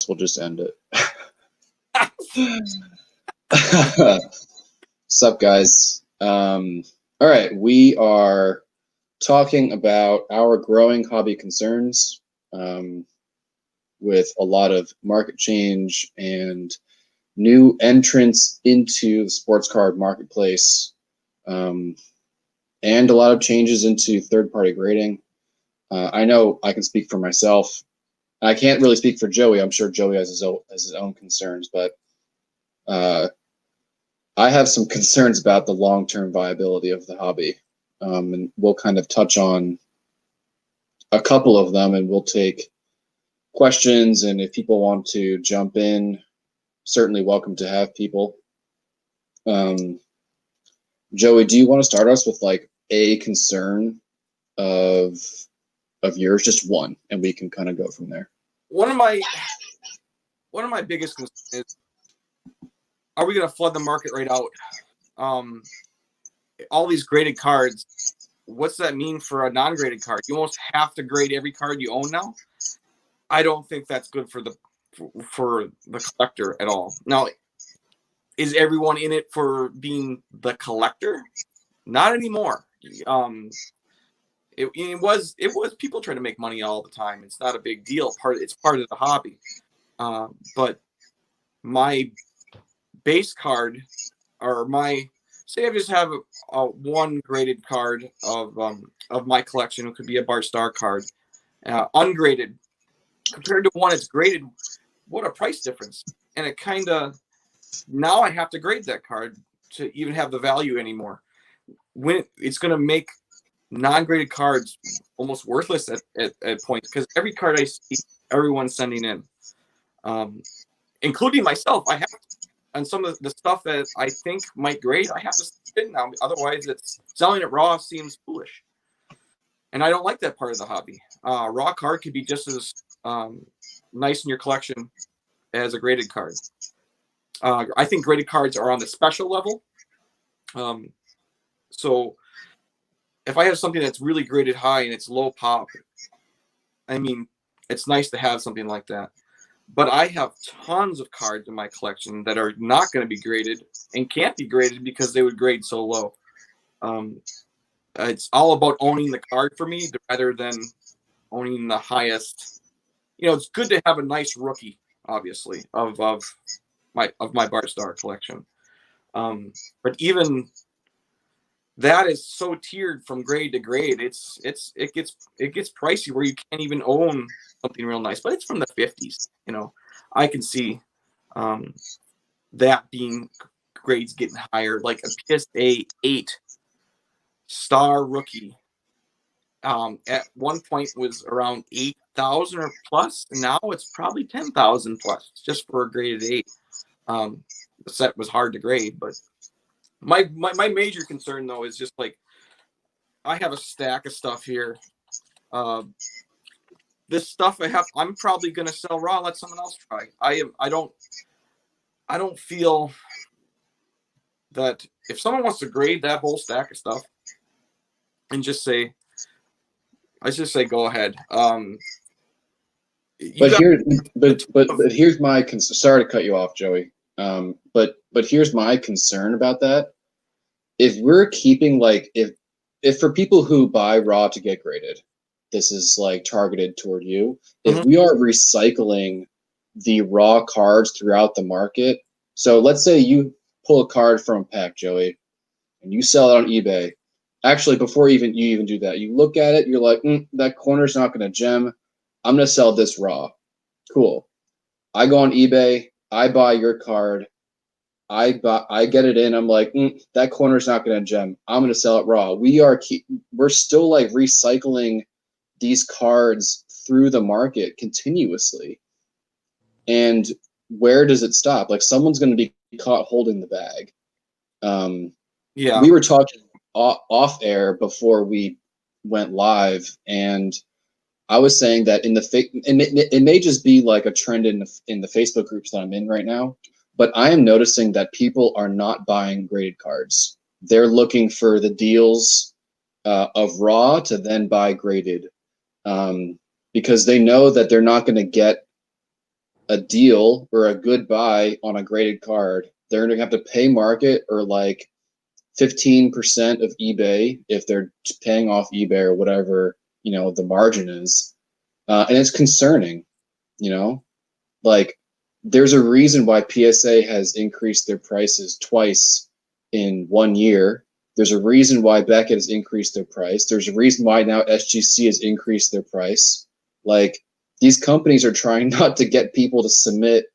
we'll just end it. Sup, guys? All right, we are talking about our growing hobby concerns with a lot of market change and new entrants into the sports card marketplace, and a lot of changes into third-party grading. I know I can speak for myself. I can't really speak for Joey. I'm sure Joey has his own concerns, but I have some concerns about the long-term viability of the hobby, and we'll kind of touch on a couple of them, and we'll take questions, and if people want to jump in, certainly welcome to have people. Joey, do you want to start us with like a concern of yours, just one, and we can kind of go from there? One of my biggest concerns is, are we going to flood the market right out? All these graded cards, what's that mean for a non-graded card? You almost have to grade every card you own now. I don't think that's good for the collector at all. Now, is everyone in it for being the collector? Not anymore. It was people trying to make money all the time. It's not a big deal. It's part of the hobby. But my base card, or say I just have a one graded card of my collection. It could be a Bart Starr card, ungraded, compared to one that's graded. What a price difference! And it kind of, now I have to grade that card to even have the value anymore. When it's going to make non-graded cards almost worthless at points, because every card I see, everyone's sending in, including myself. I have to, and some of the stuff that I think might grade, I have to spin now. Otherwise, it's selling it raw seems foolish, and I don't like that part of the hobby. Raw card could be just as nice in your collection as a graded card. I think graded cards are on the special level. So if I have something that's really graded high and it's low pop, I mean, it's nice to have something like that. But I have tons of cards in my collection that are not going to be graded and can't be graded because they would grade so low. It's all about owning the card for me rather than owning the highest. You know, it's good to have a nice rookie, obviously, of my Bart Starr collection. But even that is so tiered from grade to grade. It gets pricey where you can't even own something real nice. But it's from the 50s. You know, I can see that being grades getting higher, like a PSA 8 star rookie. At one point was around 8,000 or plus, and now it's probably 10,000 plus just for a graded 8. The set was hard to grade, but my major concern though is just like, I have a stack of stuff here. This stuff I'm probably gonna sell raw. Let someone else try. I don't feel that if someone wants to grade that whole stack of stuff and just say, go ahead. But here's my concern. Sorry to cut you off, Joey. But here's my concern about that. If we're keeping like if for people who buy raw to get graded, this is like targeted toward you. If we are recycling the raw cards throughout the market, so let's say you pull a card from a pack, Joey, and you sell it on eBay. Actually, before you even do that, you look at it, you're like, that corner's not going to gem. I'm going to sell this raw. Cool. I go on eBay, I buy your card, I get it in. I'm like, that corner's not going to gem. I'm going to sell it raw. We're still like recycling these cards through the market continuously. And where does it stop? Like, someone's going to be caught holding the bag. Yeah. We were talking off air before we went live, and I was saying that it may just be like a trend in the Facebook groups that I'm in right now, but I am noticing that people are not buying graded cards. They're looking for the deals of raw to then buy graded, because they know that they're not going to get a deal or a good buy on a graded card, they're going to have to pay market or like 15% of eBay if they're paying off eBay or whatever, the margin is. And it's concerning, you know, like there's a reason why PSA has increased their prices twice in 1 year. There's a reason why Beckett has increased their price. There's a reason why now SGC has increased their price. Like these companies are trying not to get people to submit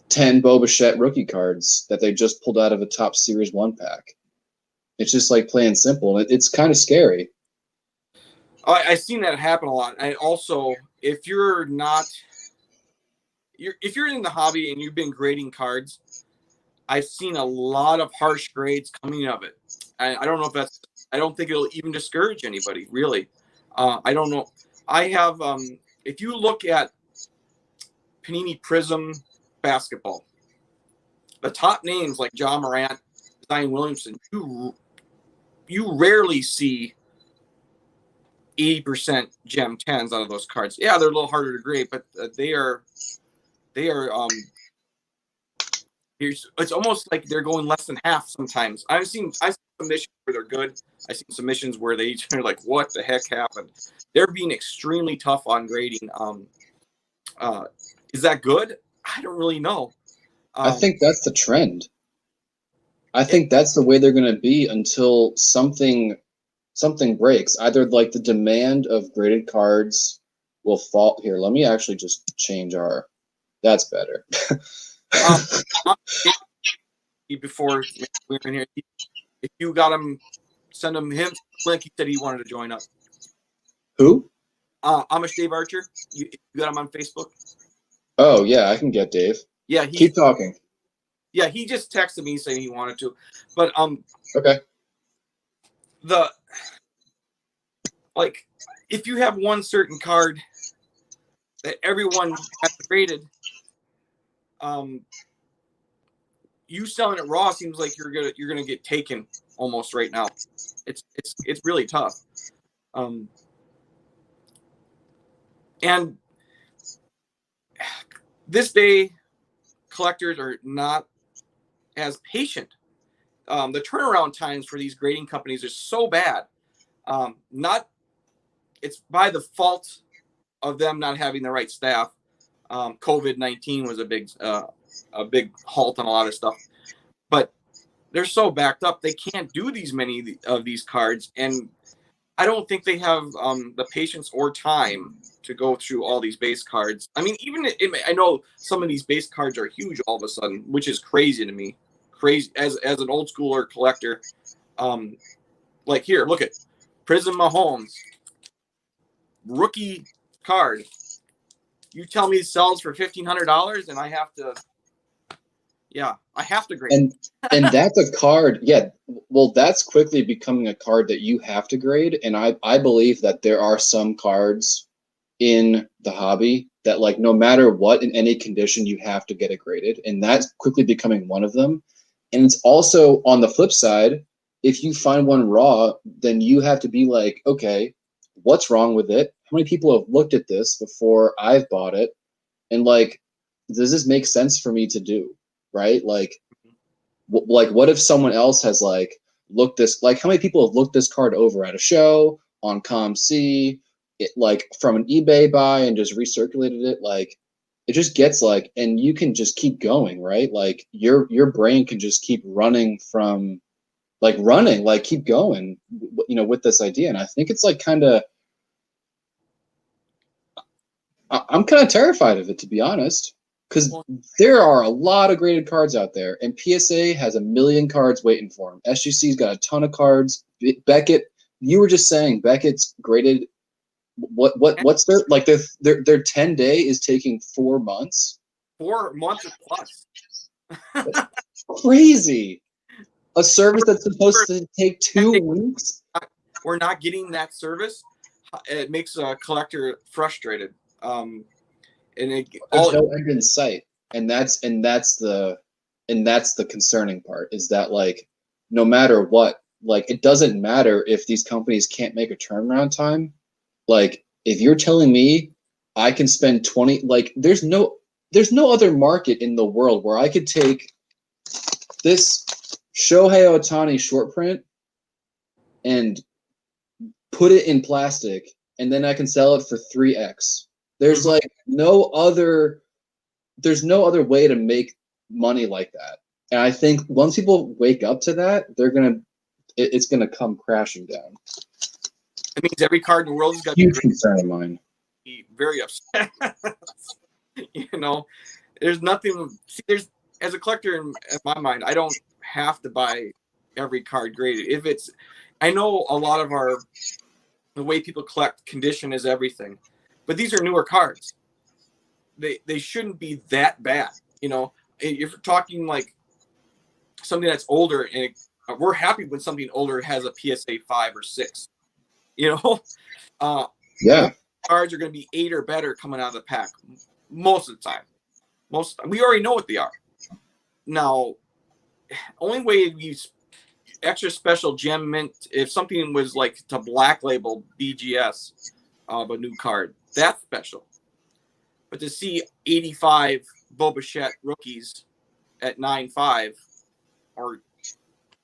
10 Bo Bichette rookie cards that they just pulled out of a top Series 1 pack. It's just like plain simple. It's kind of scary. I've seen that happen a lot. And also, if you're in the hobby and you've been grading cards, I've seen a lot of harsh grades coming of it. I don't know if I don't think it'll even discourage anybody, really. I don't know. I have, if you look at Panini Prism basketball, the top names like John Morant, Zion Williamson, you rarely see 80% gem 10s out of those cards. Yeah, they're a little harder to grade, but they are it's almost like they're going less than half sometimes. I've seen submissions where they're good. I've seen submissions where they're like, what the heck happened? They're being extremely tough on grading. Is that good? I don't really know. I think that's the trend. I think that's the way they're going to be until something breaks. Either like the demand of graded cards will fall. Here, let me actually just change our. That's better. Before we were in here, if you got him, send him link. He said he wanted to join up. Who? Amish Dave Archer. You got him on Facebook? Oh yeah, I can get Dave. Yeah, keep talking. Yeah, he just texted me saying he wanted to, but okay. Like, if you have one certain card that everyone has graded, you selling it raw seems like you're gonna get taken almost right now. It's really tough. And this day, collectors are not as patient. The turnaround times for these grading companies are so bad. It's by the fault of them not having the right staff. COVID-19 was a big halt on a lot of stuff, but they're so backed up they can't do many of these cards, and I don't think they have the patience or time to go through all these base cards. I mean, I know some of these base cards are huge all of a sudden, which is crazy to me. Crazy as an old schooler collector. Like here, look at Prism Mahomes rookie card. You tell me it sells for $1,500, and I have to grade. And that's a card. Yeah, well, that's quickly becoming a card that you have to grade. And I believe that there are some cards in the hobby that, like, no matter what, in any condition, you have to get it graded, and that's quickly becoming one of them. And it's also on the flip side, if you find one raw, then you have to be like, okay, what's wrong with it? How many people have looked at this before I've bought it? And like, does this make sense for me to do? Right? Like what if someone else has like looked this, like how many people have looked this card over at a show, on ComC, it like from an eBay buy and just recirculated it? Like it just gets like, and you can just keep going, right? Like your brain can just keep running from like keep going, with this idea. And I think it's like I'm kind of terrified of it, to be honest, because there are a lot of graded cards out there, and PSA has 1 million cards waiting for them. SGC's got a ton of cards. Beckett, you were just saying Beckett's graded. What's their 10-day is taking 4 months. 4 months plus. Crazy. A service that's supposed to take 2 weeks. We're not getting that service. It makes a collector frustrated. And there's no end in sight, and that's the concerning part, is that like no matter what, like it doesn't matter if these companies can't make a turnaround time. Like if you're telling me I can spend 20, like there's no other market in the world where I could take this Shohei Ohtani short print and put it in plastic, and then I can sell it for 3x. There's like there's no other way to make money like that. And I think once people wake up to that, it's gonna come crashing down. It means every card in the world has got Huge concern of mine. be very upset. You know, there's nothing. See, there's as a collector in my mind, I don't have to buy every card graded. If it's, I know a lot of the way people collect condition is everything, but these are newer cards. They shouldn't be that bad. You know, if you're talking like something that's older, and we're happy when something older has a PSA 5 or 6. You know, Yeah. cards are going to be 8 or better coming out of the pack most of the time. We already know what they are. Now, only way you use extra special gem mint if something was like to black label BGS of a new card, that's special. But to see 85 Bo Bichette rookies at 9.5, or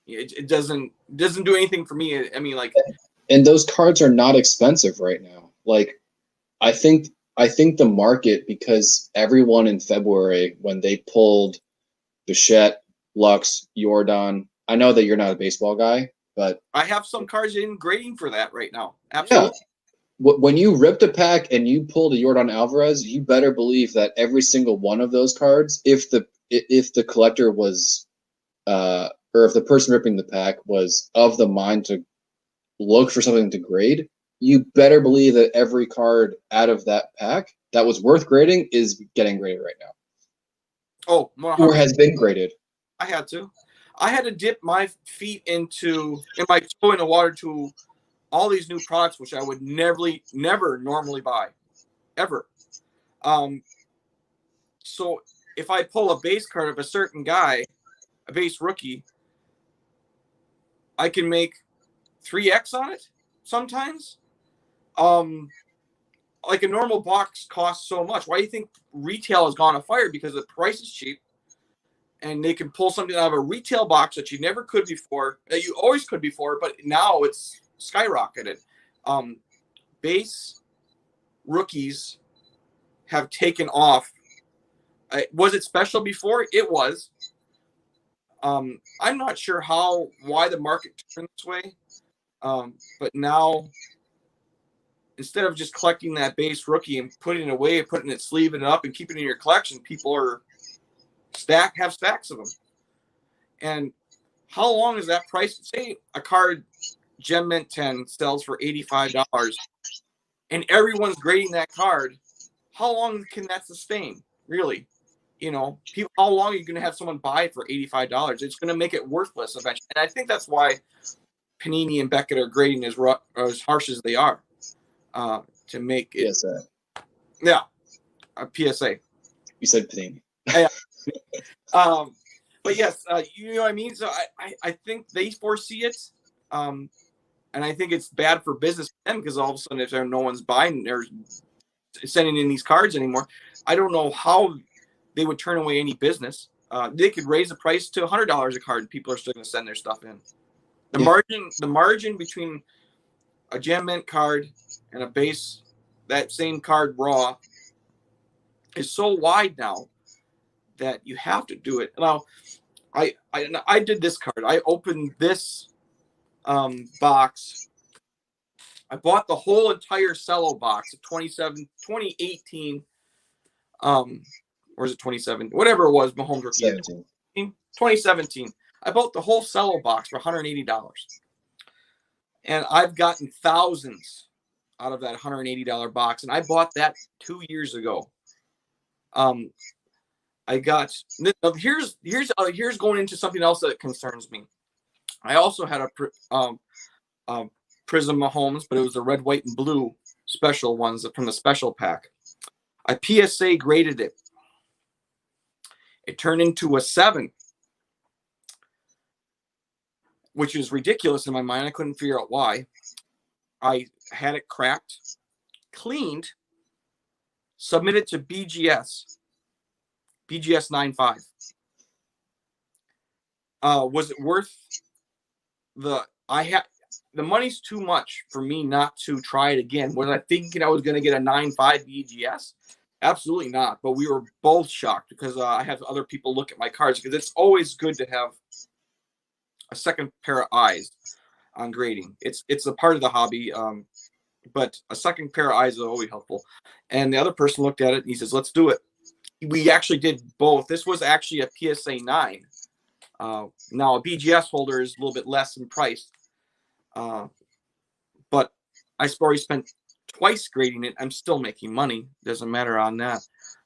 it doesn't do anything for me. I mean, like, and those cards are not expensive right now. Like, I think the market, because everyone in February when they pulled Bichette, Lux, Jordan. I know that you're not a baseball guy, but I have some cards in grading for that right now. Absolutely. Yeah. When you ripped a pack and you pulled a Jordan Alvarez, you better believe that every single one of those cards, if the collector was, or if the person ripping the pack was of the mind to look for something to grade, you better believe that every card out of that pack that was worth grading is getting graded right now. Oh, or has been graded. I had to dip my feet in my toe in the water to all these new products, which I would never normally buy, ever. So if I pull a base card of a certain guy, a base rookie, I can make 3x on it sometimes. Like a normal box costs so much. Why do you think retail has gone on fire? Because the price is cheap, and they can pull something out of a retail box that you never could before, that you always could before, but now it's skyrocketed. Base rookies have taken off. Was it special before? It was. I'm not sure why the market turned this way, but now instead of just collecting that base rookie and putting it away, putting it, sleeving it up, and keeping it in your collection, people are have stacks of them. And how long is that price? Say a card Gem Mint 10 sells for $85, and everyone's grading that card. How long can that sustain? Really? You know, people, how long are you going to have someone buy it for $85? It's going to make it worthless eventually. And I think that's why Panini and Beckett are grading as harsh as they are, to make it. PSA. Yeah, a PSA. You said Panini. Yeah. But yes, you know what I mean? So I think they foresee it. And I think it's bad for business for them, because all of a sudden, if no one's buying or sending in these cards anymore, I don't know how they would turn away any business. They could raise the price to $100 a card, and people are still going to send their stuff in. The margin between a Gem Mint card and a base, that same card raw, is so wide now that you have to do it. Now, I did this card. I opened this box. I bought the whole entire cello box of 2018, or is it 27? Whatever it was, Mahomes rookie year. 2017. I bought the whole cello box for $180. And I've gotten thousands out of that $180 box. And I bought that 2 years ago. I got, here's going into something else that concerns me. I also had a Prism Mahomes, but it was the red, white, and blue special ones from the special pack. I PSA graded it. It turned into a 7, which is ridiculous in my mind. I couldn't figure out why. I had it cracked, cleaned, submitted to BGS 95. Was it worth the money's too much for me not to try it again? Was I thinking I was going to get a 9.5 BGS? Absolutely not. But we were both shocked because I have other people look at my cards, because it's always good to have a second pair of eyes on grading. It's a part of the hobby, but a second pair of eyes is always helpful. And the other person looked at it and he says, "Let's do it." We actually did both. This was actually a PSA 9. Now a BGS holder is a little bit less in price, but I already spent twice grading it. I'm still making money. Doesn't matter on that.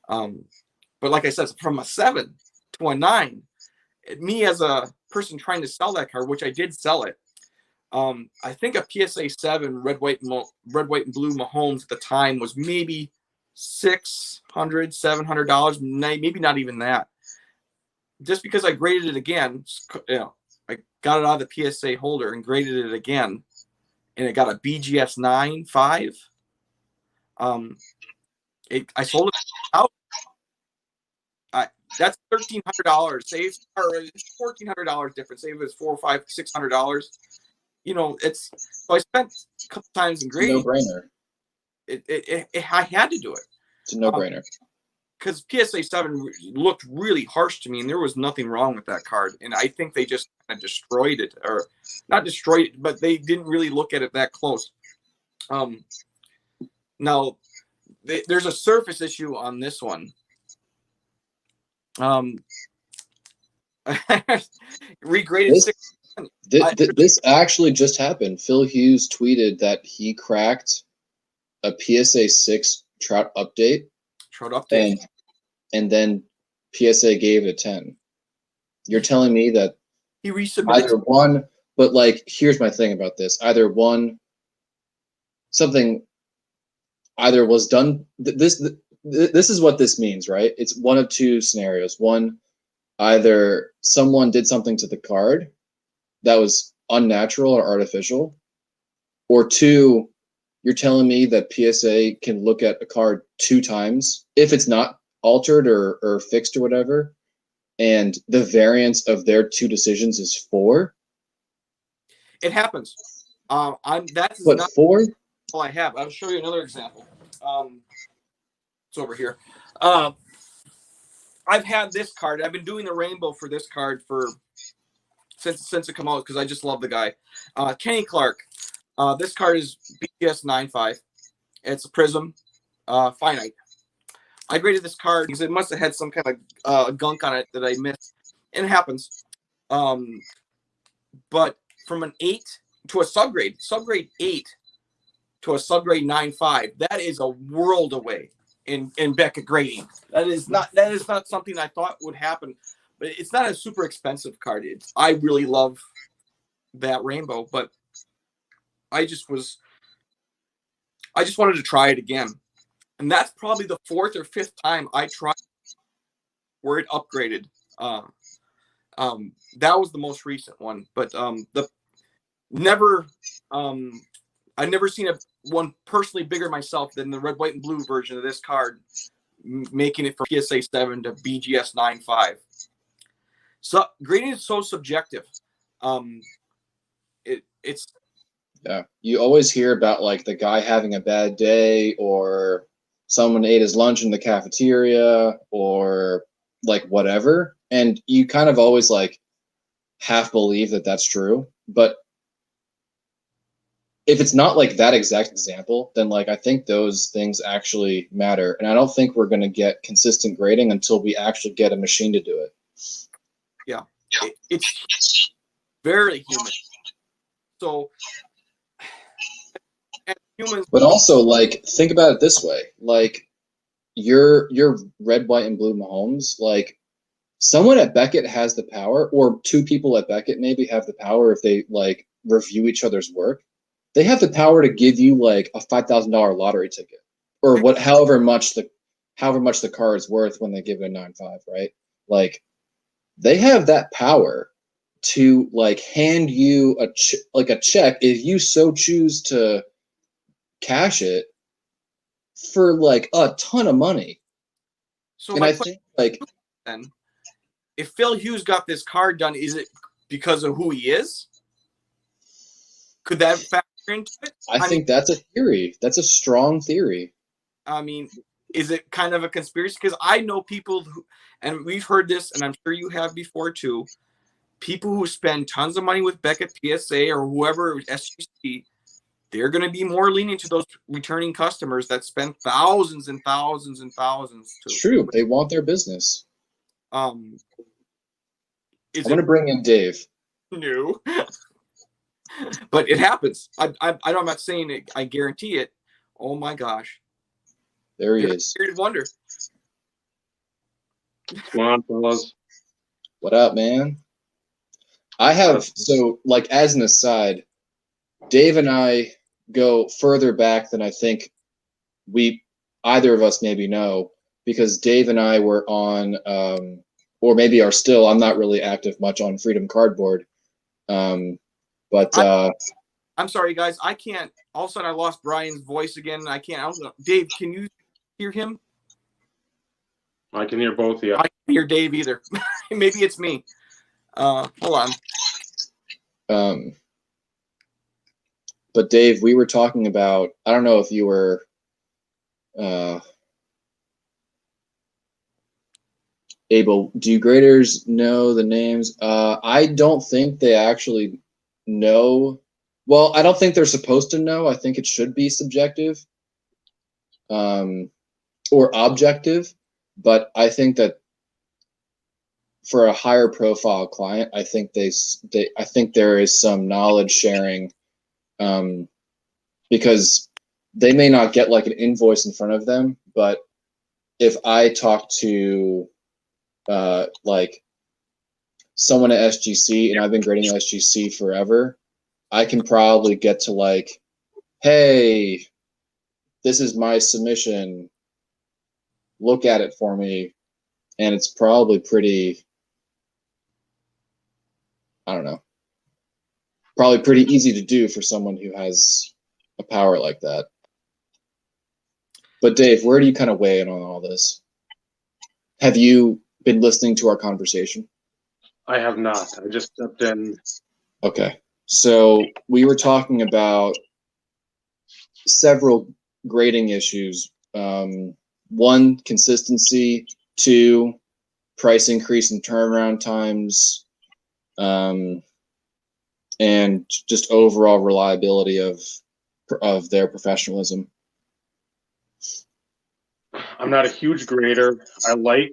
But like I said, from a 7 to a 9, me as a person trying to sell that card, which I did sell it. I think a PSA 7 red, white, and blue Mahomes at the time was maybe $600, $700, maybe not even that. Just because I graded it again, I got it out of the PSA holder and graded it again, and it got a BGS 9.5. I sold it out. That's $1,300 saved, or $1,400 difference. Save is $400, $500, $600. So I spent a couple times in grading. No brainer. I had to do it. It's a no brainer. Because PSA 7 looked really harsh to me, and there was nothing wrong with that card. And I think they just kind of destroyed it, or not destroyed it, but they didn't really look at it that close. Now, there's a surface issue on this one. Regraded this actually just happened. Phil Hughes tweeted that he cracked a PSA 6 Trout update. And then PSA gave it a 10. You're telling me that he resubmitted either one, but like, here's my thing about this. Either one, something either was done. This is what this means, right? It's one of two scenarios. One, either someone did something to the card that was unnatural or artificial, or two, you're telling me that PSA can look at a card 2 times if it's not altered or fixed or whatever, and the variance of their 2 decisions is 4? It happens. That's but not 4? all I have. I'll show you another example. It's over here. I've had this card. I've been doing the rainbow for this card since it came out, because I just love the guy. Kenny Clark. This card is BGS 9.5. It's a Prism finite. I graded this card because it must have had some kind of gunk on it that I missed. It happens. But from an 8 to a subgrade 8 to a subgrade 9.5, that is a world away in Beckett grading. That is not something I thought would happen. But it's not a super expensive card. I really love that rainbow, but I just wanted to try it again. And that's probably the 4th or 5th time I tried where it upgraded. That was the most recent one, but I've never seen one personally bigger myself than the red, white, and blue version of this card, making it from PSA 7 to BGS 9.5. So grading is so subjective. It's Yeah, you always hear about like the guy having a bad day, or someone ate his lunch in the cafeteria, or like whatever, and you kind of always like half believe that that's true. But if it's not like that exact example, then like I think those things actually matter, and I don't think we're going to get consistent grading until we actually get a machine to do it. Yeah, it's very human. So. Humans. But also, like, think about it this way: like, your red, white, and blue Mahomes, like, someone at Beckett has the power, or 2 people at Beckett maybe have the power if they like review each other's work. They have the power to give you like a $5,000 lottery ticket, or however much the car is worth when they give it a 9.5, right? Like, they have that power to like hand you a check if you so choose to cash it for like a ton of money. So And my I question think like then, if Phil Hughes got this card done, is it because of who he is? Could that factor into it? I think that's a theory. That's a strong theory. I mean, is it kind of a conspiracy? Because I know people who, and we've heard this, and I'm sure you have before too. People who spend tons of money with Beckett PSA or whoever SGC, they're going to be more lenient to those returning customers that spend thousands and thousands and thousands It's too. true. They want their business. Is I'm going it to bring in Dave. new? But it happens. I'm not saying it. I guarantee it. Oh my gosh. There he There's is. a period of wonder. What's going on, fellas? What up, man? I have, so like as an aside, Dave and I go further back than I think either of us maybe know, because Dave and I were on, or maybe are still, I'm not really active much on Freedom Cardboard. But I'm sorry, guys. I can't. All of a sudden, I lost Brian's voice again. I can't. I don't know. Dave, can you hear him? I can hear both of you. I can't hear Dave either. Maybe it's me. Hold on. But Dave, we were talking about, I don't know if you were able, do graders know the names? I don't think they actually know. Well, I don't think they're supposed to know. I think it should be subjective or objective. But I think that for a higher profile client, I think I think there is some knowledge sharing, because they may not get like an invoice in front of them, but if I talk to like someone at SGC, and I've been grading SGC forever, I can probably get to like, hey, this is my submission, look at it for me, and it's probably pretty, I don't know, probably pretty easy to do for someone who has a power like that. But Dave, where do you kind of weigh in on all this? Have you been listening to our conversation? I have not. I just stepped in. Okay. So we were talking about several grading issues. One, consistency. Two, price increase in turnaround times. And just overall reliability of their professionalism. I'm not a huge grader. I like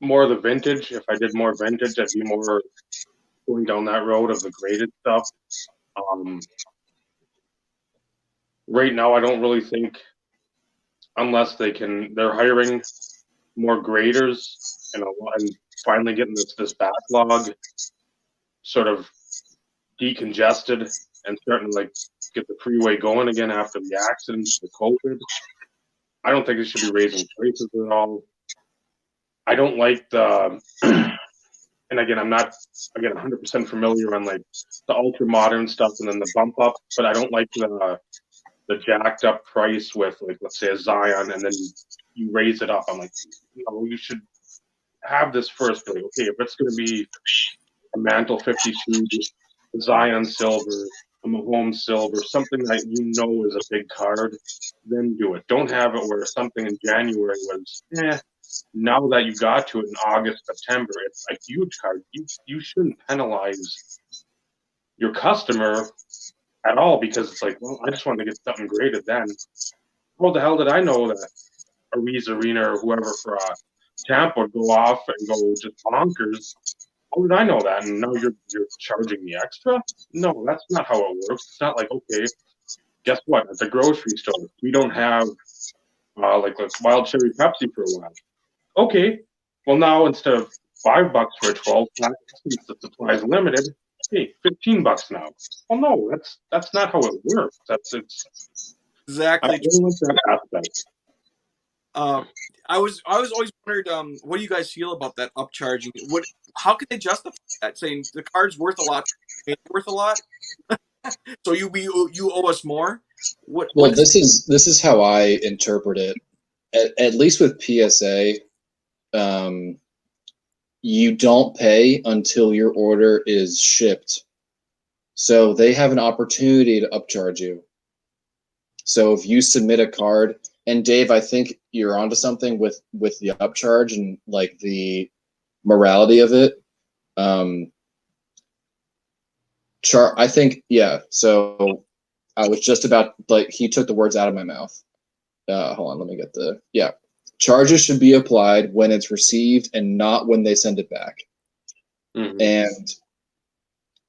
more of the vintage. If I did more vintage, I'd be more going down that road of the graded stuff. Right now, I don't really think, unless they're hiring more graders and finally getting this backlog sort of decongested and starting to like get the freeway going again after the accidents, the COVID. I don't think it should be raising prices at all. I don't like the, and again, I'm not 100% familiar on like the ultra modern stuff and then the bump up, but I don't like the jacked up price with like, let's say a Zion, and then you raise it up. I'm like, no, you should have this first. Like, okay, if it's going to be a Mantle 52, Zion silver, a Mahomes silver, something that you know is a big card, then do it. Don't have it where something in January was, now that you got to it in August, September, it's a huge card. You shouldn't penalize your customer at all, because it's like, well, I just wanted to get something graded then. How the hell did I know that Ariz Arena or whoever for Tampa would go off and go just bonkers? How did I know that? And now you're charging me extra? No, that's not how it works. It's not like, okay, guess what? At the grocery store, we don't have like wild cherry Pepsi for a while. Okay, well now instead of $5 for a 12-pack, since the supply is limited, hey, $15 now. Well, no, that's not how it works. It's exactly. I don't like that aspect. I was always wondered, what do you guys feel about that upcharging? How can they justify that? Saying the card's worth a lot, it's worth a lot, so you owe us more. What? Well, What is? this is how I interpret it. At least with PSA, you don't pay until your order is shipped. So they have an opportunity to upcharge you. So if you submit a card, and Dave, I think you're onto something with the upcharge and like the morality of it. I think, yeah. So I was just about, like, he took the words out of my mouth. Hold on, let me get yeah. Charges should be applied when it's received and not when they send it back. Mhm. And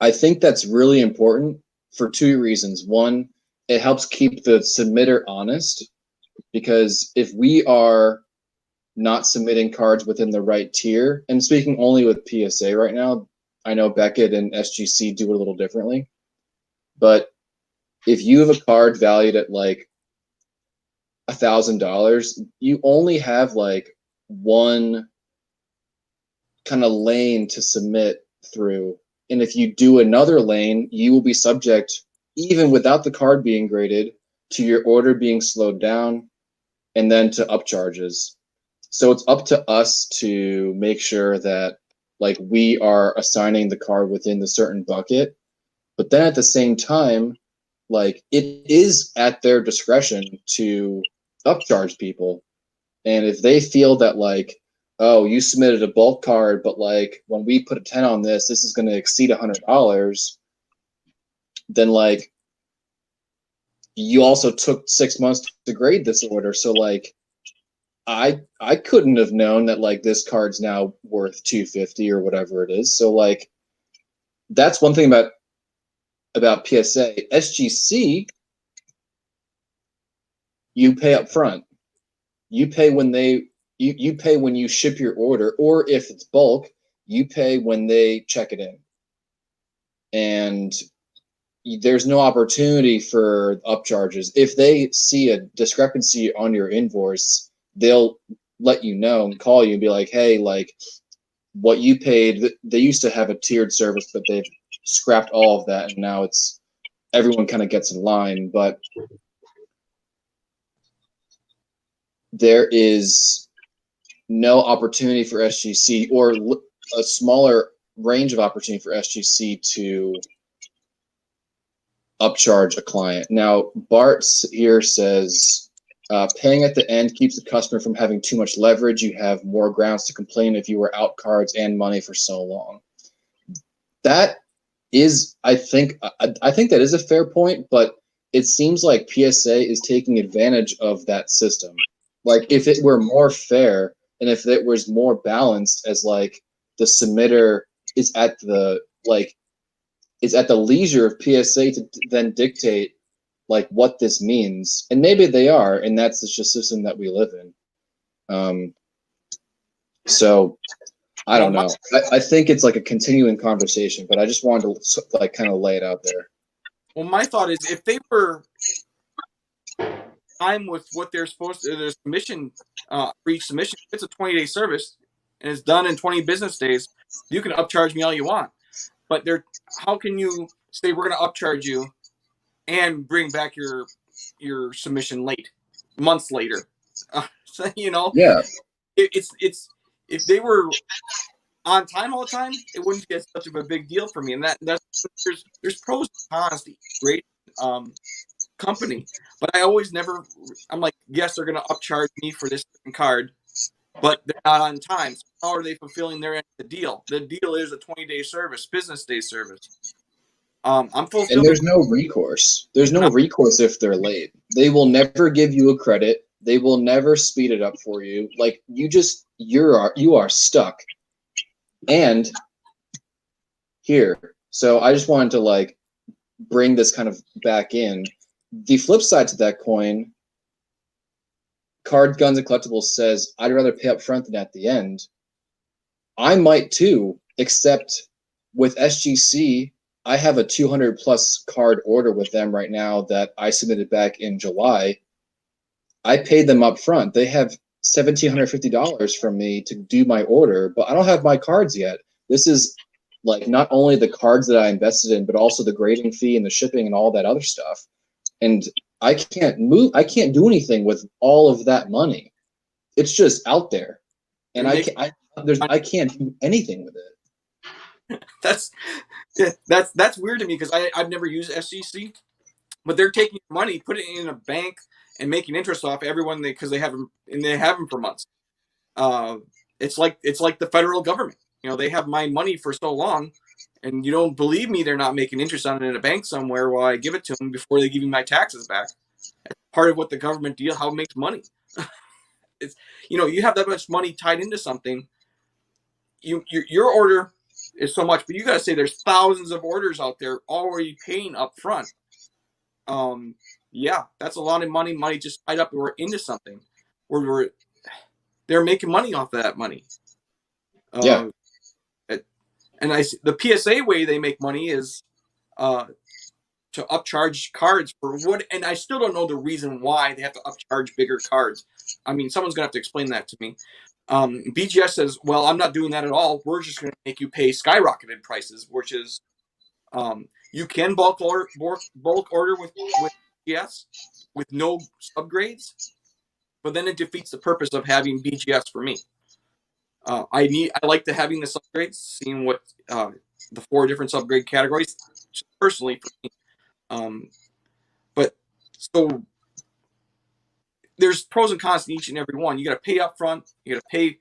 I think that's really important for two reasons. One, it helps keep the submitter honest, because if we are not submitting cards within the right tier, and speaking only with PSA right now, I know Beckett and SGC do it a little differently, but if you have a card valued at like $1,000, you only have like one kind of lane to submit through. And if you do another lane, you will be subject, even without the card being graded, to your order being slowed down and then to upcharges. So it's up to us to make sure that like we are assigning the card within the certain bucket. But then at the same time, like it is at their discretion to upcharge people. And if they feel that like, oh, you submitted a bulk card, but like when we put a 10 on this is going to exceed $100, then like you also took 6 months to grade this order. So like I couldn't have known that like this card's now worth 250 or whatever it is. So like that's one thing about PSA. SGC, you pay up front. You pay when you pay when you ship your order, or if it's bulk, you pay when they check it in. And there's no opportunity for upcharges. If they see a discrepancy on your invoice, they'll let you know and call you and be like, hey, like what you paid, they used to have a tiered service, but they've scrapped all of that, and now it's everyone kind of gets in line. But there is no opportunity for SGC, or a smaller range of opportunity for SGC to upcharge a client. Now, Bart here says, paying at the end keeps the customer from having too much leverage. You have more grounds to complain if you were out cards and money for so long. That is, I think that is a fair point, but it seems like PSA is taking advantage of that system. Like if it were more fair and if it was more balanced, as like the submitter is at the leisure of PSA to then dictate like what this means, and maybe they are, and that's just a system that we live in. So I don't know. I think it's like a continuing conversation, but I just wanted to like kind of lay it out there. Well, my thought is if they were time with what they're supposed to, their submission, for each submission, if it's a 20-day service and it's done in 20 business days, you can upcharge me all you want. But how can you say we're going to upcharge you and bring back your submission late, months later? So, Yeah. it's if they were on time all the time, it wouldn't get such of a big deal for me. And that's there's pros and cons to each great company, but I'm like, yes, they're going to upcharge me for this card, but they're not on time. So how are they fulfilling their end of the deal? The deal is a 20-day service, business day service. I'm fulfilling. And there's no recourse. There's no recourse if they're late. They will never give you a credit. They will never speed it up for you. Like you are stuck. And here, so I just wanted to like bring this kind of back in. The flip side to that coin, Card, Guns, and Collectibles says, I'd rather pay up front than at the end. I might too, except with SGC, I have a 200 plus card order with them right now that I submitted back in July. I paid them up front. They have $1,750 from me to do my order, but I don't have my cards yet. This is like not only the cards that I invested in, but also the grading fee and the shipping and all that other stuff. And I can't move. I can't do anything with all of that money. It's just out there, and I can't do anything with it. That's weird to me because I've never used SEC, but they're taking money, putting it in a bank, and making interest off everyone because they have them and they have them for months. It's like the federal government. They have my money for so long, and you don't believe me, they're not making interest on it in a bank somewhere while I give it to them before they give me my taxes back. That's part of what the government deal, how it makes money. It's you have that much money tied into something. Your order is so much, but you got to say there's thousands of orders out there already paying up front. Yeah, that's a lot of money just tied up or into something where they're making money off of that money. Yeah. And the PSA way they make money is to upcharge cards for what, and I still don't know the reason why they have to upcharge bigger cards. I mean, someone's gonna have to explain that to me. BGS says, well, I'm not doing that at all. We're just gonna make you pay skyrocketed prices, which is you can bulk order with BGS with no subgrades, but then it defeats the purpose of having BGS for me. I like having the subgrades, seeing what the 4 different subgrade categories, personally for me. But so there's pros and cons to each and every one. You got to pay up front. You got to pay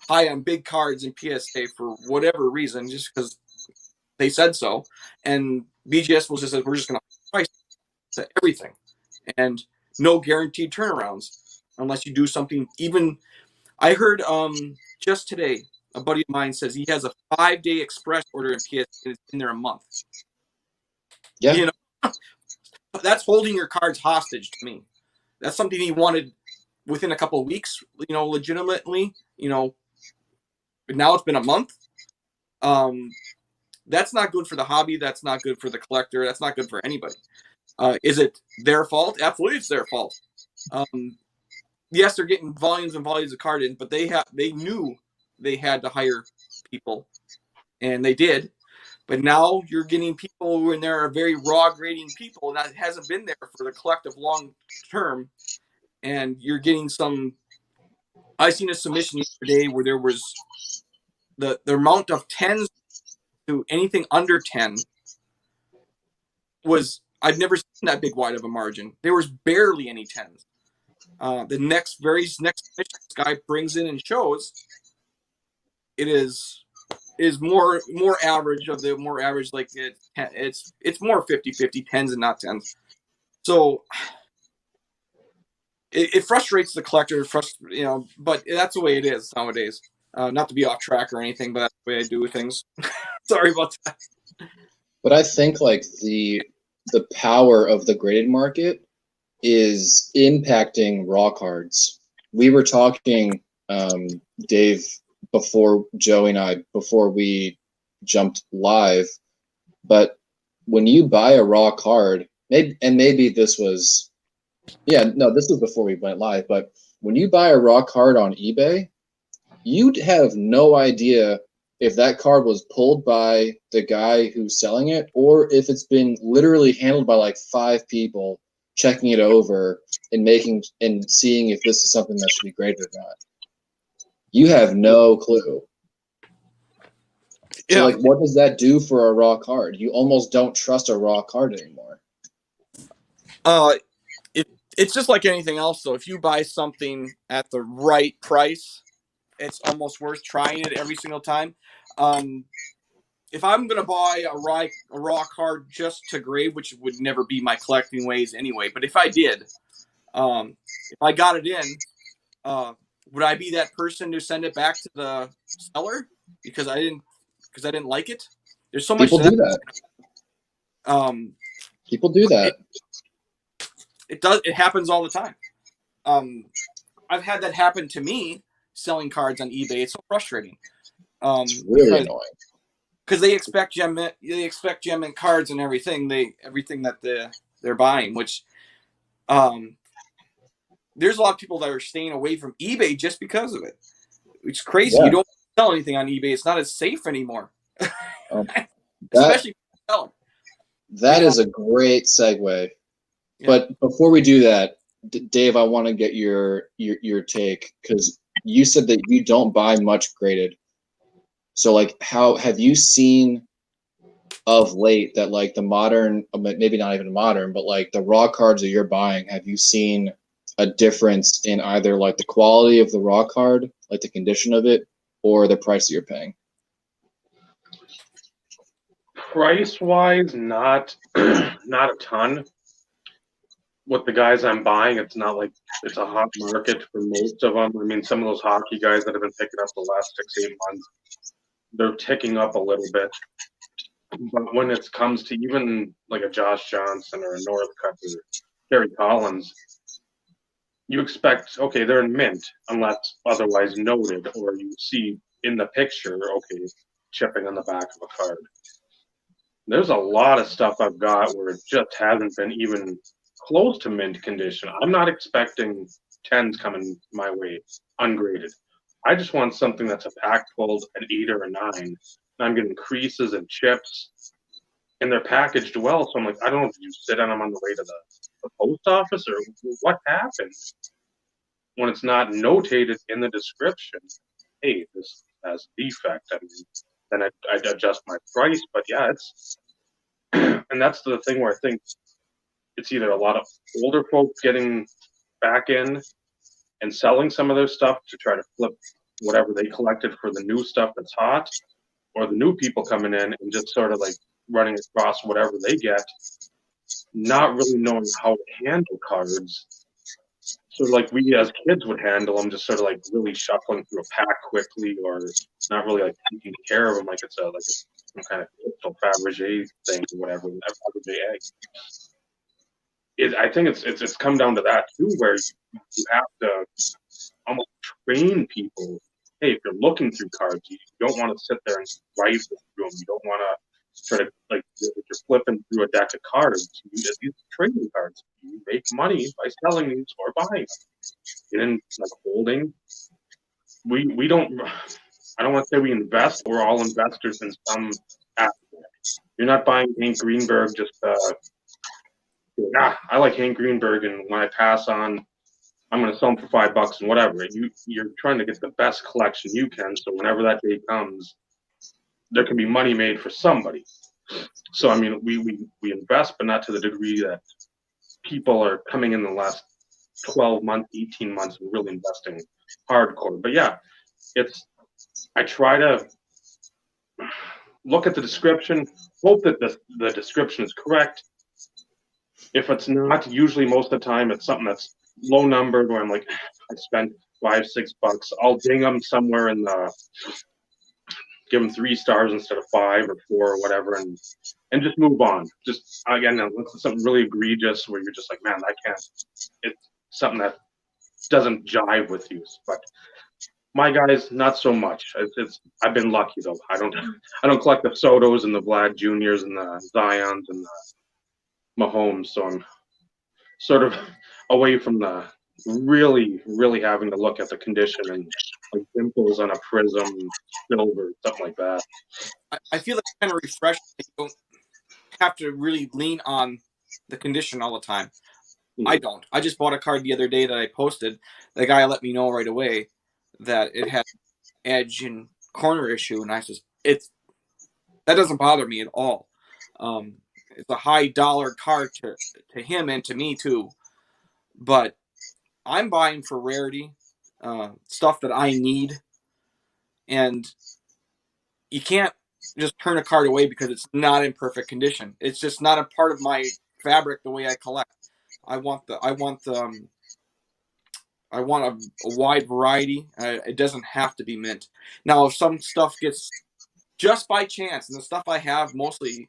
high on big cards in PSA for whatever reason, just because they said so. And BGS will just say, we're just going to price to everything. And no guaranteed turnarounds unless you do something. Even I heard just today, a buddy of mine says he has a 5-day express order in PSA and it's in there a month. Yeah. That's holding your cards hostage to me. That's something he wanted within a couple of weeks, legitimately, but now it's been a month. That's not good for the hobby. That's not good for the collector. That's not good for anybody. Is it their fault? Absolutely, it's their fault. Yes, they're getting volumes and volumes of card in, but they knew they had to hire people, and they did. But now you're getting people who in there are very raw grading people, and that hasn't been there for the collective long term. And you're getting some. I seen a submission yesterday where there was the amount of 10s to anything under 10 was, I've never seen that big wide of a margin. There was barely any 10s. The next submission this guy brings in and shows it is more average of the more average, like it's more 50-50 10s and not 10s. So it frustrates the collector, but that's the way it is nowadays. Not to be off track or anything, but that's the way I do things. Sorry about that. But I think like the power of the graded market is impacting raw cards. We were talking, Dave, before Joey and I, before we jumped live, but when you buy a raw card, maybe this was, this was before we went live, but when you buy a raw card on eBay, you'd have no idea if that card was pulled by the guy who's selling it or if it's been literally handled by like 5 people checking it over and seeing if this is something that should be graded or not. You have no clue. Yeah. So like, what does that do for a raw card? You almost don't trust a raw card anymore. It's just like anything else, though. If you buy something at the right price, it's almost worth trying it every single time. If I'm going to buy a raw card just to grade, which would never be my collecting ways anyway, but if I did, if I got it in, would I be that person to send it back to the seller because I didn't like it? There's so much. People do that. People do that. It happens all the time. I've had that happen to me selling cards on eBay. It's so frustrating. It's really annoying. Because they expect gem mint cards and everything that they're buying, which there's a lot of people that are staying away from eBay just because of it. It's crazy. Yeah. You don't sell anything on eBay. It's not as safe anymore. Especially for the seller. That is a great segue But before we do that, Dave, I want to get your take, because you said that you don't buy much graded. So like, how have you seen of late that like the modern, maybe not even modern, but like the raw cards that you're buying, have you seen a difference in either like the quality of the raw card, like the condition of it, or the price that you're paying? Price wise, not not a ton. With the guys I'm buying, it's not like it's a hot market for most of them. I mean, some of those hockey guys that have been picking up the last 6, 8 months, they're ticking up a little bit. But when it comes to even like a Josh Johnson or a Northcutt or Gary Collins, you expect, okay, they're in mint unless otherwise noted, or you see in the picture, okay, chipping on the back of a card. There's a lot of stuff I've got where it just hasn't been even close to mint condition. I'm not expecting 10s coming my way ungraded. I just want something that's a pack pulled, an 8 or a 9. And I'm getting creases and chips, and they're packaged well. So I'm like, I don't know if you sit on them on the way to the post office or what happened when it's not notated in the description. Hey, this has defect. I mean, then I'd adjust my price. But yeah, it's and that's the thing where I think it's either a lot of older folks getting back in and selling some of their stuff to try to flip whatever they collected for the new stuff that's hot, or the new people coming in and just sort of like running across whatever they get, not really knowing how to handle cards. So like we as kids would handle them, just sort of like really shuffling through a pack quickly, or not really like taking care of them like it's some kind of crystal Fabergé thing or whatever, Fabergé egg. I think it's come down to that too, where you have to almost train people. Hey, if you're looking through cards, you don't want to sit there and write through them. You don't want to try to, like, if you're flipping through a deck of cards, these are trading cards. You make money by selling these or buying them. And like holding, we don't. I don't want to say we invest. We're all investors in some aspect. You're not buying Hank Greenberg just. I like Hank Greenberg, and when I pass on, I'm going to sell them for $5 and whatever. You're trying to get the best collection you can, so whenever that day comes, there can be money made for somebody. So I mean, we invest, but not to the degree that people are coming in the last 12 months, 18 months, and really investing hardcore. But yeah, I try to look at the description, hope that the description is correct. If it's not, usually most of the time it's something that's low numbered, where I'm like, I spent $5, $6. I'll ding them somewhere in the, give them 3 stars instead of 5 or 4 or whatever, and just move on. Just again, look at something really egregious where you're just like, man, I can't. It's something that doesn't jive with you. But my guys, not so much. I've been lucky though. I don't collect the Sotos and the Vlad Juniors and the Zions and the Mahomes, so I'm sort of away from the really having to look at the condition and like dimples on a prism, silver, something like that. I feel like kind of refreshing. You don't have to really lean on the condition all the time. I don't. I just bought a card the other day that I posted. The guy let me know right away that it had edge and corner issue, and I said, that doesn't bother me at all. It's a high dollar card to him and to me too, but I'm buying for rarity, stuff that I need, and you can't just turn a card away because it's not in perfect condition. It's just not a part of my fabric the way I collect. I want a wide variety. It doesn't have to be mint. Now, if some stuff gets just by chance, and the stuff I have mostly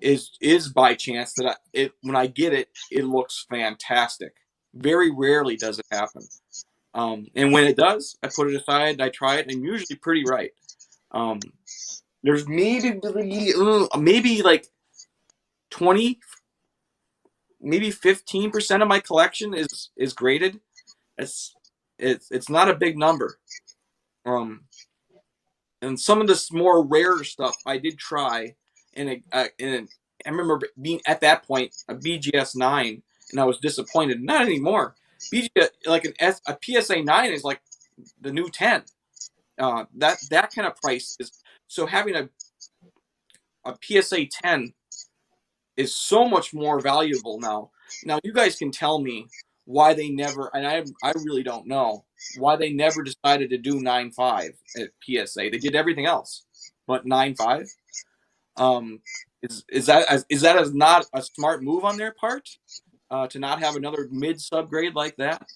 is by chance, that when I get it, it looks fantastic. Very rarely does it happen. And when it does, I put it aside, I try it, and I'm usually pretty right. There's maybe like 20, maybe 15% of my collection is graded. It's not a big number. And some of this more rare stuff I did try, and I remember being at that point a BGS 9, and I was disappointed. Not anymore. BGS, like a PSA 9 is like the new 10. That kind of price is, so having a PSA 10 is so much more valuable now. Now you guys can tell me why they never, and I really don't know why they never decided to do 9.5 at PSA. They did everything else, but 9.5. Is that as not a smart move on their part to not have another mid subgrade like that?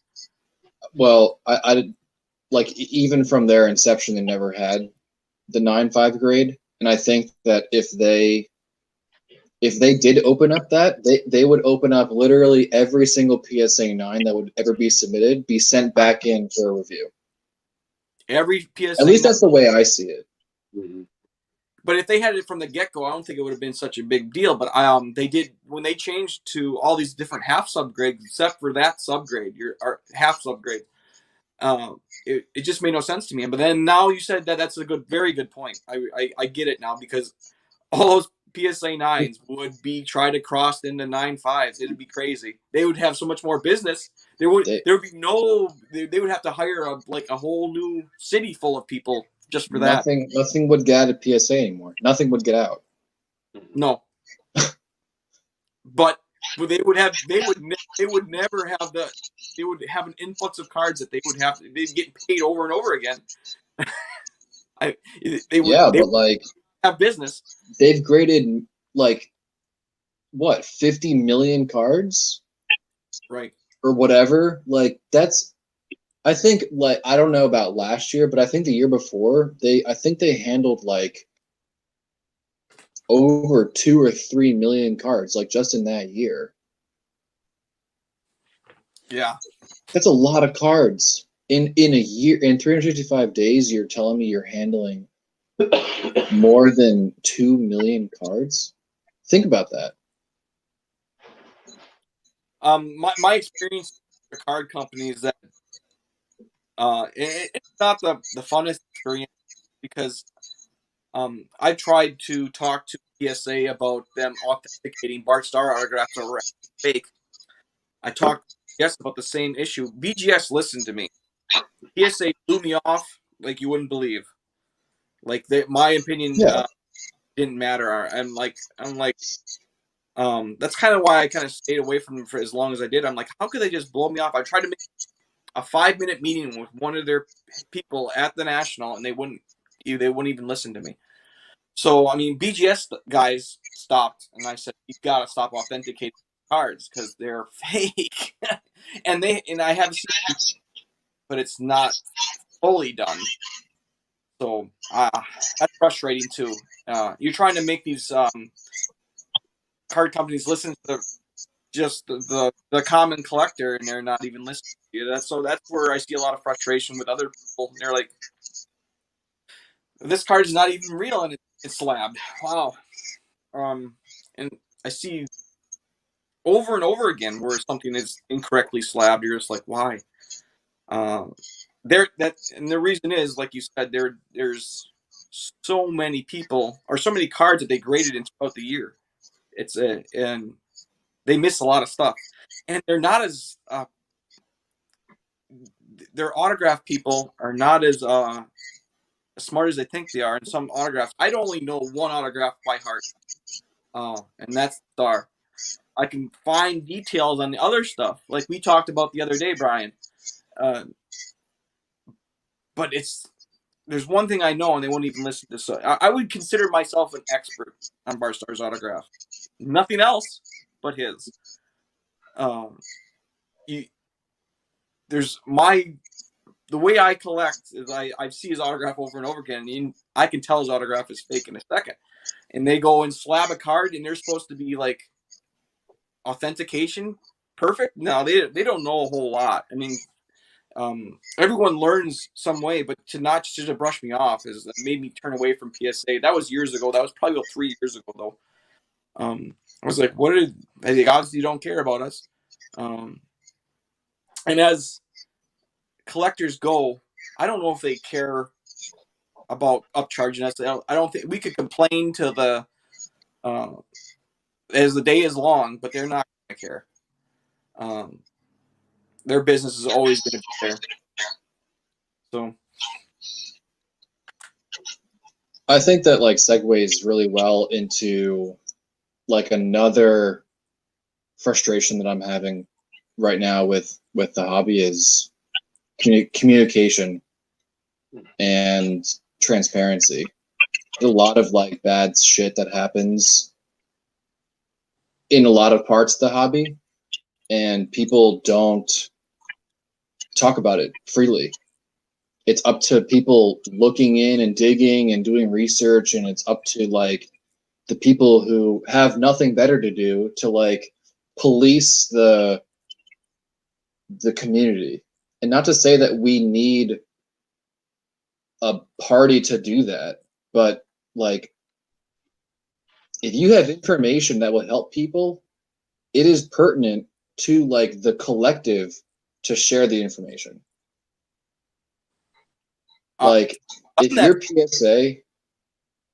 Well, I like even from their inception, they never had the 9.5 grade, and I think that if they did open up that, they would open up literally every single PSA 9 that would ever be submitted, be sent back in for a review. Every PSA. At least that's the way I see it. Mm-hmm. But if they had it from the get-go, I don't think it would have been such a big deal. But they did when they changed to all these different half subgrades, except for that subgrade, or half subgrade. It just made no sense to me. But then now you said that's a very good point. I get it now, because all those PSA 9s would be try to cross into 9.5s. It'd be crazy. They would have so much more business. There would be no. They would have to hire a whole new city full of people just for that. Nothing would get out of PSA anymore. Nothing would get out. No. But they would never have they would have an influx of cards that they'd get paid over and over again. They would like have business. They've graded like what, 50 million cards? Right. Or whatever. Like that's, I think, like, I don't know about last year, but I think the year before I think they handled like over 2 or 3 million cards, like just in that year. Yeah. That's a lot of cards. In a year, in 365 days, you're telling me you're handling more than 2 million cards? Think about that. My experience with the card company is that it's not the funnest experience, because I tried to talk to PSA about them authenticating Bart Starr autographs or fake. I talked about the same issue. BGS listened to me. PSA blew me off like you wouldn't believe. Like my opinion didn't matter. I'm like that's kind of why I kind of stayed away from them for as long as I did. I'm like, how could they just blow me off? I tried to make a 5-minute meeting with one of their people at the National, and they wouldn't even listen to me. So I mean, BGS guys stopped, and I said, you've got to stop authenticating cards because they're fake. and I have seen, but it's not fully done. So that's frustrating too. You're trying to make these card companies listen to just the common collector, and they're not even listening to you. That's where I see a lot of frustration with other people. They're like, this card is not even real, and it's slabbed. Wow. And I see over and over again where something is incorrectly slabbed. You're just like, why? And the reason is, like you said, there's so many people or so many cards that they graded in throughout the year. And they miss a lot of stuff, and they're not as their autograph people are not as smart as they think they are. In some autographs, I'd only know one autograph by heart, and that's Star. I can find details on the other stuff, like we talked about the other day, Brian. But there's one thing I know, and they won't even listen to. So I would consider myself an expert on Bart Starr's autograph. Nothing else but his. The way I collect is I see his autograph over and over again, and I can tell his autograph is fake in a second. And they go and slab a card, and they're supposed to be like authentication perfect. No, they don't know a whole lot. I mean, everyone learns some way, but to not just to brush me off made me turn away from PSA. That was years ago. That was probably about 3 years ago, though. I was like, they obviously don't care about us. And as collectors go, I don't know if they care about upcharging us. I don't think we could complain to as the day is long, but they're not going to care. Their business is always going to be there. So I think that like segues really well into like another frustration that I'm having right now with the hobby is communication and transparency. There's a lot of like bad shit that happens in a lot of parts of the hobby, and people don't talk about it freely. It's up to people looking in and digging and doing research, and it's up to like the people who have nothing better to do to like police the community. And not to say that we need a party to do that, but like if you have information that will help people, it is pertinent to like the collective to share the information. Like if your PSA,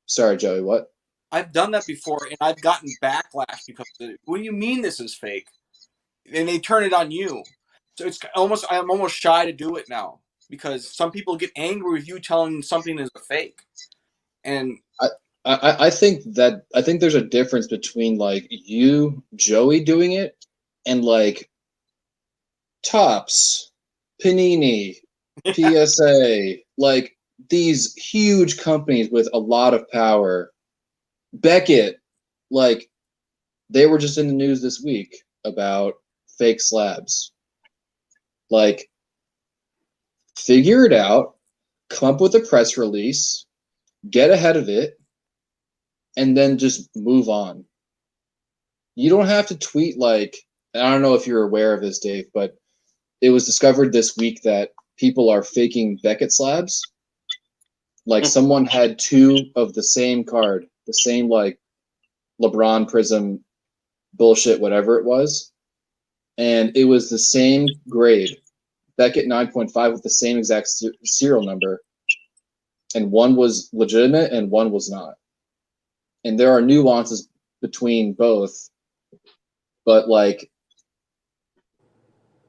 sorry Joey, what? I've done that before, and I've gotten backlash because what do you mean this is fake? And they turn it on you. So I'm almost shy to do it now because some people get angry with you telling something is a fake. And I think there's a difference between like you, Joey, doing it and like Topps, Panini, PSA, like these huge companies with a lot of power. Beckett, like they were just in the news this week about fake slabs. Like, figure it out, come up with a press release, get ahead of it, and then just move on. You don't have to tweet like, I don't know if you're aware of this, Dave, but it was discovered this week that people are faking Beckett slabs. Like someone had two of the same card, the same like LeBron Prism bullshit, whatever it was. And it was the same grade, Beckett 9.5 with the same exact serial number. And one was legitimate and one was not. And there are nuances between both. But like,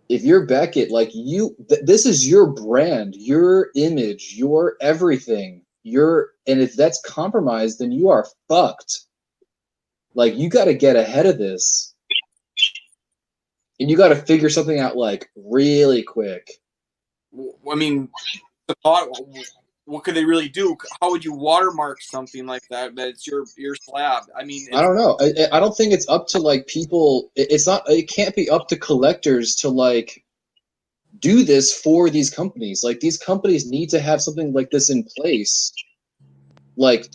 if you're Beckett, like this is your brand, your image, your everything. And if that's compromised, then you are fucked. Like, you got to get ahead of this. And you got to figure something out like really quick. I mean, the thought, what could they really do? How would you watermark something like that? That it's your slab. I mean, I don't know. I don't think it's up to like people. It's not. It can't be up to collectors to like do this for these companies. Like these companies need to have something like this in place. Like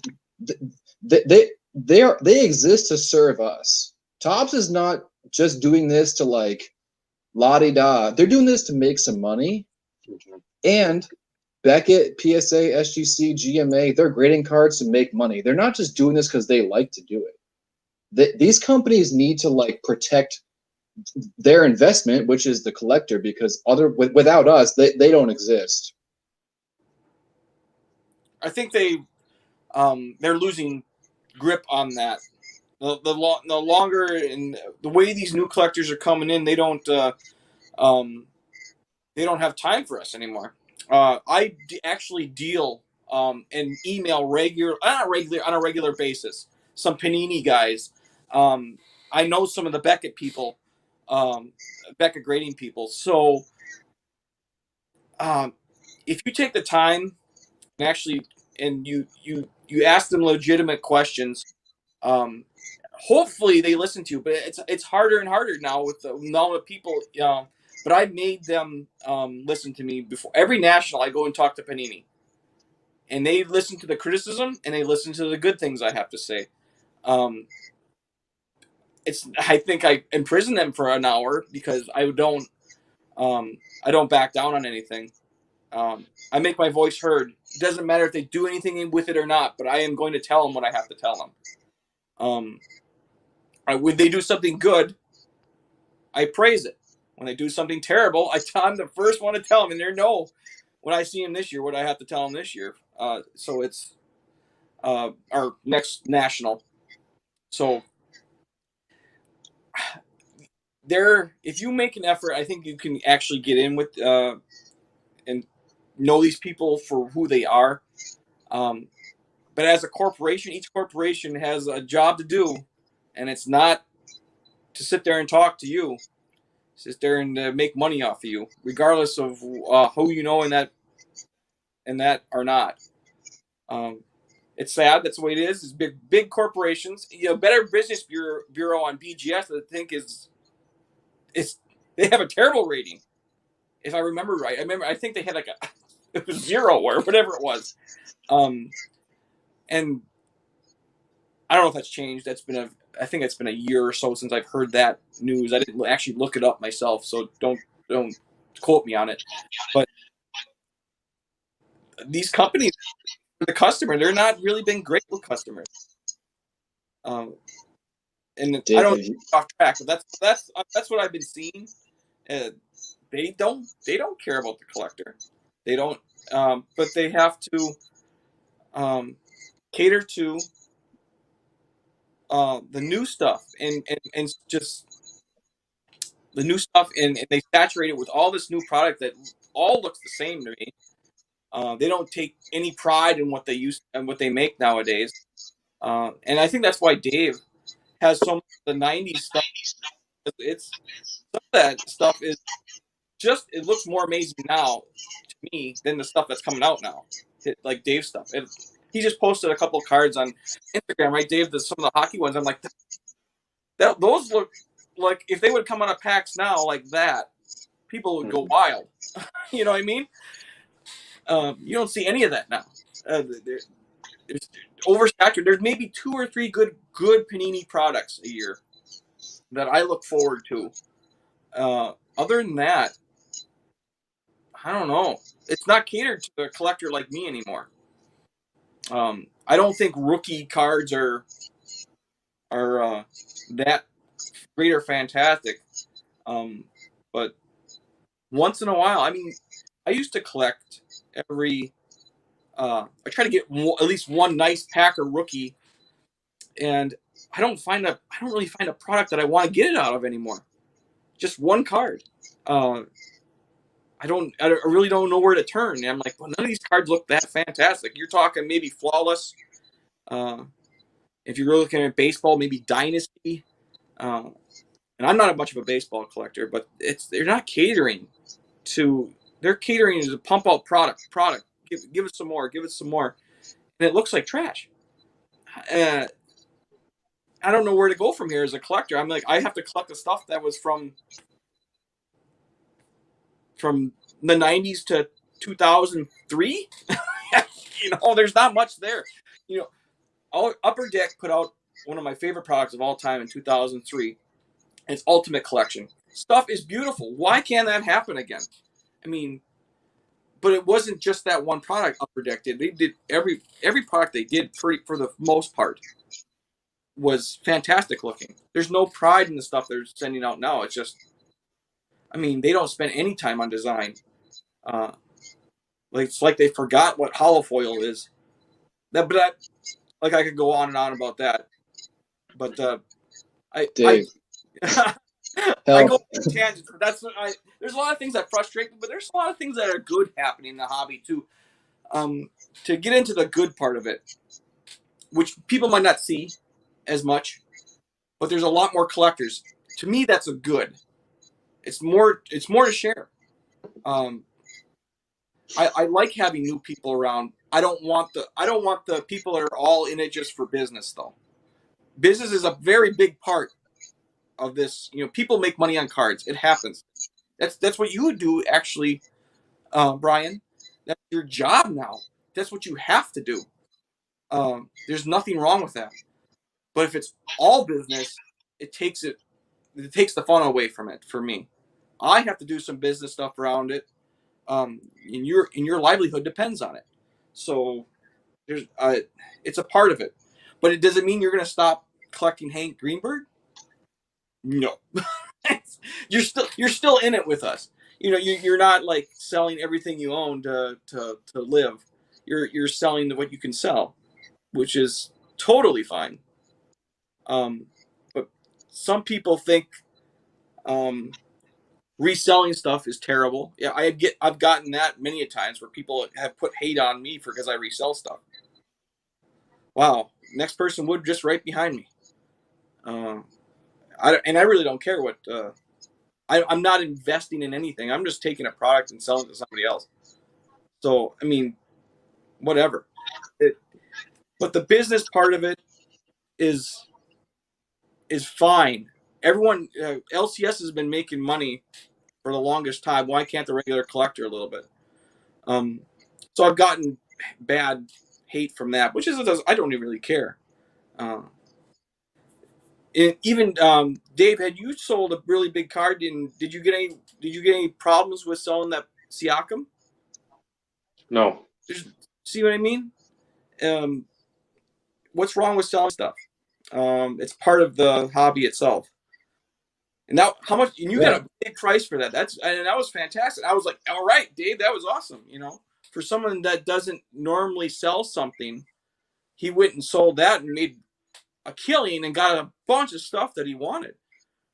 they exist to serve us. Topps is not just doing this to like la-di-da. They're doing this to make some money. And Beckett, PSA, SGC, GMA, they're grading cards to make money. They're not just doing this because they like to do it. These companies need to like protect their investment, which is the collector, because without us, they don't exist. I think they're losing grip on that. The longer and the way these new collectors are coming in, they don't have time for us anymore. I actually deal and email on a regular basis some Panini guys. I know some of the Beckett people, Beckett grading people. So if you take the time and actually you ask them legitimate questions, hopefully they listen to you. But it's harder and harder now with the amount of people. But I made them listen to me before every national. I go and talk to Panini, and they listen to the criticism and they listen to the good things I have to say. I think I imprison them for an hour because I don't back down on anything. I make my voice heard. It doesn't matter if they do anything with it or not, but I am going to tell them what I have to tell them. When they do something good, I praise it. When they do something terrible, I'm the first one to tell them, and they know when I see them this year what I have to tell them this year. So it's our next national. So if you make an effort, I think you can actually get in with and know these people for who they are. But as a corporation, each corporation has a job to do, and it's not to sit there and talk to you. Sit there and make money off of you, regardless of who you know in that or not. Um, it's sad. That's the way it is. It's big corporations. Better Business Bureau on BGS, I think is they have a terrible rating. If I remember right, I think they had like it was 0 or whatever it was. And I don't know if that's changed. I think it's been a year or so since I've heard that news. I didn't actually look it up myself, so don't quote me on it. But these companies, the customer, they're not really been great with customers. And Dave, I don't off track, but that's what I've been seeing. They don't care about the collector. They don't, but they have to cater to the new stuff and just the new stuff, and they saturate it with all this new product that all looks the same to me. They don't take any pride in what they use and what they make nowadays, and I think that's why Dave has so much of the '90s stuff. It's some of that stuff is just it looks more amazing now to me than the stuff that's coming out now, like Dave's stuff. He just posted a couple cards on Instagram, right, Dave? Some of the hockey ones. I'm like, those look like if they would come on a PAX now like that, people would go wild. You know what I mean? You don't see any of that now. There's oversaturated. There's maybe 2 or 3 good Panini products a year that I look forward to. Other than that, I don't know. It's not catered to a collector like me anymore. I don't think rookie cards are that great or fantastic. But once in a while, I mean, I used to collect every. I try to get at least one nice Packer rookie, and I don't really find a product that I want to get it out of anymore. Just one card. I really don't know where to turn. And I'm like, well, none of these cards look that fantastic. You're talking maybe Flawless. If you're looking at baseball, maybe Dynasty. And I'm not much of a baseball collector, but they're not catering to. They're catering to pump out product. Give us some more. Give us some more. And it looks like trash. I don't know where to go from here as a collector. I'm like, I have to collect the stuff that was from the 90s to 2003. There's not much there. Upper Deck put out one of my favorite products of all time in 2003. It's Ultimate Collection. Stuff is beautiful. Why can't that happen again? I mean, but it wasn't just that one product Upper Deck did. They did every product they did for the most part was fantastic looking. There's no pride in the stuff they're sending out now. It's just, I mean, they don't spend any time on design. It's like they forgot what holofoil is. I could go on and on about that, but Dave. I go on tangents. There's a lot of things that frustrate me, but there's a lot of things that are good happening in the hobby too. To get into the good part of it, which people might not see as much, but there's a lot more collectors. To me, that's a good. It's more to share. I like having new people around. I don't want the people that are all in it just for business though. Business is a very big part of this. People make money on cards. It happens. That's what you would do actually, Brian. That's your job now. That's what you have to do. There's nothing wrong with that. But if it's all business, it takes the fun away from it for me. I have to do some business stuff around it. And your livelihood depends on it. So it's a part of it. But it doesn't mean you're going to stop collecting Hank Greenberg. No. You're still in it with us. You're not like selling everything you own to live. You're selling what you can sell, which is totally fine. But some people think Reselling stuff is terrible. Yeah, I've gotten that many a times where people have put hate on me because I resell stuff. Wow, next person would just right behind me. I really don't care what. I'm not investing in anything. I'm just taking a product and selling it to somebody else. So I mean, whatever. But the business part of it is fine. Everyone, LCS has been making money for the longest time. Why can't the regular collector a little bit? So I've gotten bad hate from that, which is I don't even really care. Even Dave, had you sold a really big card? Did you get any problems with selling that Siakam? No. See what I mean? What's wrong with selling stuff? It's part of the hobby itself. And now, how much? And you got a big price for that. That was fantastic. I was like, all right, Dave, that was awesome. For someone that doesn't normally sell something, he went and sold that and made a killing and got a bunch of stuff that he wanted,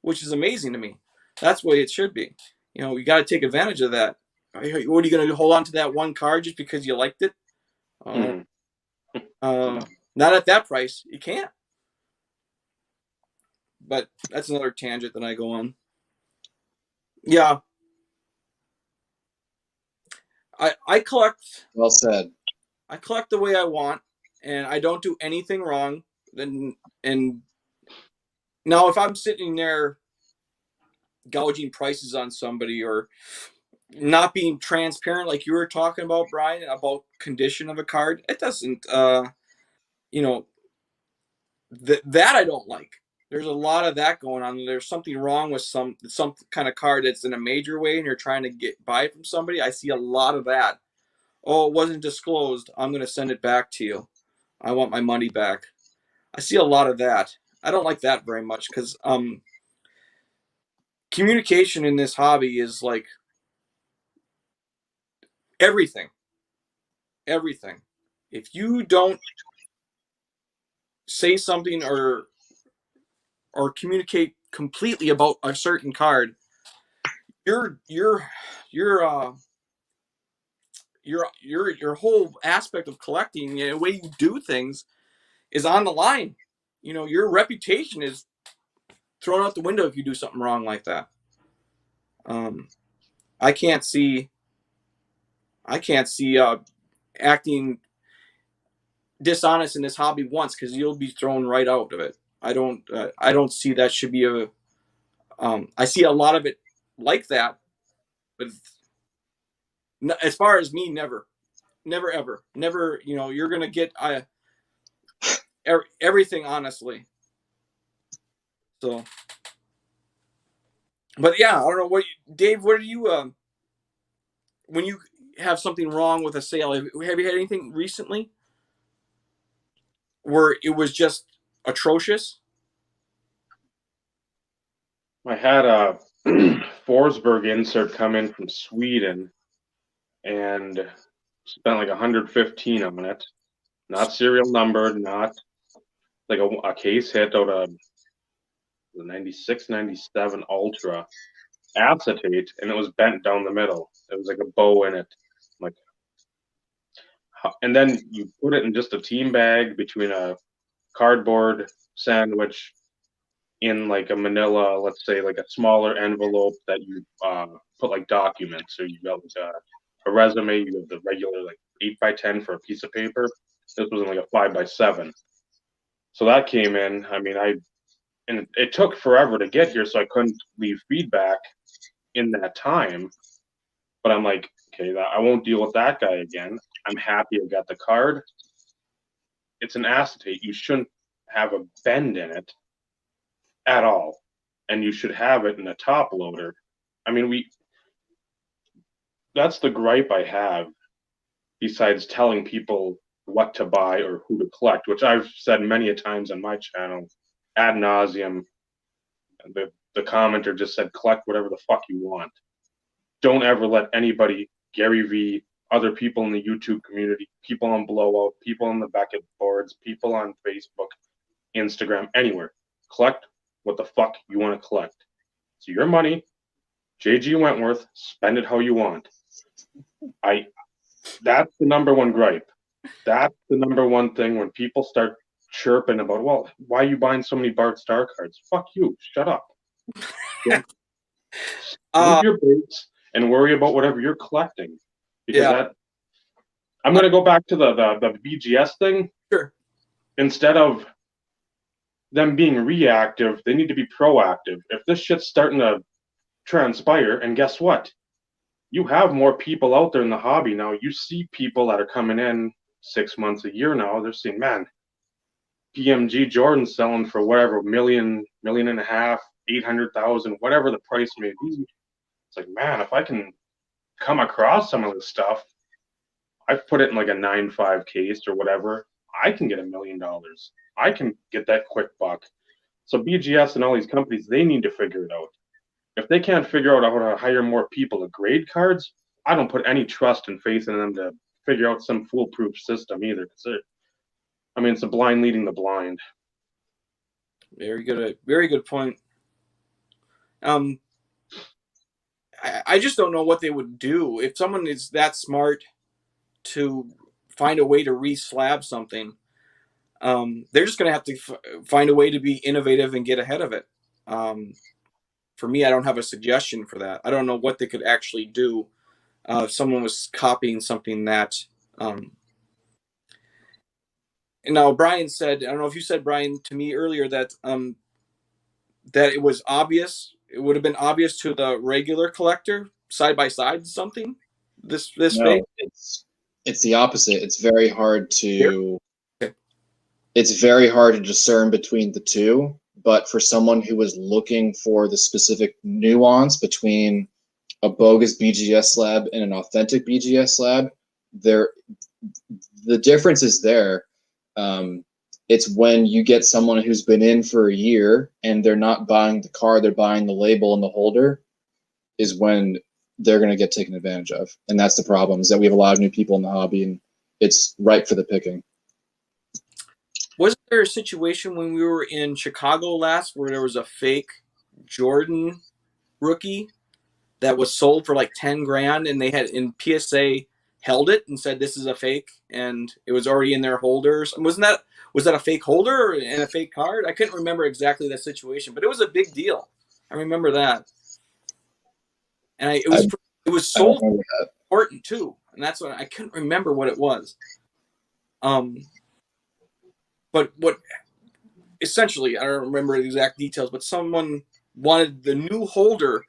which is amazing to me. That's the way it should be. You got to take advantage of that. What are you going to do? Hold on to that one card just because you liked it? Not at that price. You can't. But that's another tangent that I go on. Yeah. I collect. Well said. I collect the way I want, and I don't do anything wrong. And now, if I'm sitting there gouging prices on somebody or not being transparent, like you were talking about, Brian, about condition of a card, it doesn't. That I don't like. There's a lot of that going on. There's something wrong with some kind of card that's in a major way, and you're trying to get buy from somebody. I see a lot of that. Oh, it wasn't disclosed. I'm going to send it back to you. I want my money back. I see a lot of that. I don't like that very much because communication in this hobby is like everything. Everything. If you don't say something or communicate completely about a certain card, your whole aspect of collecting, the way you do things, is on the line. Your reputation is thrown out the window if you do something wrong like that. I can't see acting dishonest in this hobby once, because you'll be thrown right out of it. I don't see that should be a. I see a lot of it like that, but as far as me, never ever, never. You're gonna get everything honestly. So, but yeah, I don't know Dave. What do you when you have something wrong with a sale? Have you had anything recently where it was just atrocious? I had a Forsberg insert come in from Sweden and spent like 115 on it. Not serial numbered, not like a case hit out of the 96, 97 Ultra acetate, and it was bent down the middle. It was like a bow in it. And then you put it in just a team bag between a cardboard sandwich in like a manila, let's say like a smaller envelope that you put like documents. So you got like a resume, you have the regular like 8x10 for a piece of paper. This was in like a 5x7. So that came in. I mean, and it took forever to get here, so I couldn't leave feedback in that time. But I'm like, okay, I won't deal with that guy again. I'm happy I got the card. It's an acetate. You shouldn't have a bend in it at all, and you should have it in a top loader. I mean, that's the gripe I have, besides telling people what to buy or who to collect, which I've said many a times on my channel ad nauseum. The commenter just said, collect whatever the fuck you want. Don't ever let anybody, Gary V, other people in the YouTube community, people on Blowout, people on the Beckett boards, people on Facebook, Instagram, anywhere, collect what the fuck you want to collect. It's your money. JG Wentworth, spend it how you want. That's the number one gripe. That's the number one thing when people start chirping about, well, why are you buying so many Bart Star cards? Fuck you. Shut up. Move your boots and worry about whatever you're collecting. Because I'm going to go back to the BGS thing. Sure. Instead of them being reactive, they need to be proactive. If this shit's starting to transpire, and guess what? You have more people out there in the hobby now. You see people that are coming in 6 months, a year now. They're saying, man, PMG Jordan's selling for whatever, $1.5 million, 800,000, whatever the price may be. It's like, man, if I can come across some of this stuff, I've put it in like a 9.5 case or whatever, I can get $1 million. I can get that quick buck. So BGS and all these companies, they need to figure it out. If they can't figure out how to hire more people to grade cards, I don't put any trust and faith in them to figure out some foolproof system either. It's a blind leading the blind. Very good point. I just don't know what they would do if someone is that smart to find a way to re-slab something. They're just going to have to find a way to be innovative and get ahead of it. For me, I don't have a suggestion for that. I don't know what they could actually do if someone was copying something that. And now Brian said, I don't know if you said, Brian, to me earlier that that it was obvious. It would have been obvious to the regular collector side by side something. This No, fake. it's the opposite. It's very hard to. It's very hard to discern between the two. But for someone who was looking for the specific nuance between a bogus BGS slab and an authentic BGS slab, the difference is there. It's when you get someone who's been in for a year and they're not buying the card, they're buying the label and the holder, is when they're going to get taken advantage of. And that's the problem, is that we have a lot of new people in the hobby and it's ripe for the picking. Was there a situation when we were in Chicago last where there was a fake Jordan rookie that was sold for like 10 grand and they had in PSA held it and said this is a fake and it was already in their holders? Was that a fake holder and a fake card? I couldn't remember exactly that situation, but it was a big deal. I remember that. And it was sold important too. And that's what I couldn't remember what it was. But what essentially, I don't remember the exact details, but someone wanted the new holder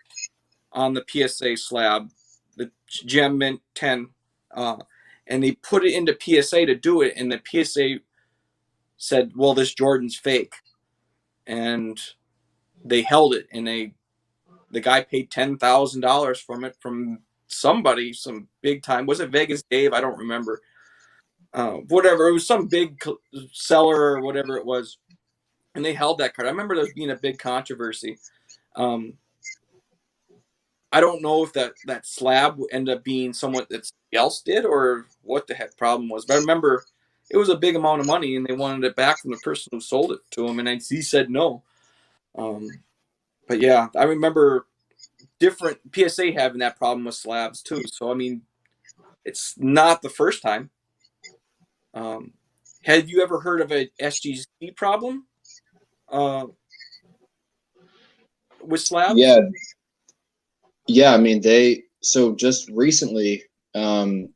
on the PSA slab, the Gem Mint 10, and they put it into PSA to do it, and the PSA said, well, this Jordan's fake. And they held it, and the guy paid $10,000 from somebody, some big time. Was it Vegas Dave? I don't remember. Whatever, it was some big seller or whatever it was, and they held that card. I remember there being a big controversy. I don't know if that slab ended up being someone that somebody else did or what the heck problem was, but I remember it was a big amount of money and they wanted it back from the person who sold it to him, and he said no. But yeah, I remember different PSA having that problem with slabs too. So I mean, it's not the first time. Have you ever heard of a SGC problem with slabs? Yeah. I mean, just recently, they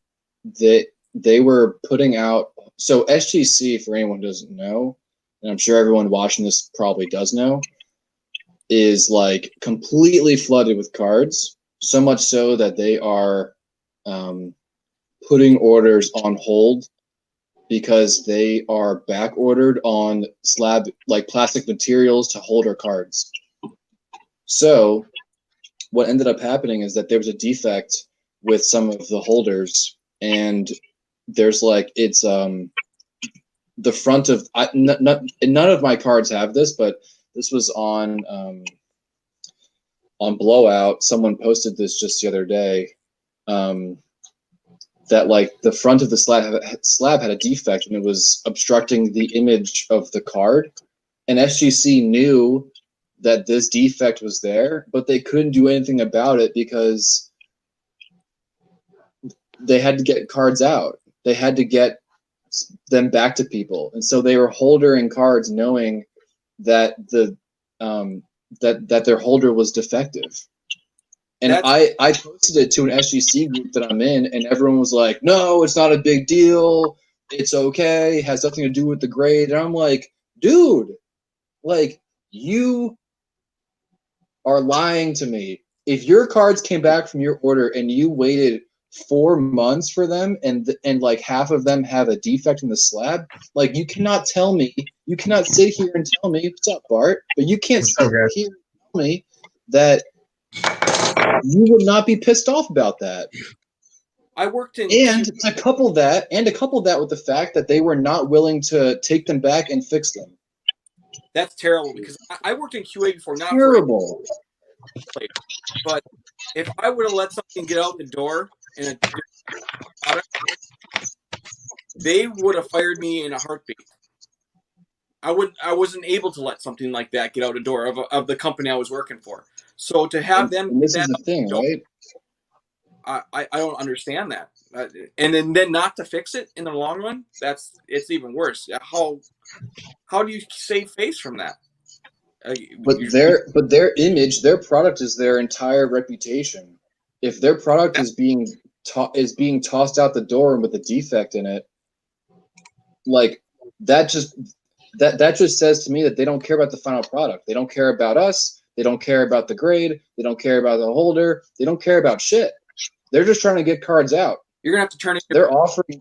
were putting out. So SGC, for anyone who doesn't know, and I'm sure everyone watching this probably does know, is like completely flooded with cards. So much so that they are putting orders on hold, because they are back ordered on slab, like plastic materials to hold our cards. So what ended up happening is that there was a defect with some of the holders, and there's like, it's the front of, none of my cards have this, but this was on Blowout. Someone posted this just the other day. That like the front of the slab had a defect and it was obstructing the image of the card. And SGC knew that this defect was there, but they couldn't do anything about it because they had to get cards out. They had to get them back to people, and so they were holding cards knowing that that their holder was defective. And I posted it to an SGC group that I'm in, and everyone was like, no, it's not a big deal. It's okay. It has nothing to do with the grade. And I'm like, dude, like, you are lying to me. If your cards came back from your order and you waited 4 months for them, and like half of them have a defect in the slab, like, you cannot tell me, you cannot sit here and tell me, what's up, Bart? But you can't sit here and tell me that you would not be pissed off about that. I worked in, and to couple that with the fact that they were not willing to take them back and fix them. That's terrible, because I worked in QA before. Not terrible. But if I would have let something get out the door in a product, they would have fired me in a heartbeat. I wasn't able to let something like that get out the door of the company I was working for. So to have them, and this is the thing, right? I don't understand that. And then not to fix it in the long run, it's even worse. How do you save face from that? But their image, their product is their entire reputation. If their product is being tossed out the door with a defect in it, like, that just says to me that they don't care about the final product. They don't care about us. They don't care about the grade. They don't care about the holder. They don't care about shit. They're just trying to get cards out. You're gonna have to turn it. They're offering.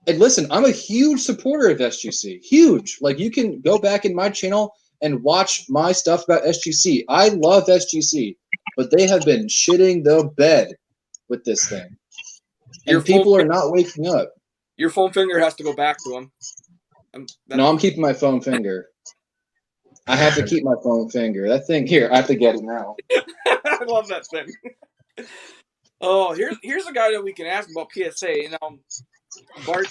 And listen, I'm a huge supporter of SGC. Huge. Like, you can go back in my channel and watch my stuff about SGC. I love SGC, but they have been shitting the bed with this thing. And people are not waking up. Your foam finger has to go back to them. No, I'm keeping my foam finger. I have to keep my foam finger. That thing here, I have to get it now. I love that thing. Oh, here's a guy that we can ask about PSA. You know, Bart,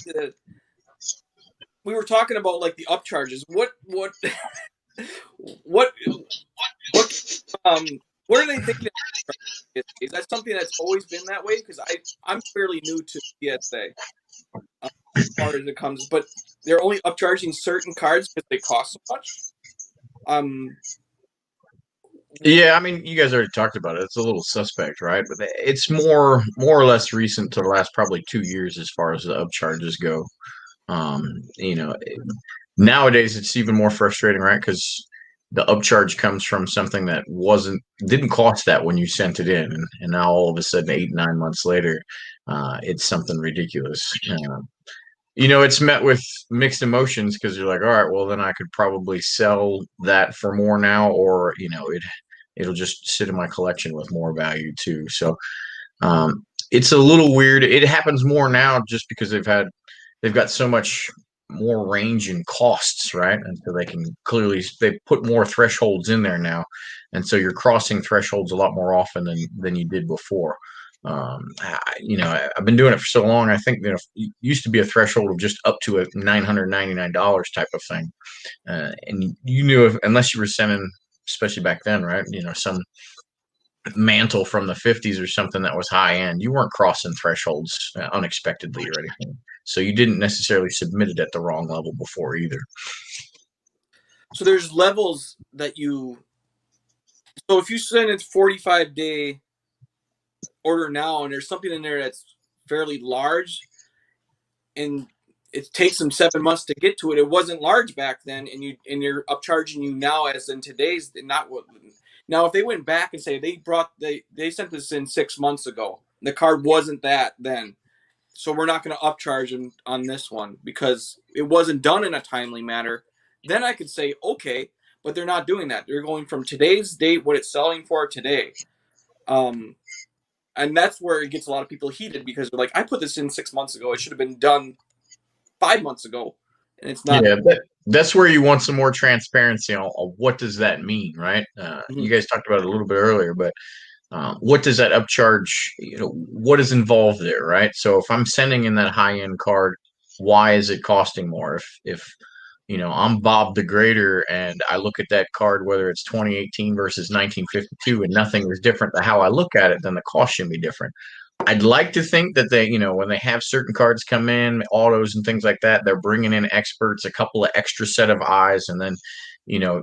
we were talking about, like, the upcharges. What are they thinking? Is that something that's always been that way? Because I'm fairly new to PSA as far as it comes, but they're only upcharging certain cards because they cost so much. Yeah, I mean, you guys already talked about it. It's a little suspect, right? But it's more or less recent to the last probably 2 years as far as the upcharges go. You know, nowadays it's even more frustrating, right? Because the upcharge comes from something that didn't cost that when you sent it in, and now all of a sudden 8, 9 months later, it's something ridiculous. You know, it's met with mixed emotions because you're like, all right, well, then I could probably sell that for more now, or, you know, it'll just sit in my collection with more value too. So it's a little weird. It happens more now just because they've got so much more range in costs, right? And so they put more thresholds in there now, and so you're crossing thresholds a lot more often than you did before. You know, I've been doing it for so long. I think, you know, it used to be a threshold of just up to a $999 type of thing, and you knew, unless you were sending, especially back then, right? You know, some mantle from the 50s or something that was high end, you weren't crossing thresholds unexpectedly or anything. So you didn't necessarily submit it at the wrong level before either. So there's levels that so if you send it 45-day order now, and there's something in there that's fairly large, and it takes them 7 months to get to it. It wasn't large back then, and you're upcharging you now, as in today's. Not what now. If they went back and say they sent this in 6 months ago, the card wasn't that then, so we're not going to upcharge them on this one because it wasn't done in a timely manner, then I could say okay. But they're not doing that. They're going from today's date, what it's selling for today. And that's where it gets a lot of people heated because they're like, I put this in 6 months ago. It should have been done 5 months ago. And it's not. Yeah, that's where you want some more transparency on what does that mean, right? You guys talked about it a little bit earlier, but what does that upcharge, you know, what is involved there, right? So if I'm sending in that high-end card, why is it costing more? If I'm Bob the Grader, and I look at that card, whether it's 2018 versus 1952, and nothing is different to how I look at it, then the cost should be different. I'd like to think that they, when they have certain cards come in, autos and things like that, they're bringing in experts, a couple of extra set of eyes, and then,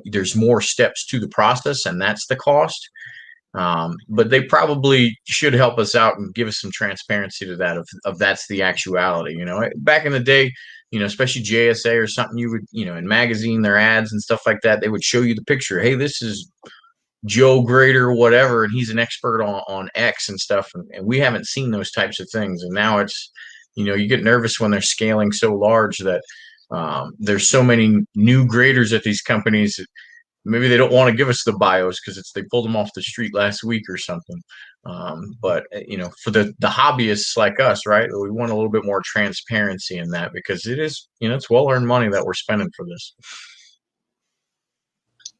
there's more steps to the process, and that's the cost. But they probably should help us out and give us some transparency to that of that's the actuality. Back in the day, especially JSA or something, you would, in magazine, their ads and stuff like that, they would show you the picture. Hey, this is Joe Grader, whatever, and he's an expert on X and stuff. And we haven't seen those types of things. And now it's, you get nervous when they're scaling so large that there's so many new graders at these companies. Maybe they don't want to give us the bios because they pulled them off the street last week or something. But for the hobbyists like us, right, we want a little bit more transparency in that, because it is, it's well-earned money that we're spending for this.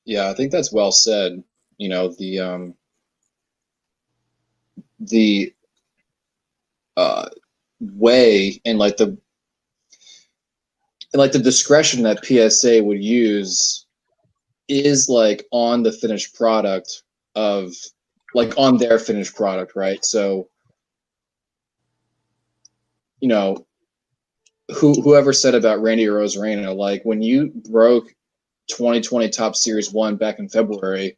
Yeah, I think that's well said. The way and like the discretion that PSA would use is like on the finished product of, like, on their finished product, right? So, whoever said about Randy Arozarena, like, when you broke 2020 Topps Series 1 back in February,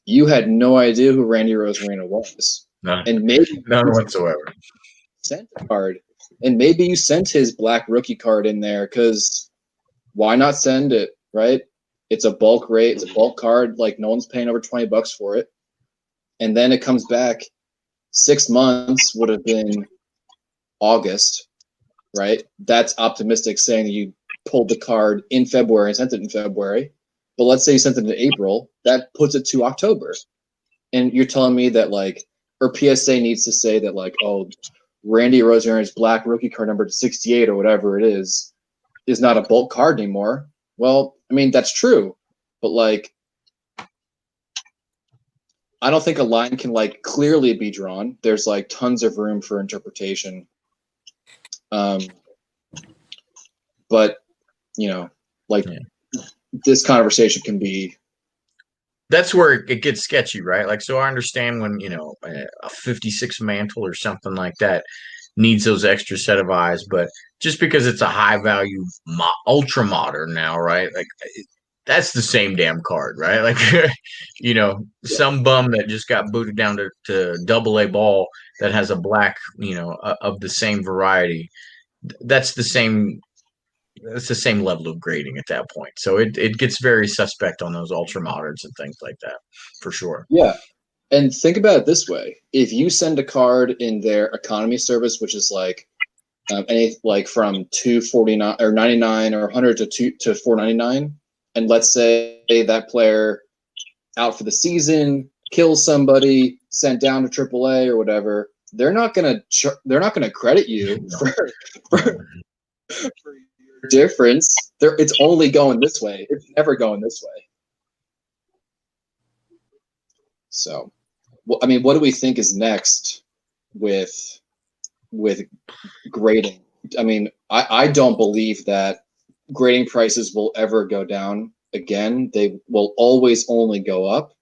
you had no idea who Randy Arozarena was. None, and maybe none whatsoever. Sent a card, and maybe you sent his black rookie card in there, because why not send it, right? It's a bulk rate. It's a bulk card. Like, no one's paying over $20 for it. And then it comes back 6 months, would have been August, right? That's optimistic, saying that you pulled the card in February and sent it in February. But let's say you sent it in April. That puts it to October. And you're telling me that, like, or PSA needs to say that, like, oh, Randy Arozarena's black rookie card number 68 or whatever it is not a bulk card anymore. Well, I mean, that's true, but, like, I don't think a line can, like, clearly be drawn. There's, like, tons of room for interpretation. But, this conversation can be. That's where it gets sketchy, right? Like, so I understand when, a 56 mantle or something like that needs those extra set of eyes, but just because it's a high value ultra modern now, right? Like, that's the same damn card, right? Like, some bum that just got booted down to AA ball that has a black, of the same variety. That's the same level of grading at that point. So it gets very suspect on those ultra moderns and things like that, for sure. Yeah. And think about it this way. If you send a card in their economy service, which is like from $249 or $99 or $100 to $499, and let's say that player out for the season, kills somebody, sent down to AAA or whatever, they're not gonna credit you for your difference. It's only going this way. It's never going this way. So, well, I mean, what do we think is next with grading? I mean, I don't believe that grading prices will ever go down again. They will always only go up,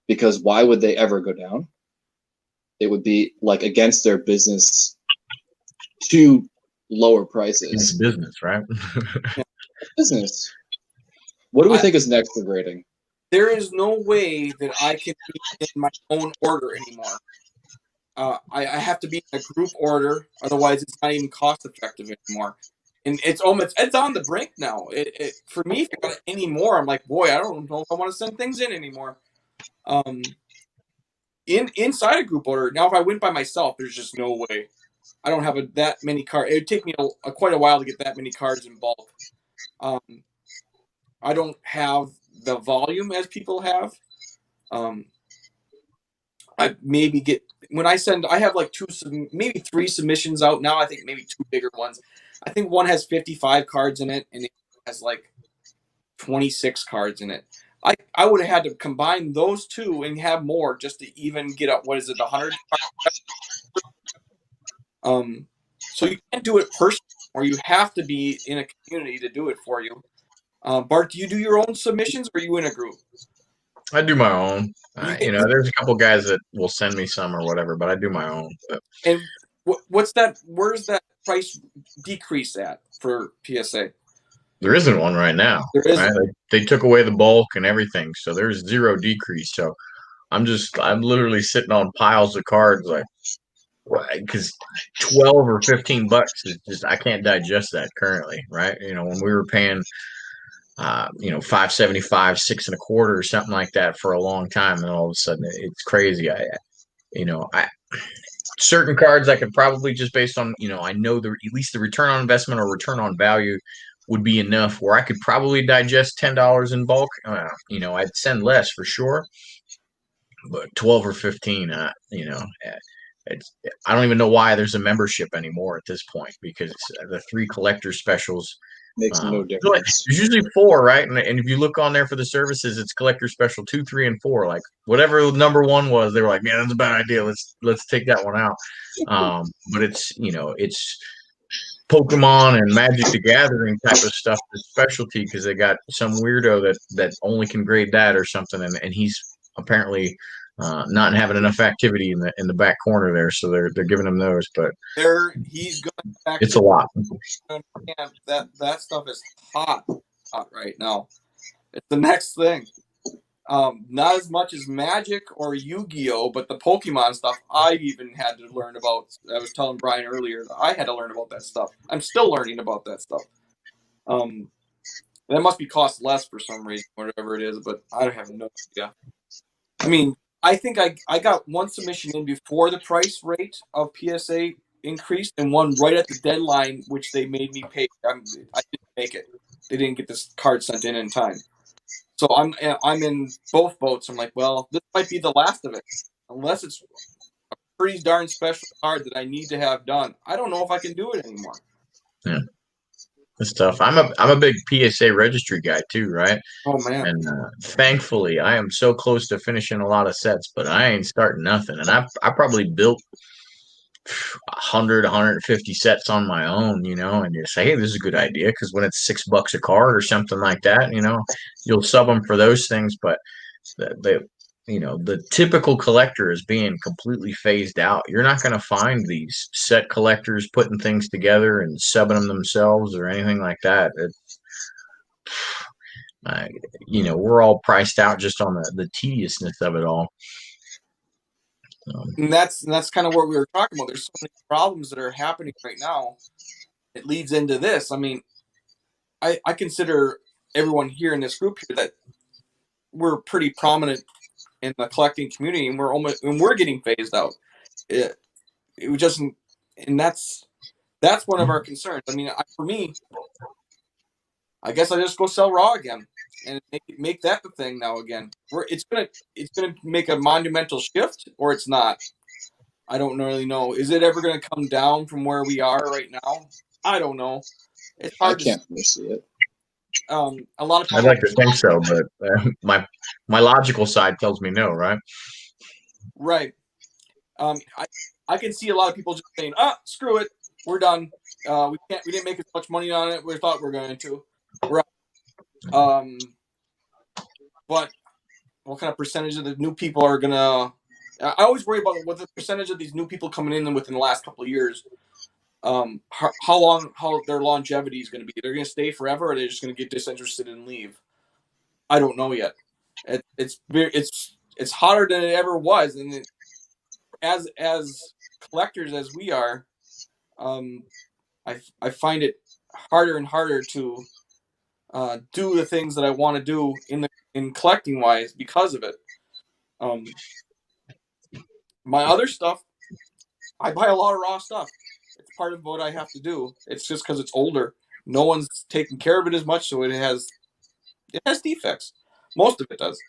because why would they ever go down? It would be, like, against their business to lower prices. It's business, right? Business. What do we think is next for grading? There is no way that I can be in my own order anymore. I have to be in a group order, otherwise it's not even cost effective anymore. And it's on the brink now. For me, if I got any more, I'm like, boy, I don't know if I want to send things in anymore. Inside a group order now, if I went by myself, there's just no way. I don't have that many cards. It would take me quite a while to get that many cards in bulk. I don't have the volume as people have. I maybe get when I send. I have like maybe 3 submissions out now. I think maybe 2 bigger ones. I think one has 55 cards in it, and it has like 26 cards in it. I would have had to combine those 2 and have more just to even get up. What is it, 100? So you can't do it personally. or you have to be in a community to do it for you. Bart, do you do your own submissions, or are you in a group? I do my own. You You get, know, there's a couple guys that will send me some or whatever, but I do my own. But and what's that? Where's that price decrease at for PSA? there isn't one right now. There isn't. Right? They took away the bulk and everything, so there's zero decrease. So I'm literally sitting on piles of cards, like, because 12 or 15 bucks is just, I can't digest that currently, right? You know, when we were paying, 5.75, 6.25 or something like that for a long time, and all of a sudden it's crazy. I certain cards I could probably, just based on, I know at least the return on investment or return on value would be enough where I could probably digest $10 in bulk. I'd send less for sure, but 12 or 15, it's, I don't even know why there's a membership anymore at this point, because the 3 collector specials Makes no there's difference. usually 4, right? And if you look on there for the services, it's collector special 2, 3, and 4. Like whatever number 1 was, they were like, "Man, that's a bad idea. Let's take that one out." But it's Pokemon and Magic the Gathering type of stuff, the specialty, because they got some weirdo that only can grade that or something, and he's apparently not having enough activity in the back corner there, so they're giving him those. But He's going back. it's a lot. That stuff is hot right now. It's the next thing. Not as much as Magic or Yu-Gi-Oh, but the Pokemon stuff I even had to learn about. I was telling Brian earlier that I had to learn about that stuff. I'm still learning about that stuff. That must be cost less for some reason, whatever it is, but I have no idea. I mean, I think I got one submission in before the price rate of PSA increased, and one right at the deadline, which they made me pay. I didn't make it. They didn't get this card sent in time. So I'm in both boats. I'm like, well, this might be the last of it, unless it's a pretty darn special card that I need to have done. I don't know if I can do it anymore. Yeah. This stuff. I'm a big PSA registry guy too, right? Oh man! And thankfully, I am so close to finishing a lot of sets, but I ain't starting nothing. And I probably built 100, 150 sets on my own, and you say, hey, this is a good idea, because when it's $6 a card or something like that, you'll sub them for those things. But the typical collector is being completely phased out. You're not going to find these set collectors putting things together and subbing them themselves or anything like that. We're all priced out just on the tediousness of it all. And that's kind of what we were talking about. There's so many problems that are happening right now. It leads into this. I mean, I consider everyone here in this group here that we're pretty prominent in the collecting community, and we're getting phased out. It just, and that's one of our concerns. I mean, for me, I guess I just go sell raw again and make that the thing now again. It's gonna make a monumental shift, or it's not. I don't really know. Is it ever gonna come down from where we are right now? I don't know. It's hard. I can't foresee it. A lot of people. I'd like to think so, but my logical side tells me no, right? Right. I can see a lot of people just saying, screw it, we're done. We didn't make as much money on it we thought we were going to. We're but what kind of percentage of the new people are gonna? I always worry about what the percentage of these new people coming in within the last couple of years. How their longevity is going to be. They're going to stay forever, or they're just going to get disinterested and leave. I don't know yet. It's hotter than it ever was, and as collectors as we are, I find it harder and harder to do the things that I want to do in collecting wise because of it. My other stuff, I buy a lot of raw stuff. It's part of what I have to do. It's just because it's older. No one's taking care of it as much, so it has defects. Most of it does.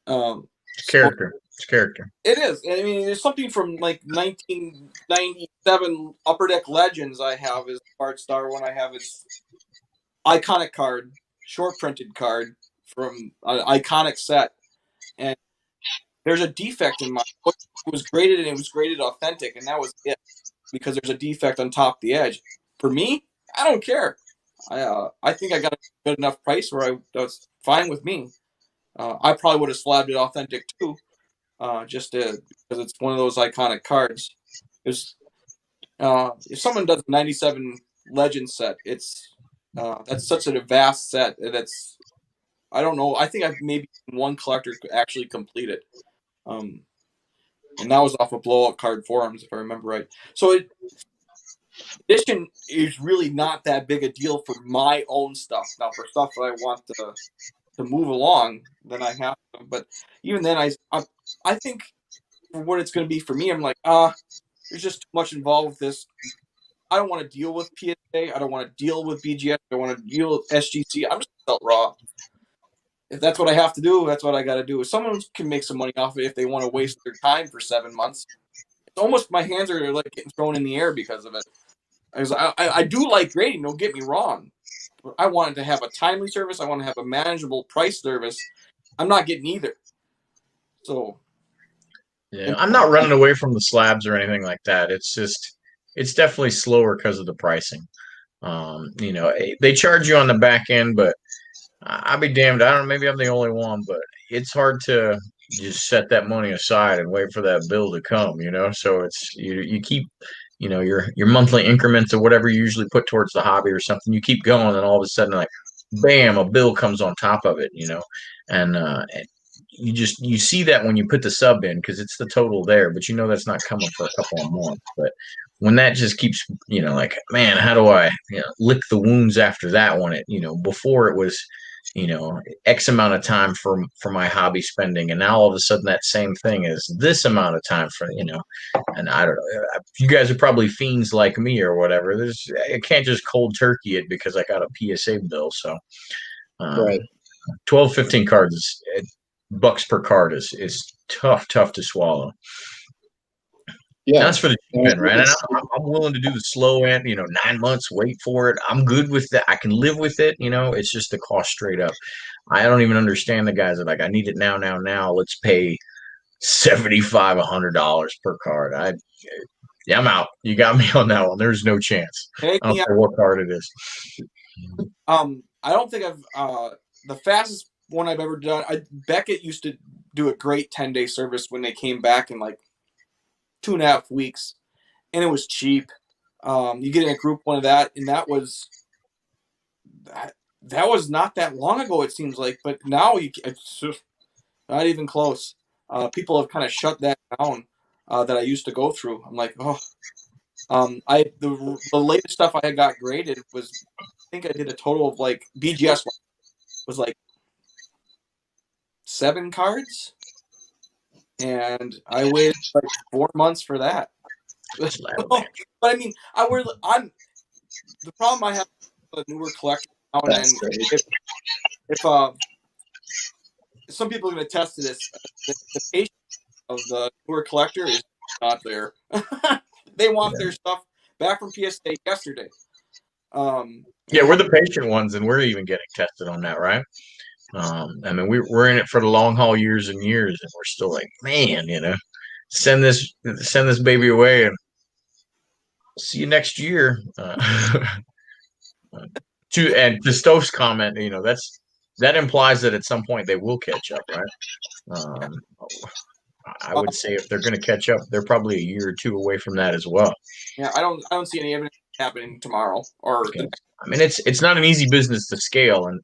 It's character. It's character. It is. I mean, there's something from like 1997 Upper Deck Legends I have as Bart Star one. I have its iconic card, short printed card from an iconic set, and there's a defect in mine. It was graded authentic, and that was it, because there's a defect on top of the edge. For me, I don't care. I think I got a good enough price where that's fine with me. I probably would have slabbed it authentic too, because it's one of those iconic cards. There's if someone does a 97 Legend set, that's such a vast set. That's I don't know. I think I've maybe one collector could actually complete it. And that was off of Blowout Card Forums, if I remember right. So edition is really not that big a deal for my own stuff. Now, for stuff that I want to move along, then I have to. But even then, I think for what it's going to be for me, I'm like, there's just too much involved with this. I don't want to deal with PSA. I don't want to deal with BGS. I don't want to deal with SGC. I'm just felt raw. If that's what I have to do, that's what I got to do. If someone can make some money off of it if they want to waste their time for 7 months, it's almost my hands are like getting thrown in the air because of it. I do like grading, don't get me wrong. But I wanted to have a timely service. I want to have a manageable price service. I'm not getting either. So, yeah, I'm not running away from the slabs or anything like that. It's definitely slower because of the pricing. They charge you on the back end, but I'll be damned. I don't know. Maybe I'm the only one, but it's hard to just set that money aside and wait for that bill to come. So it's you keep your monthly increments of whatever you usually put towards the hobby or something. You keep going, and all of a sudden, like, bam, a bill comes on top of it. And you see that when you put the sub in because it's the total there, but that's not coming for a couple of months. But when that just keeps, like, man, how do I lick the wounds after that one? Before it was, X amount of time for my hobby spending, and now all of a sudden that same thing is this amount of time for, and I don't know. You guys are probably fiends like me or whatever. I can't just cold turkey it because I got a PSA bill. So, Right. 12, 15 cards is bucks per card is tough to swallow. Yeah. That's for the cheap end, right? And I'm willing to do the slow end, 9 months, wait for it. I'm good with that. I can live with it. It's just the cost straight up. I don't even understand the guys that like, I need it now. Let's pay $75, $100 per card. I'm out. You got me on that one. There's no chance. I don't care what card it is. I don't think the fastest one I've ever done. Beckett used to do a great 10-day service when they came back in like 2.5 weeks, and it was cheap. You get in a group one of that, and that was not that long ago. It seems like, but now it's not even close. People have kind of shut that down that I used to go through. I'm like, the latest stuff I had got graded was, I think I did a total of like BGS was like 7 cards, and I waited like 4 months for that. But I mean, I'm the problem I have with the newer collector now, and if some people are going to attest to this, the patience of the newer collector is not there. They want their stuff back from PSA yesterday. We're the patient ones, and we're even getting tested on that, right? I mean, we're in it for the long haul, years and years, and we're still like, man, send this baby away and see you next year. To Stove's comment, that implies that at some point they will catch up, right? I would say if they're going to catch up, they're probably a year or two away from that as well. Yeah, I don't see any evidence happening tomorrow or. Okay. I mean, it's not an easy business to scale, and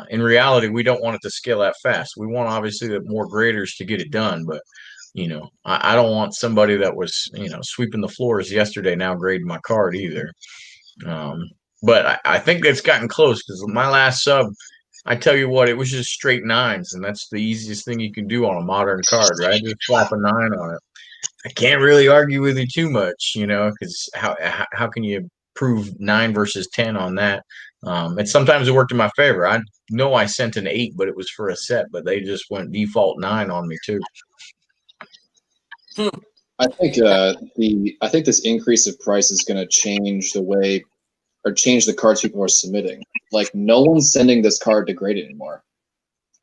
in reality, we don't want it to scale that fast. We want obviously the more graders to get it done, but I don't want somebody that was sweeping the floors yesterday now grading my card either. But I think it's gotten close because my last sub, I tell you what, it was just straight 9s, and that's the easiest thing you can do on a modern card, right? Just slap a 9 on it. I can't really argue with you too much, because how can you prove 9 versus 10 on that? And sometimes it worked in my favor. I know I sent an 8, but it was for a set, but they just went default 9 on me too. I think this increase of price is going to change the way, or change the cards people are submitting. Like, no one's sending this card to grade anymore.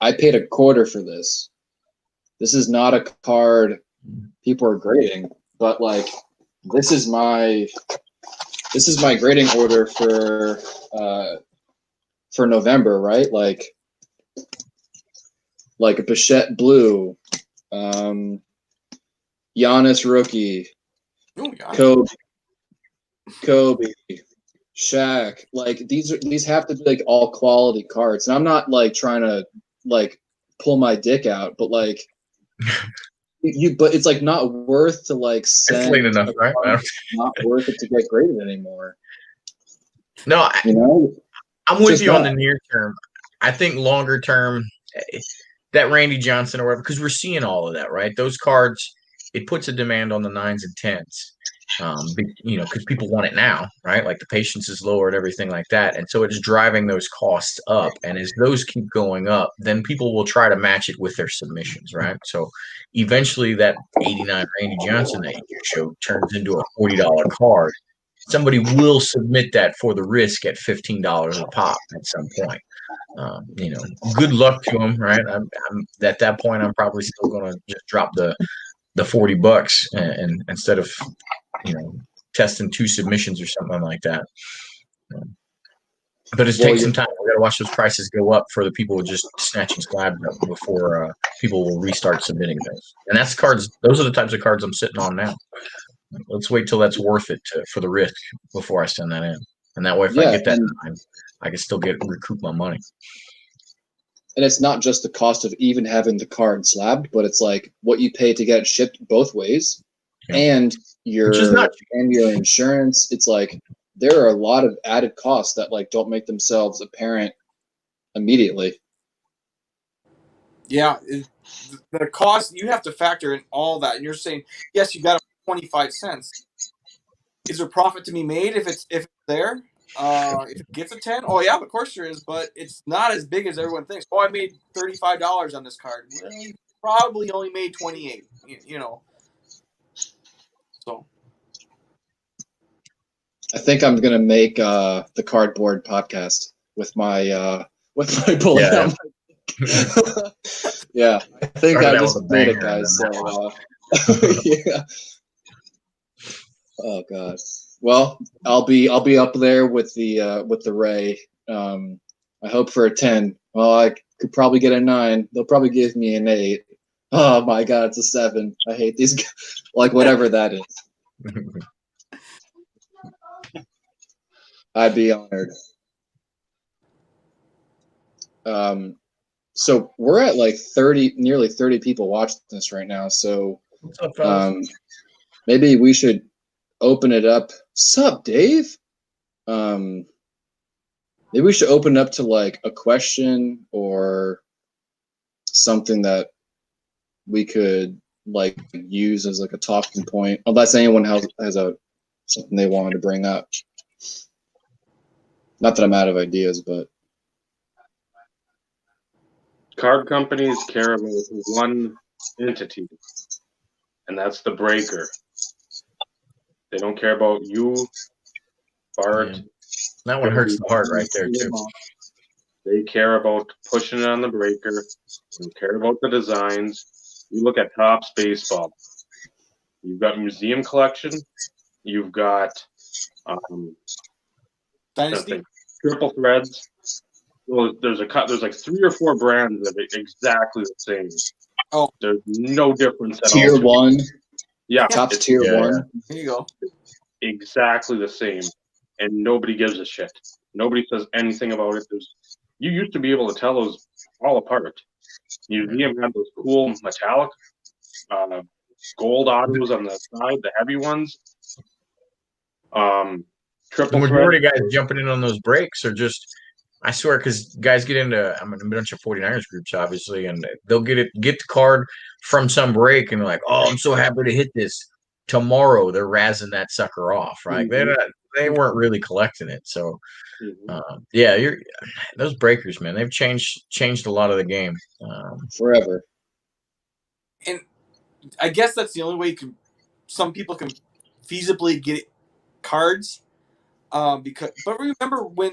I paid $0.25 for this. This is not a card people are grading, but like, this is my this is my grading order for November, right? Like a Bichette Blue, Giannis rookie, Oh, yeah. Kobe, Shaq. Like these have to be like all quality cards. And I'm not like trying to like pull my dick out, but like but it's like not worth to like It's send late enough, a right? card. It's not worth it to get graded anymore. No, You know? I'm with Just you on not. the near term. I think longer term, that Randy Johnson or whatever, because we're seeing all of that, right? Those cards, it puts a demand on the 9s and 10s, because people want it now, right? Like the patience is lower and everything like that. And so it is driving those costs up. And as those keep going up, then people will try to match it with their submissions, right? So eventually that 89 Randy Johnson that you showed turns into a $40 card. Somebody will submit that for the risk at $15 a pop at some point. Good luck to them, right? I'm at that point. I'm probably still going to just drop the $40 and instead of testing 2 submissions or something like that. But it takes some time. We got to watch those prices go up for the people just snatching slabs up before people will restart submitting those. And that's cards. Those are the types of cards I'm sitting on now. Let's wait till that's worth it for the risk before I send that in. And that way, if I get that time, I can still recoup my money. And it's not just the cost of even having the card slabbed, but it's like what you pay to get it shipped both ways, and your insurance. It's like there are a lot of added costs that like don't make themselves apparent immediately. Yeah, the cost, you have to factor in all that, and you're saying yes, you got 25 cents. Is there profit to be made if it's there? If it gets a 10, oh yeah, of course there is, but it's not as big as everyone thinks. Oh, I made $35 on this card. Well, you probably only made 28. So I think I'm gonna make the cardboard podcast with my bullet out. Yeah, I think I just did it, guys. So yeah. Oh god. Well, I'll be up there with the Ray. I hope for a 10. Well, I could probably get a 9. They'll probably give me an 8. Oh my god, it's a 7. I hate these guys. Like whatever that is. I'd be honored. So we're at like nearly 30 people watching this right now. So maybe we should open it up. Sup, Dave? Maybe we should open up to like a question or something that we could like use as like a talking point, unless anyone has something they wanted to bring up. Not that I'm out of ideas, but card companies care about one entity, and that's the breaker. They don't care about you, Bart. Yeah. That one hurts the heart right there, too. They care about pushing it on the breaker. They care about the designs. You look at Topps Baseball. You've got Museum Collection. You've got Dynasty. Triple Threads. Well, there's like 3 or 4 brands that are exactly the same. Oh, there's no difference at tier all. Tier 1. Yeah, Topps tier 1. There you go. Exactly the same, and nobody gives a shit. Nobody says anything about it. You used to be able to tell those all apart. Museum had those cool metallic gold autos on the side, the heavy ones. Triple the majority of guys jumping in on those breaks are just, I swear, because guys get into, I'm in a bunch of 49ers groups, obviously, and they'll get the card from some break, and they're like, oh, I'm so happy to hit this. Tomorrow, they're razzing that sucker off, right? Mm-hmm. They weren't really collecting it. So, those breakers, man, they've changed a lot of the game. Forever. And I guess that's the only way some people can feasibly get cards. But remember when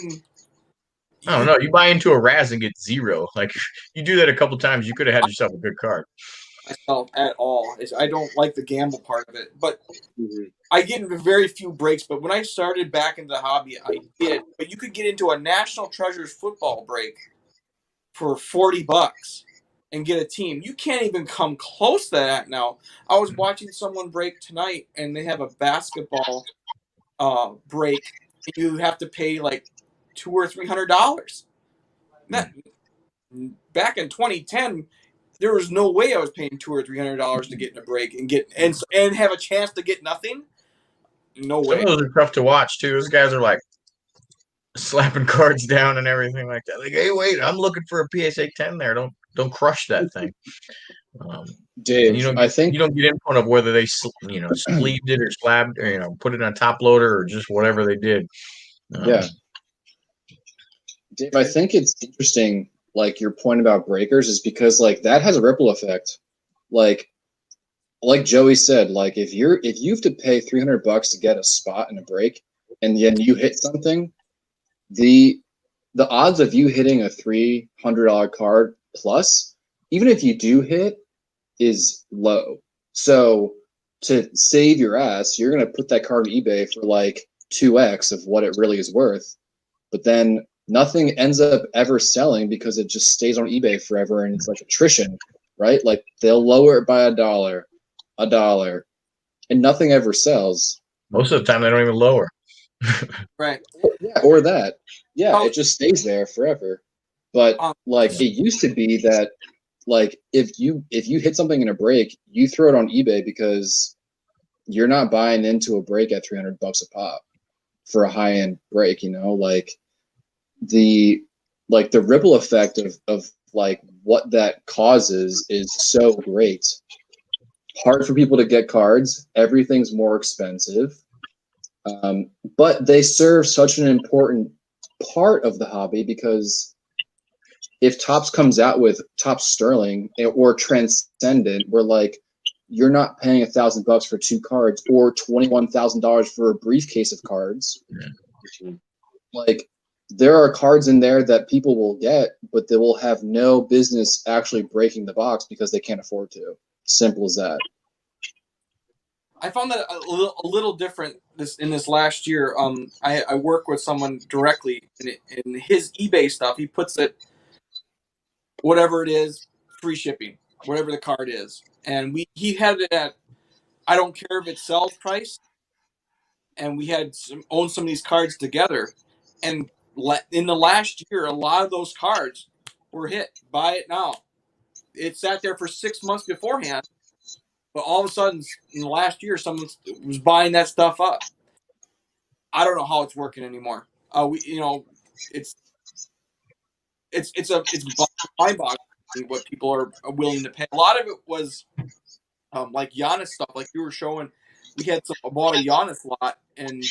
I don't know, you buy into a Raz and get 0. Like, you do that a couple times, you could have had yourself a good card. myself at all. I don't like the gamble part of it, but Mhm. I get into very few breaks. But when I started back into the hobby, I did. But you could get into a National Treasures football break for $40 and get a team. You can't even come close to that now. I was watching someone break tonight, and they have a basketball break, and you have to pay like $200 or $300. That back in 2010, there was no way I was paying $200 or $300 to get in a break and have a chance to get nothing. No Some way. of those are tough to watch too. Those guys are like slapping cards down and everything like that. Like, hey, wait, I'm looking for a PSA 10 there. Don't crush that thing. Um, and Dave, I think you don't get input of whether they sleeved it or slabbed or put it on top loader or just whatever they did. yeah, Dave, I think it's interesting. Like your point about breakers is because like that has a ripple effect. Like Joey said, like if you have to pay $300 to get a spot in a break, and then you hit something, the odds of you hitting a $300 card plus, even if you do hit, is low. So to save your ass, you're gonna put that card on eBay for like 2x of what it really is worth, but then nothing ends up ever selling because it just stays on eBay forever and it's like attrition, right? Like they'll lower it by a dollar, and nothing ever sells. Most of the time, they don't even lower. Right. Yeah, or that. Yeah, Oh, it just stays there forever. But like it used to be that like if you hit something in a break, you throw it on eBay because you're not buying into a break at $300 a pop for a high end break, like the ripple effect of like what that causes is so great. Hard for people to get cards. Everything's more expensive. But they serve such an important part of the hobby because if Topps comes out with Topps Sterling or Transcendent, we're like, you're not paying $1,000 for 2 cards or $21,000 for a briefcase of cards. Yeah. Like, there are cards in there that people will get, but they will have no business actually breaking the box because they can't afford to. Simple as that. I found that a little different in this last year. I work with someone directly in his eBay stuff. He puts it, whatever it is, free shipping, whatever the card is, and he had it at, I don't care if it sells price, and we had owned some of these cards together, and in the last year, a lot of those cards were hit. Buy it now. It sat there for 6 months beforehand, but all of a sudden, in the last year, someone was buying that stuff up. I don't know how it's working anymore. It's mind-boggling what people are willing to pay. A lot of it was like Giannis stuff, like you were showing. We had bought a Giannis lot, and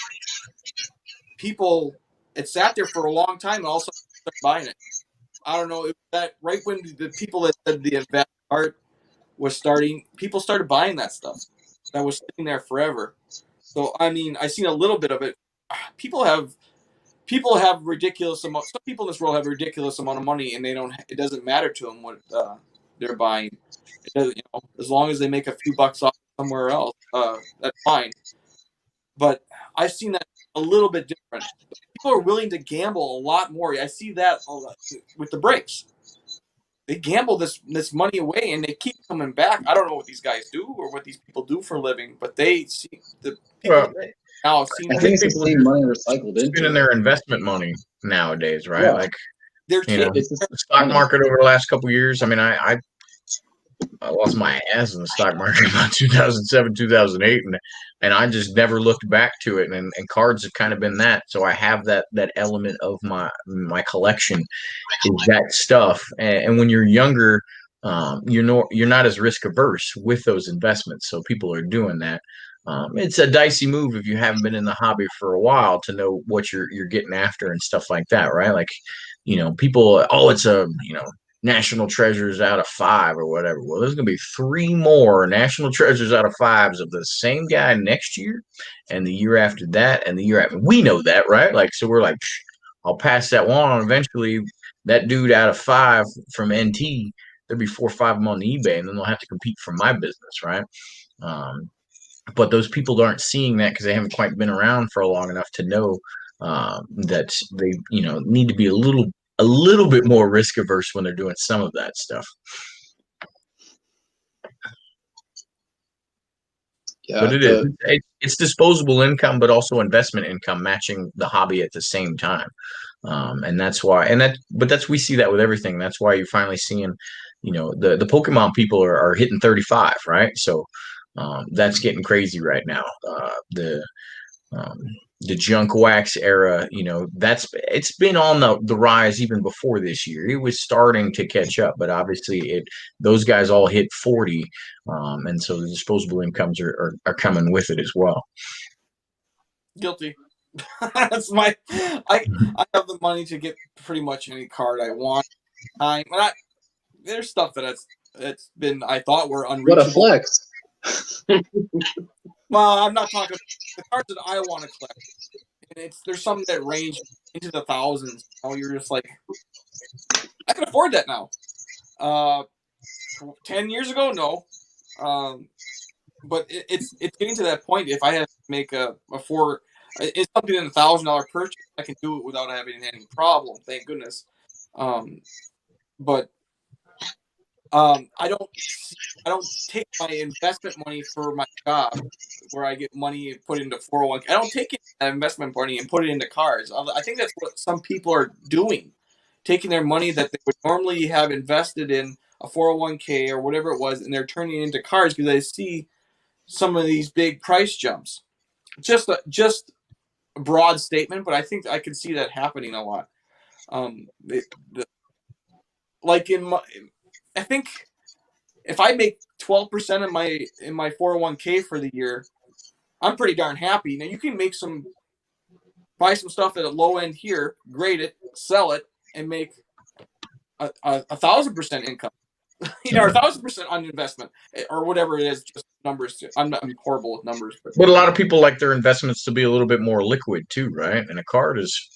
people, it sat there for a long time, and all of a sudden started buying it. I don't know if that right when the people that said the invest art was starting, people started buying that stuff that was sitting there forever. So I mean, I seen a little bit of it. People have ridiculous amount. Some people in this world have a ridiculous amount of money, and they don't. It doesn't matter to them what they're buying. It doesn't, as long as they make a few bucks off somewhere else, that's fine. But I've seen that a little bit different. People are willing to gamble a lot more. I see that with the breaks. They gamble this money away, and they keep coming back. I don't know what these guys do or what these people do for a living, but they see the people Well, now have seen. I think it's the same money recycled into spending it. their investment money nowadays, right? Yeah. Like They're It's the stock market over the last couple of years. I mean, I lost my ass in the stock market about 2007, 2008, and I just never looked back to it. And cards have kind of been that. So I have that element of my collection is that stuff. And when you're younger, you're not as risk averse with those investments. So people are doing that. It's a dicey move if you haven't been in the hobby for a while to know what you're getting after and stuff like that, right? Like, people, it's a National Treasures out of 5 or whatever. Well, there's going to be 3 more National Treasures out of 5s of the same guy next year and the year after that and the year after. We know that, right? Like, so we're like, I'll pass that one on. Eventually, that dude out of 5 from NT there'd be 4 or 5 of them on eBay, and then they'll have to compete for my business, right? But those people aren't seeing that because they haven't quite been around for long enough to know that they, need to be a little bit more risk averse when they're doing some of that stuff. Yeah, But it's disposable income, but also investment income matching the hobby at the same time. And that's why, we see that with everything. That's why you're finally seeing, the Pokemon people are hitting 35, right? So that's getting crazy right now. The junk wax era, it's been on the rise even before this year. It was starting to catch up, but obviously those guys all hit 40, and so the disposable incomes are coming with it as well. Guilty. That's I have the money to get pretty much any card I want. There's stuff that's been, I thought were unreachable. What a flex. Well, I'm not talking about the cards that I want to collect. And there's some that range into the thousands. You're just like, I can afford that now. 10 years ago, no. But it's getting to that point. If I have to make it's something in $1,000 purchase, I can do it without having any problem. Thank goodness. But I don't take my investment money for my job where I get money and put into 401k. I don't take that investment money and put it into cards. I think that's what some people are doing, taking their money that they would normally have invested in a 401k or whatever it was, and they're turning it into cards because they see some of these big price jumps. Just a broad statement, but I think I can see that happening a lot. I think if I make 12% in my 401k for the year, I'm pretty darn happy. Now you can buy some stuff at a low end here, grade it, sell it, and make 1,000% income. Or 1,000% on investment or whatever it is. Just numbers. I'm horrible with numbers, but a lot of people like their investments to be a little bit more liquid too, right? And a card is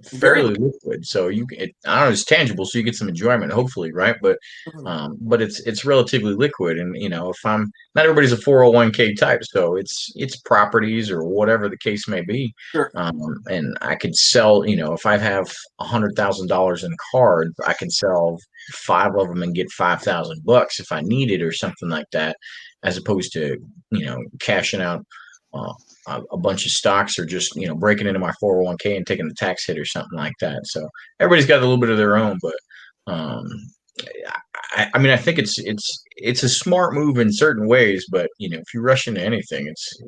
fairly liquid, so I don't know, it's tangible, so you get some enjoyment, hopefully, right? But it's relatively liquid, and if I'm not everybody's a 401k type, so it's properties or whatever the case may be. Sure. And I could sell, if I have $100,000 in cards, I can sell 5 of them and get $5,000 if I need it or something like that, as opposed to cashing out a bunch of stocks or just breaking into my 401k and taking the tax hit or something like that. So everybody's got a little bit of their own, but I think it's a smart move in certain ways, but if you rush into anything, it's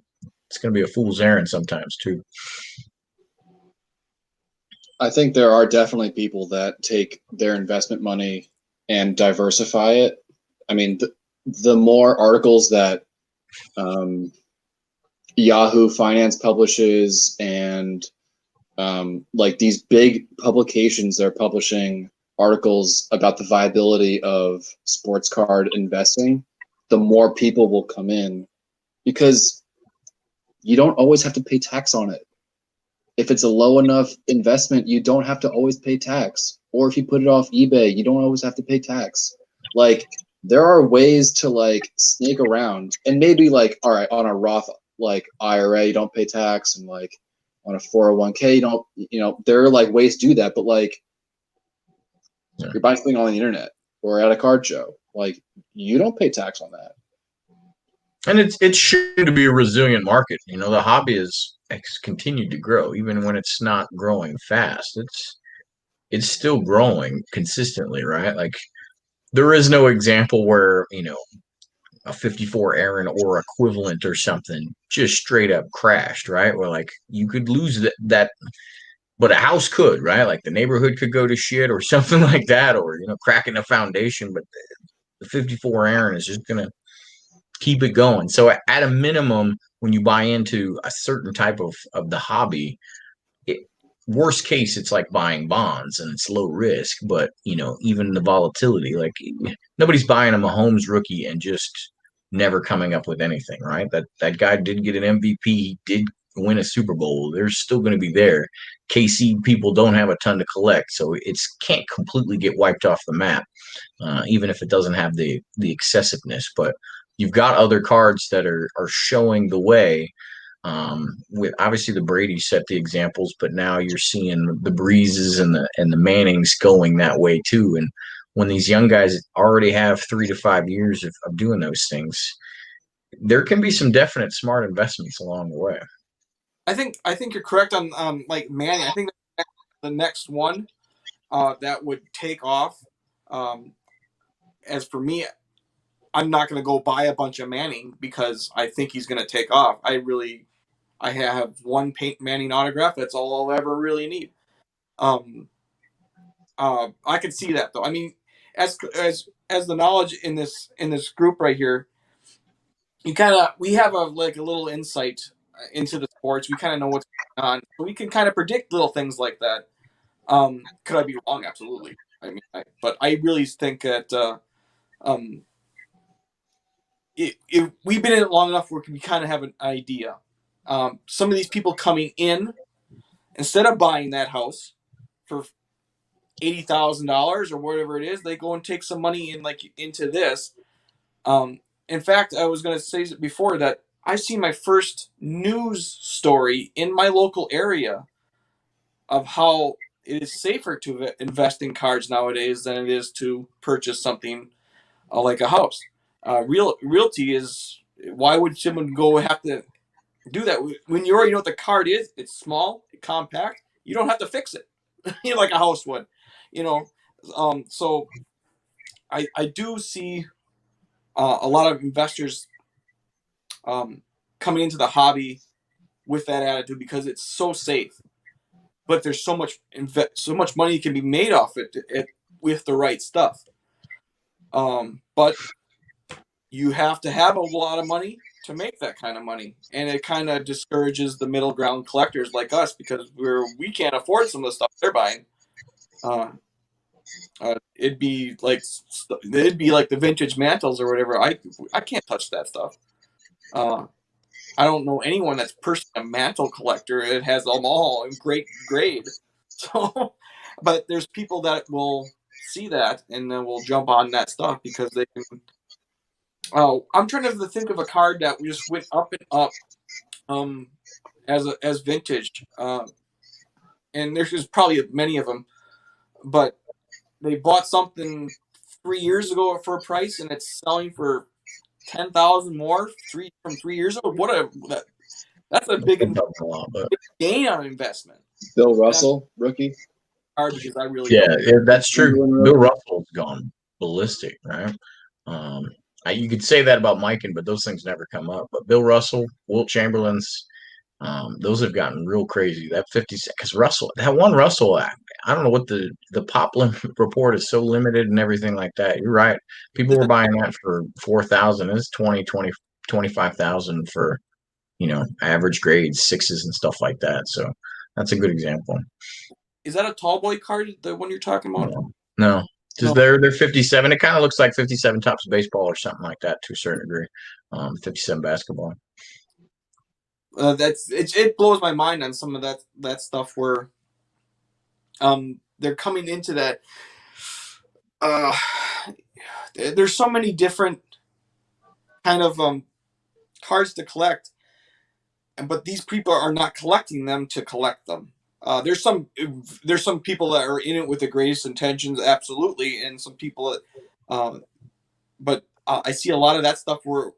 going to be a fool's errand sometimes too. I think there are definitely people that take their investment money and diversify it. I mean, the more articles that Yahoo Finance publishes and like these big publications, they're publishing articles about the viability of sports card investing, the more people will come in, because you don't always have to pay tax on it. If it's a low enough investment, you don't have to always pay tax. Or if you put it off eBay, you don't always have to pay tax. Like, there are ways to like snake around, and maybe like, all right, on a Roth like IRA, you don't pay tax, and like on a 401k, you don't, there are like ways to do that, but like you're buying something on the internet or at a card show, like you don't pay tax on that. And it's shown to be a resilient market. The hobby has continued to grow, even when it's not growing fast. It's still growing consistently, right? Like, there is no example where a 54 Aaron or equivalent or something just straight up crashed, right? Where like you could lose that, but a house could, right? Like the neighborhood could go to shit or something like that, or cracking a foundation. But the 54 Aaron is just gonna keep it going. So at a minimum, when you buy into a certain type of the hobby, worst case, it's like buying bonds and it's low risk, but even the volatility, like nobody's buying a Mahomes rookie and just never coming up with anything, right? That guy did get an MVP. He did win a Super Bowl. They're still going to be there. KC people don't have a ton to collect, so it's can't completely get wiped off the map, even if it doesn't have the excessiveness. But you've got other cards that are showing the way. With obviously the Brady set the examples, but now you're seeing the Breezes and the Mannings going that way too. And when these young guys already have 3 to 5 years of doing those things, there can be some definite smart investments along the way. I think you're correct on like Manning. I think the next one that would take off. As for me, I'm not going to go buy a bunch of Manning because I think he's going to take off. I have one Peyton Manning autograph. That's all I'll ever really need. I can see that though. I mean, as the knowledge in this group right here, we have a little insight into the sports. We kind of know what's going on. So we can kind of predict little things like that. Could I be wrong? Absolutely. I mean, but I really think that if we've been in it long enough where we kind of have an idea. Some of these people coming in, instead of buying that house for $80,000 or whatever it is, they go and take some money into this. In fact, I was going to say before that I see my first news story in my local area of how it is safer to invest in cards nowadays than it is to purchase something like a house. Realty is, why would someone go have to do that when you already know what the card is? It's small, compact. You don't have to fix it, like a house would, So I do see a lot of investors coming into the hobby with that attitude because it's so safe, but there's so much money can be made off it with the right stuff. But you have to have a lot of money to make that kind of money, and it kind of discourages the middle ground collectors like us because we can't afford some of the stuff they're buying. It'd be like the vintage mantles or whatever. I can't touch that stuff. I don't know anyone that's personally a mantle collector. It has them all in great grade. So, but there's people that will see that and then will jump on that stuff because they can. Oh, I'm trying to think of a card that we just went up and up, as vintage, and there's probably many of them, but they bought something 3 years ago for a price and it's selling for 10,000 more from 3 years ago. That's a big gain on investment. Bill Russell, rookie. Hard because I really that's true. Bill Russell's gone ballistic, right? You could say that about Mikan, but those things never come up. But Bill Russell, Wilt Chamberlain's, those have gotten real crazy. That 50 because that one Russell, I don't know what the pop report is so limited and everything like that. You're right. People were buying that for 4,000. It's 25,000 for, average grades, sixes and stuff like that. So that's a good example. Is that a tall boy card, the one you're talking about? No. Because they're 57. It kind of looks like 57 Topps baseball or something like that to a certain degree. 57 basketball. It blows my mind on some of that stuff where they're coming into that. There's so many different kind of cards to collect, but these people are not collecting them to collect them. There's some people that are in it with the greatest intentions, absolutely, and some people that, but I see a lot of that stuff where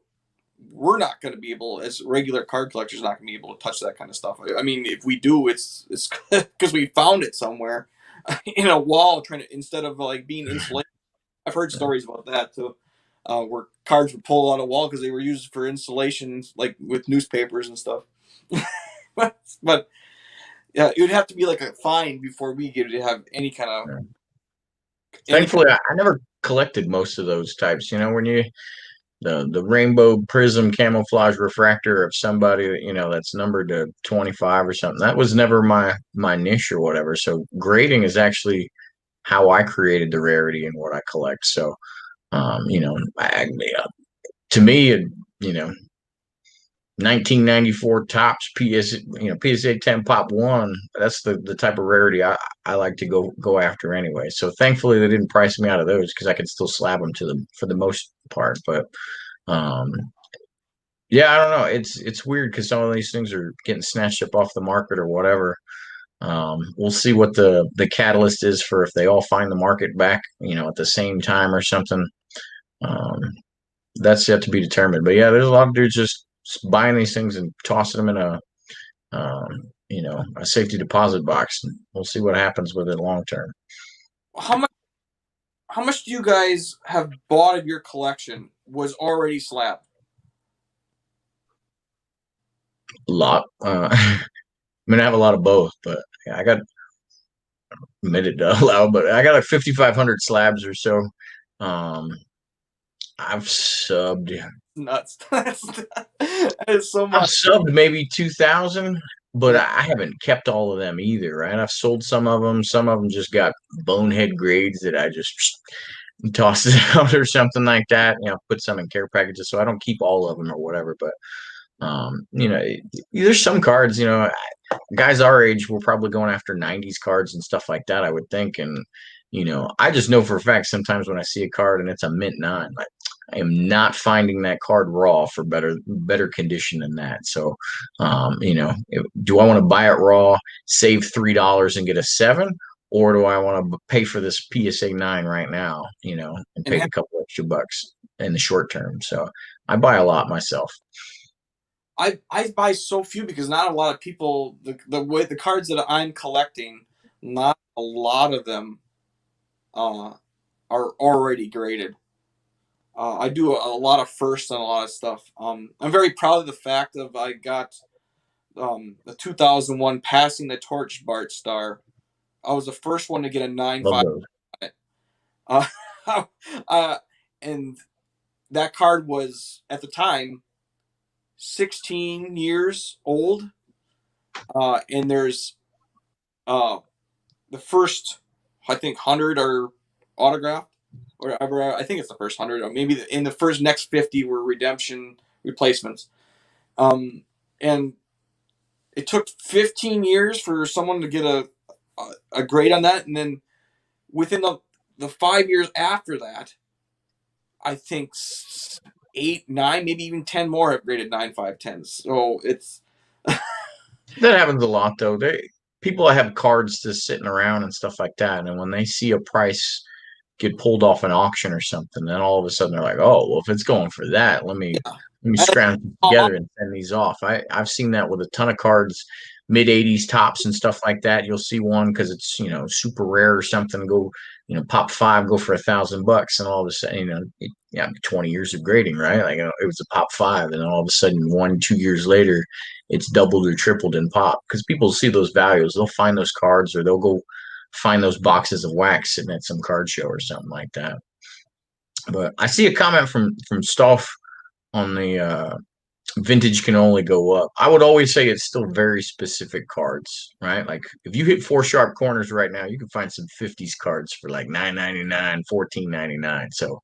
we're not going to be able, as regular card collectors, not going to be able to touch that kind of stuff. I mean, if we do, it's because we found it somewhere in a wall, instead of being insulated. I've heard stories about that too, where cards were pulled out of wall because they were used for insulation, like with newspapers and stuff. but yeah, it would have to be like a fine before we get to have any kind of. Yeah. Thankfully, I never collected most of those types. When the rainbow prism camouflage refractor of somebody that's numbered to 25 or something, that was never my niche or whatever. So grading is actually how I created the rarity in what I collect. So to me, 1994 tops PSA 10 pop one. That's the type of rarity I like to go after anyway. So thankfully they didn't price me out of those because I could still slab them to them for the most part. But um, yeah, I don't know. It's weird because some of these things are getting snatched up off the market or whatever. We'll see what the catalyst is for if they all find the market back, at the same time or something. Um, that's yet to be determined. But yeah, there's a lot of dudes just buying these things and tossing them in a safety deposit box. And we'll see what happens with it long term. How much? How much do you guys have bought of your collection was already slabbed? A lot. I mean, I have a lot of both, but yeah, I got admitted to allow, but I got like 5,500 slabs or so. Um, I've subbed. Nuts. That is so I've much. subbed maybe 2,000, but Yeah. I haven't kept all of them either, right? I've sold some of them. Some of them just got bonehead grades that I just tossed it out or something like that. Put some in care packages, so I don't keep all of them or whatever. But there's some cards. Guys our age were probably going after 90s cards and stuff like that, I would think. And I just know for a fact sometimes when I see a card and it's a mint 9, like I am not finding that card raw for better condition than that. So do I want to buy it raw, save $3 and get a 7, or do I want to pay for this PSA 9 right now, and pay a couple extra bucks in the short term? So I buy a lot myself. I buy so few because not a lot of people the cards that I'm collecting, not a lot of them are already graded. I do a lot of firsts and a lot of stuff. I'm very proud of the fact of I got the 2001 Passing the Torch Bart Star. I was the first one to get a 9.5 on it. And that card was at the time 16 years old. And there's the first, I think, 100 are autographed. Or I think it's the first 100, or maybe in the first next 50 were redemption replacements. And it took 15 years for someone to get a grade on that, and then within the 5 years after that, I think 8, 9, maybe even 10 more have graded 9.5, 10s. So it's that happens a lot though. People have cards just sitting around and stuff like that, and when they see a price get pulled off an auction or something, then all of a sudden they're like, oh, well, if it's going for that, let me scrounge together and send these off. I've seen that with a ton of cards, mid 80s tops and stuff like that. You'll see one because it's super rare or something, go pop 5, go for $1,000, and all of a sudden 20 years of grading, right? Like it was a pop 5, and then all of a sudden 1-2 years later it's doubled or tripled in pop because people see those values. They'll find those cards, or they'll go find those boxes of wax sitting at some card show or something like that. But I see a comment from Stolf on the vintage can only go up. I would always say it's still very specific cards, right? Like if you hit 4 sharp corners right now, you can find some 50s cards for like $9.99, $14.99. So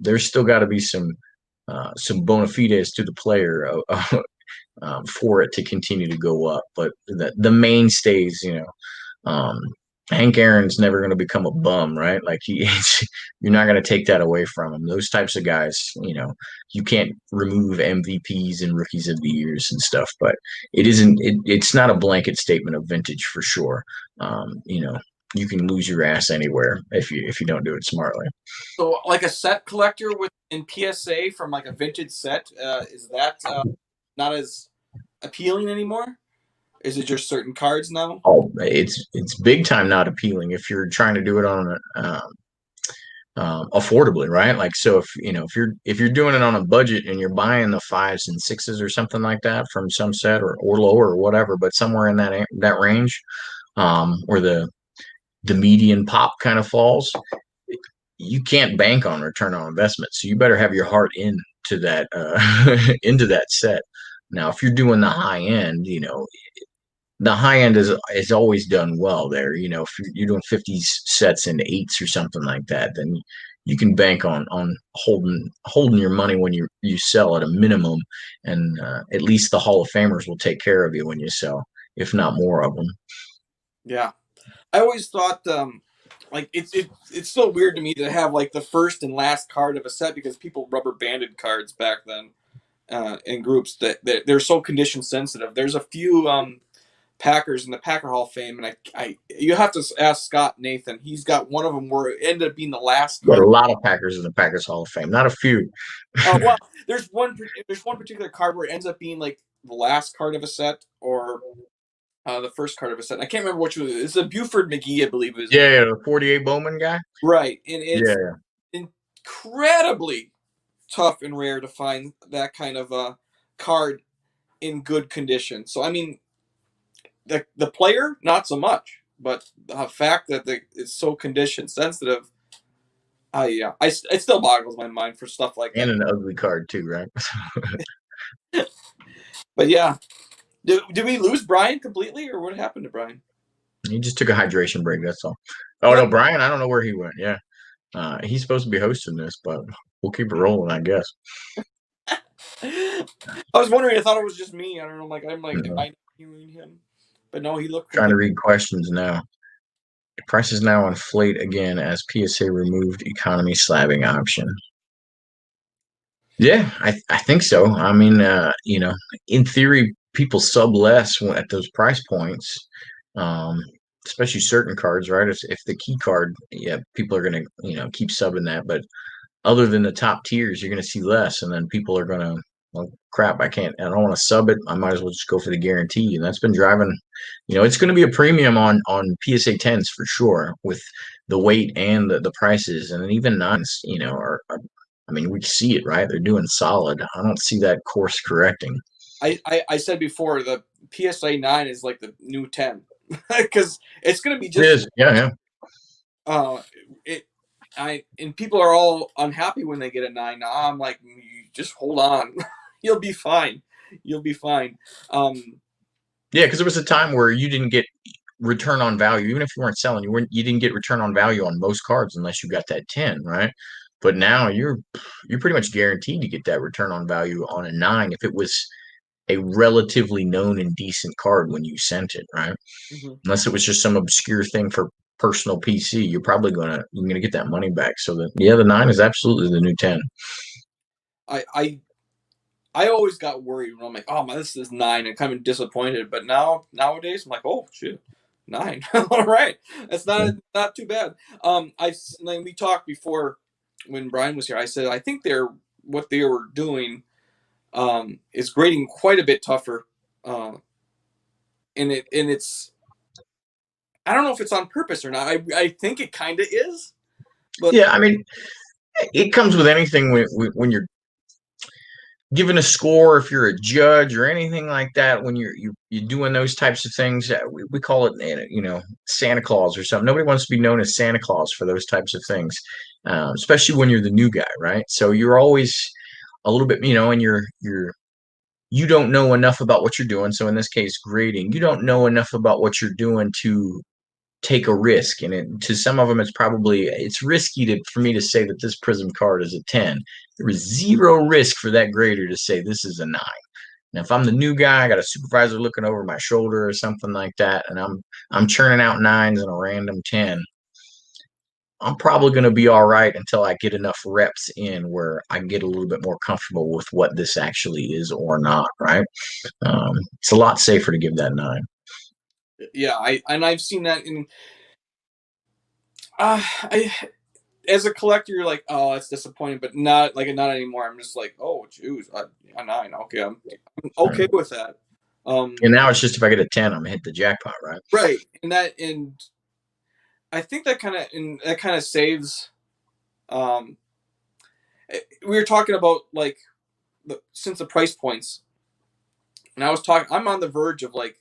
there's still got to be some bona fides to the player for it to continue to go up. But the mainstays, Hank Aaron's never going to become a bum, right? Like you're not going to take that away from him. Those types of guys, you can't remove MVPs and rookies of the years and stuff, but it's not a blanket statement of vintage for sure. You can lose your ass anywhere if you don't do it smartly. So like a set collector in PSA from like a vintage set, is that not as appealing anymore? Is it just certain cards now? Oh, it's big time not appealing if you're trying to do it on affordably, right? Like so, if you're doing it on a budget and you're buying the 5s and 6s or something like that from some set or lower or whatever, but somewhere in that range, where the median pop kind of falls, you can't bank on return on investment. So you better have your heart into that into that set. Now, if you're doing the high end, the high end is always done well there. If you're doing 50s sets into 8s or something like that, then you can bank on holding your money when you sell at a minimum, and at least the Hall of Famers will take care of you when you sell, if not more of them. Yeah. I always thought like it's still weird to me to have like the first and last card of a set because people rubber banded cards back then in groups that they're so condition sensitive. There's a few Packers in the Packer Hall of Fame, and I you have to ask Scott Nathan. He's got one of them where it ended up being the last But card. a lot of Packers in the Packers Hall of Fame, not a few. Well, there's one particular card where it ends up being like the last card of a set or the first card of a set. I can't remember which one. It's a Buford McGee, I believe is Yeah, the 48 Bowman guy. right, and it's Yeah, incredibly tough and rare to find that kind of a card in good condition. So I mean, the player not so much, but the fact that it's so condition sensitive, it still boggles my mind for stuff like and that. an ugly card too, right? But yeah, did we lose Brian completely, or what happened to Brian? He just took a hydration break. That's all. Oh no, Brian, I don't know where he went. Yeah, he's supposed to be hosting this, but we'll keep it rolling, I guess. I was wondering. I thought it was just me. I don't know. Like I'm like, am I hearing him? But no, he looked. Trying to read questions now. Prices now inflate again as PSA removed economy slabbing option. Yeah, I think so. I mean, in theory, people sub less at those price points, um, especially certain cards, right? If the key card, yeah, people are gonna keep subbing that, but other than the top tiers, you're gonna see less, and then people are gonna, well, crap, I don't want to sub it. I might as well just go for the guarantee, and that's been driving. It's going to be a premium on PSA 10s for sure with the weight and the prices, and even nines, I mean, we see it, right? They're doing solid. I don't see that course correcting. I said before the PSA 9 is like the new 10 because it's going to be It just is, yeah. And people are all unhappy when they get a 9. Now I'm like, just hold on, you'll be fine. You'll be fine. Yeah, because there was a time where you didn't get return on value, even if you weren't selling, you didn't get return on value on most cards unless you got that 10, right? But now you're pretty much guaranteed to get that return on value on a 9 if it was a relatively known and decent card when you sent it, right? Mm-hmm. Unless it was just some obscure thing for personal PC, you're gonna get that money back. So the 9 is absolutely the new 10. I always got worried when I'm like, oh man, this is 9 and kind of disappointed. But nowadays I'm like, oh shit, 9. All right, that's not too bad. We talked before when Brian was here. I said I think what they were doing is grading quite a bit tougher, and it's I don't know if it's on purpose or not. I think it kind of is. But yeah, I mean, it comes with anything when you're given a score, if you're a judge or anything like that, when you're doing those types of things, we call it Santa Claus or something. Nobody wants to be known as Santa Claus for those types of things, especially when you're the new guy, right? So you're always a little bit, and you don't know enough about what you're doing. So in this case, grading, you don't know enough about what you're doing to take a risk. And to some of them, it's risky for me to say that this Prism card is a 10. There is zero risk for that grader to say this is a 9. Now, if I'm the new guy, I got a supervisor looking over my shoulder or something like that, and I'm churning out 9s and a random 10, I'm probably going to be all right until I get enough reps in where I get a little bit more comfortable with what this actually is or not, right? It's a lot safer to give that 9. Yeah, I've seen that in. As a collector, you're like, oh, it's disappointing, but not anymore. I'm just like, oh, geez, a 9. Okay, I'm okay with that. And now it's just if I get a 10, I'm gonna hit the jackpot, right? Right, and I think that kind of saves. We were talking about like since the price points, and I'm on the verge of like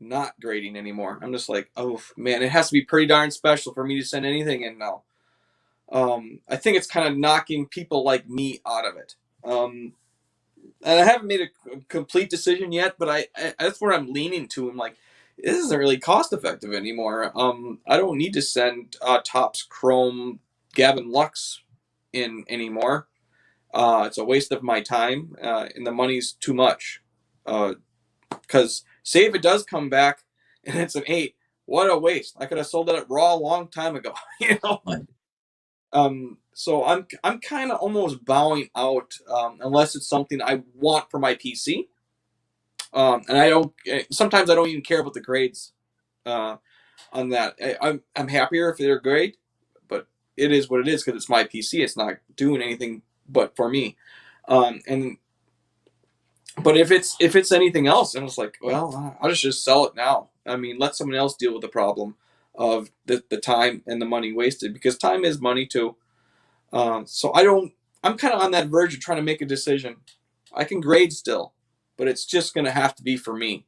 not grading anymore. I'm just like, oh man, it has to be pretty darn special for me to send anything in now. I think it's kind of knocking people like me out of it. And I haven't made a complete decision yet, but that's where I'm leaning to. I'm like, this isn't really cost effective anymore. I don't need to send Topps Chrome Gavin Lux in anymore. It's a waste of my time, and the money's too much. Because say if it does come back and it's an 8, what a waste! I could have sold it at Raw a long time ago. So I'm kind of almost bowing out unless it's something I want for my PC. And I don't. Sometimes I don't even care about the grades on that. I'm happier if they're great, but it is what it is because it's my PC. It's not doing anything but for me. And but if it's anything else, I'm just like, well, I'll just sell it now. I mean, let someone else deal with the problem of the time and the money wasted, because time is money too. So I'm kind of on that verge of trying to make a decision. I can grade still, but it's just going to have to be for me.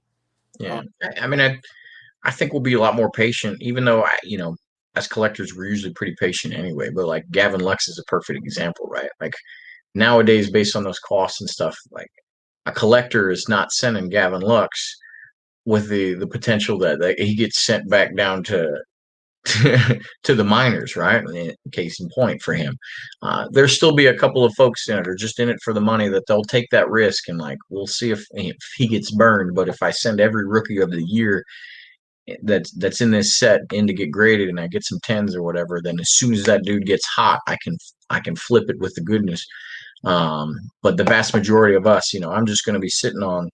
Yeah, I mean, I think we'll be a lot more patient, even though as collectors, we're usually pretty patient anyway. But like Gavin Lux is a perfect example, right? Like nowadays, based on those costs and stuff, like a collector is not sending Gavin Lux with the potential that he gets sent back down to to the minors, right? Case in point for him, there'll still be a couple of folks in it are just in it for the money, that they'll take that risk, and like we'll see if he gets burned. But if I send every rookie of the year that's in this set in to get graded, and I get some 10s or whatever, then as soon as that dude gets hot, I can flip it with the goodness. But the vast majority of us, I'm just going to be sitting on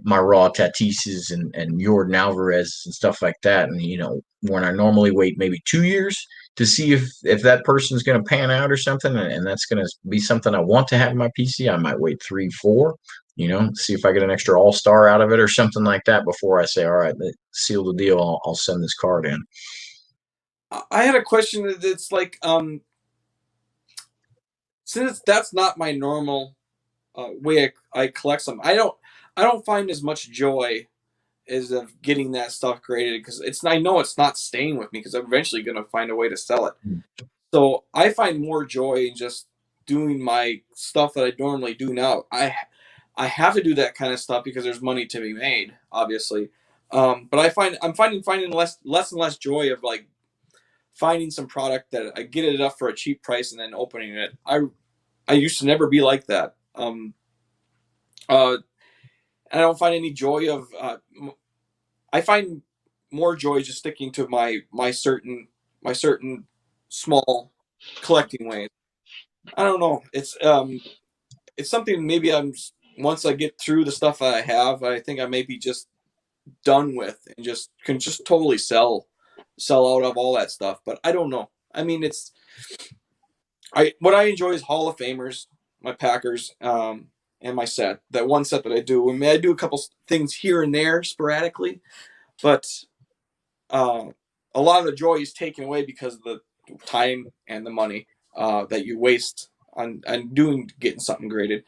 my Raw Tatises and Jordan Alvarez and stuff like that. And, when I normally wait maybe 2 years to see if that person's going to pan out or something, and that's going to be something I want to have in my PC, I might wait 3, 4, see if I get an extra all-star out of it or something like that before I say, all right, seal the deal. I'll send this card in. I had a question that's like, since that's not my normal way I collect them, I don't find as much joy as of getting that stuff graded, because I know it's not staying with me, because I'm eventually going to find a way to sell it. So I find more joy in just doing my stuff that I normally do now. I have to do that kind of stuff because there's money to be made, obviously. But I'm finding less and less joy of like finding some product that I get it up for a cheap price and then opening it. I used to never be like that. I don't find any joy of. I find more joy just sticking to my certain small collecting ways. I don't know. It's something maybe once I get through the stuff that I have, I think I may be just done with and just can just totally sell out of all that stuff. But I don't know. I mean, what I enjoy is Hall of Famers, my Packers, and my set. That one set that I do. I mean, I do a couple things here and there sporadically, but a lot of the joy is taken away because of the time and the money that you waste on getting something graded.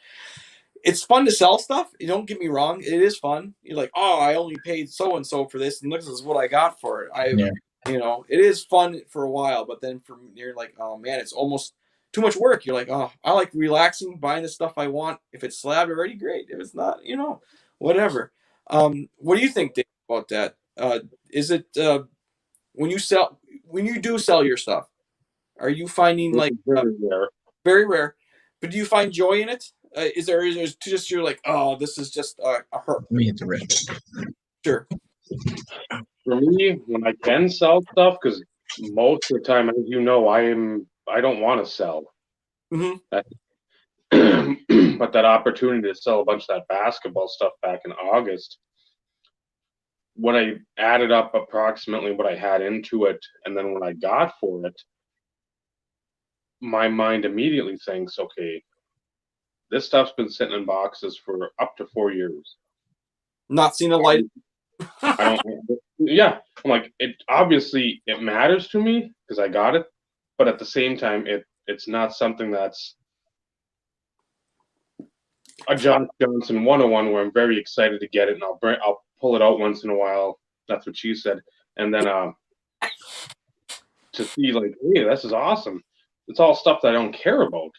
It's fun to sell stuff. You don't get me wrong. It is fun. You're like, oh, I only paid so and so for this, and look, this is what I got for it. It is fun for a while, but then you're like, oh man, it's almost too much work. You're like, oh, I like relaxing, buying the stuff I want. If it's slabbed already, great. If it's not, whatever. What do you think, Dave, about that? Is it when you do sell your stuff, are you finding like very rare, but do you find joy in it? Is there just you're like, oh, this is just a hurt? Let me hit the red. Sure. For me, when I can sell stuff, because most of the time, as I don't want to sell. Mm-hmm. But that opportunity to sell a bunch of that basketball stuff back in August, when I added up approximately what I had into it, and then when I got for it, my mind immediately thinks, okay, this stuff's been sitting in boxes for up to 4 years. Not seen a light. Yeah, I'm like, obviously it matters to me because I got it, but at the same time, it's not something that's a John Johnson 101 where I'm very excited to get it, and I'll pull it out once in a while. That's what she said, and then to see like, hey, this is awesome. It's all stuff that I don't care about.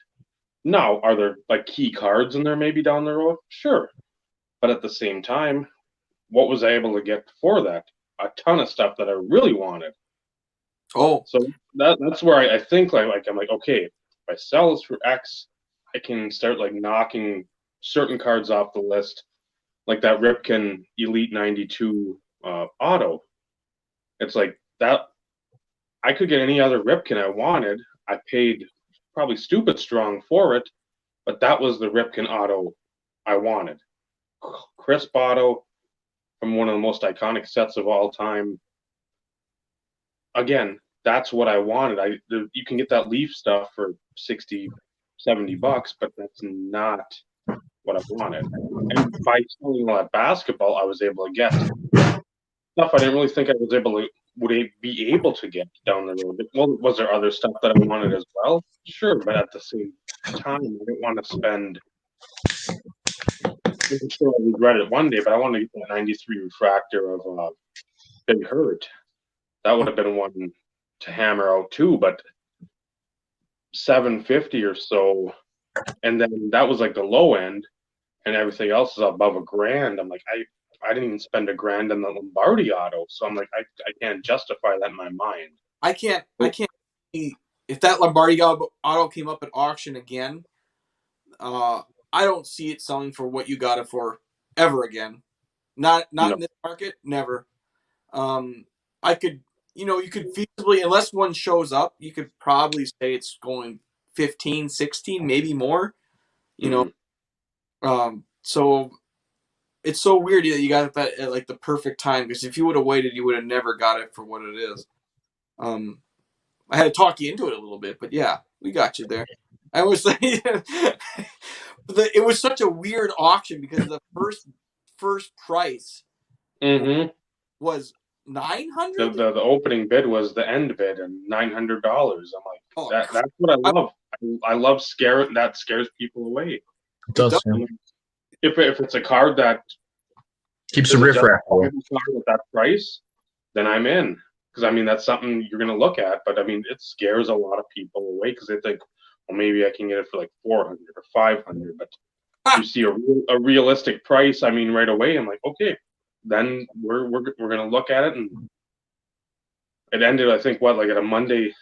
Now, are there like key cards in there maybe down the road? Sure. But at the same time, what was I able to get before that? A ton of stuff that I really wanted. Oh, So that's where I think like I'm like, okay, if I sell this for X, I can start like knocking certain cards off the list, like that Ripken Elite 92 auto. It's like that I could get any other Ripken I wanted. I paid probably stupid strong for it, but that was the Ripken auto I wanted. Crisp auto from one of the most iconic sets of all time. Again, that's what I wanted. You can get that Leaf stuff for 60, $70, but that's not what I wanted. And by selling all that basketball, I was able to get stuff I didn't really think I was able to be able to get down the road. Well, was there other stuff that I wanted as well? Sure, but at the same time, I didn't want to spend. I'm sure I regret it one day, but I want to get that '93 refractor of Big Hurt. That would have been one to hammer out too, but 750 or so, and then that was like the low end, and everything else is above $1,000. I'm like, I didn't even spend $1,000 on the Lombardi auto, so I'm like, I can't justify that in my mind. I can't see if that Lombardi auto came up at auction again. I don't see it selling for what you got it for ever again. Not No. in this market, never. I could, you could feasibly, unless one shows up, you could probably say it's going 15, 16, maybe more. So it's so weird that you got that at like the perfect time, because if you would have waited, you would have never got it for what it is. I had to talk you into it a little bit, but yeah, we got you there. I was like, it was such a weird auction because the first price was $900. The opening bid was the end bid and $900. I'm like, that's what I love. I love that scares people away. It does. If it's a card that keeps the riffraff away at that price, then I'm in. Because I mean that's something you're gonna look at, but I mean it scares a lot of people away because they think, well, maybe I can get it for like 400 or 500. But you see a realistic price, I mean right away, I'm like, okay, then we're gonna look at it, and it ended, I think, like at a Monday,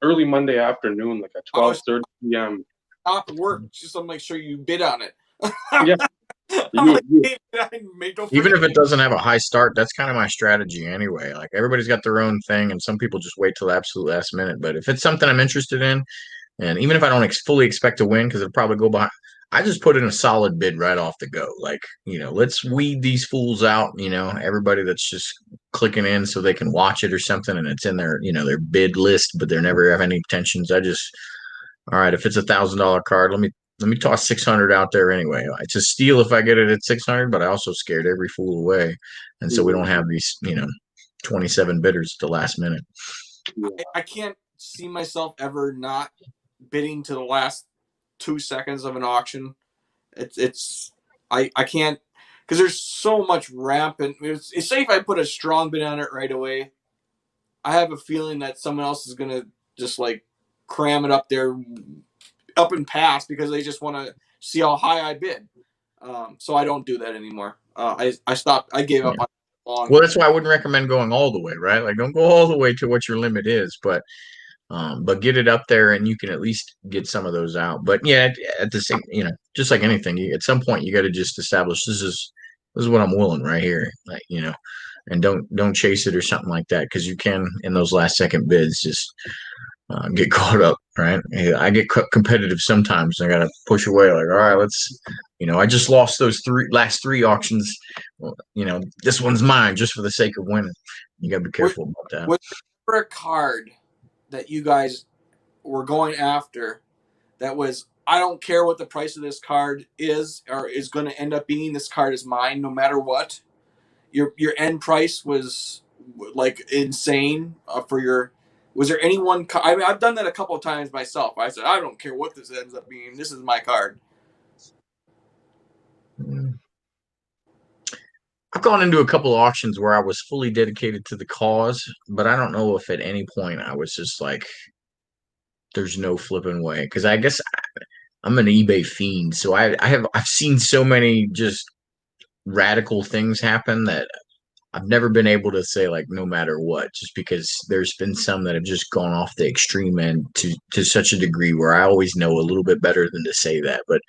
early Monday afternoon, like at 12:30 p.m. Stop work just to make sure you bid on it. Yeah. Even if it doesn't have a high start, that's kind of my strategy anyway. Like everybody's got their own thing, and some people just wait till the absolute last minute. But if it's something I'm interested in, and even if I don't fully expect to win, because it'll probably go behind, I just put in a solid bid right off the go. Like, let's weed these fools out. Everybody that's just clicking in so they can watch it or something, and it's in their their bid list, but they never have any intentions. All right, if it's $1,000 card, let me toss 600 out there anyway. It's a steal if I get it at 600, but I also scared every fool away, and so we don't have these 27 bidders at the last minute. I can't see myself ever not bidding to the last 2 seconds of an auction. I can't, because there's so much rampant. It's say if I put a strong bid on it right away, I have a feeling that someone else is gonna just like cram it up there, up and pass, because they just want to see how high I bid. So I don't do that anymore. I stopped. I gave up on. Well, that's why I wouldn't recommend going all the way, right? Like, don't go all the way to what your limit is, but get it up there, and you can at least get some of those out. But yeah, at the same, just like anything, at some point you got to just establish this is what I'm willing right here, like and don't chase it or something like that, because you can in those last second bids just get caught up, right? I get competitive sometimes. I got to push away, like, all right, let's, I just lost those last three auctions. Well, this one's mine just for the sake of winning. You got to be careful about that. Was there a card that you guys were going after that was, I don't care what the price of this card is or is going to end up being, this card is mine no matter what? Your end price was like insane for your. Was there anyone? I mean, I've done that a couple of times myself. I said, I don't care what this ends up being. This is my card. I've gone into a couple of auctions where I was fully dedicated to the cause, but I don't know if at any point I was just like, there's no flipping way. Because I guess I'm an eBay fiend, so I've seen so many just radical things happen that I've never been able to say like no matter what, just because there's been some that have just gone off the extreme end to such a degree where I always know a little bit better than to say that. But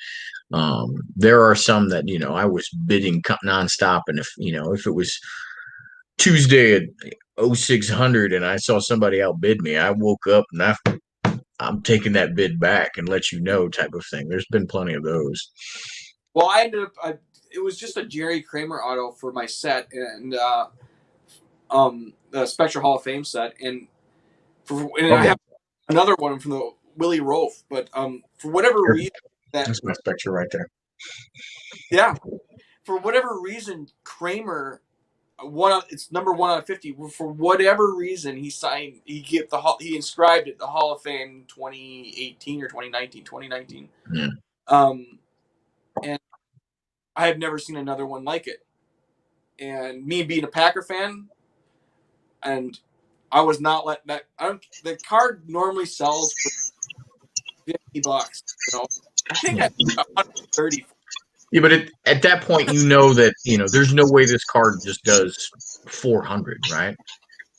there are some that I was bidding nonstop, and if it was Tuesday at 0600 and I saw somebody outbid me, I woke up and I'm taking that bid back and let you know type of thing. There's been plenty of those. Well, I ended up. It was just a Jerry Kramer auto for my set, and the Spectre Hall of Fame set, and I have another one from the Willie Rolfe, but for whatever reason, that's my Spectre right there. Yeah, for whatever reason, Kramer it's number 1 out of 50. For whatever reason, he inscribed it the Hall of Fame 2018 or 2019. Yeah. And I have never seen another one like it. And me being a Packer fan, and I was not letting that. The card normally sells for $50. I think I paid $130. Yeah, but at that point, that there's no way this card just does 400, right?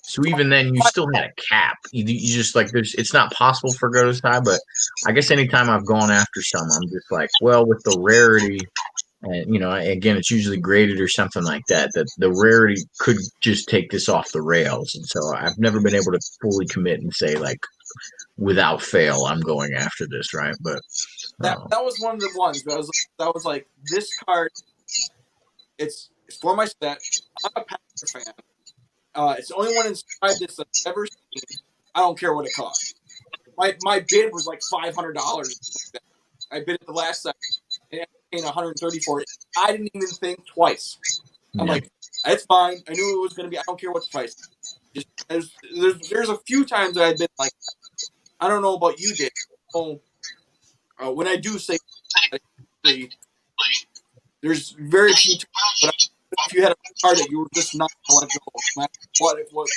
So even then, you still had a cap. You just it's not possible for go this high. But I guess anytime I've gone after some, I'm just like, well, with the rarity, and again, it's usually graded or something like that. That the rarity could just take this off the rails, and so I've never been able to fully commit and say like, without fail, I'm going after this, right? But that was one of the ones that was like, this card. It's for my set. I'm a Packer fan. It's the only one inside this I've ever seen. I don't care what it costs. My bid was like $500. I bid at the last second. And I paid $130 for it. I didn't even think twice. I'm like, it's fine. I knew it was going to be. I don't care what the price. Just there's a few times that I've been like, I don't know about you, Dave. When I do say, there's very few times, but if you had a card that you were just not going to let go, no matter what it was.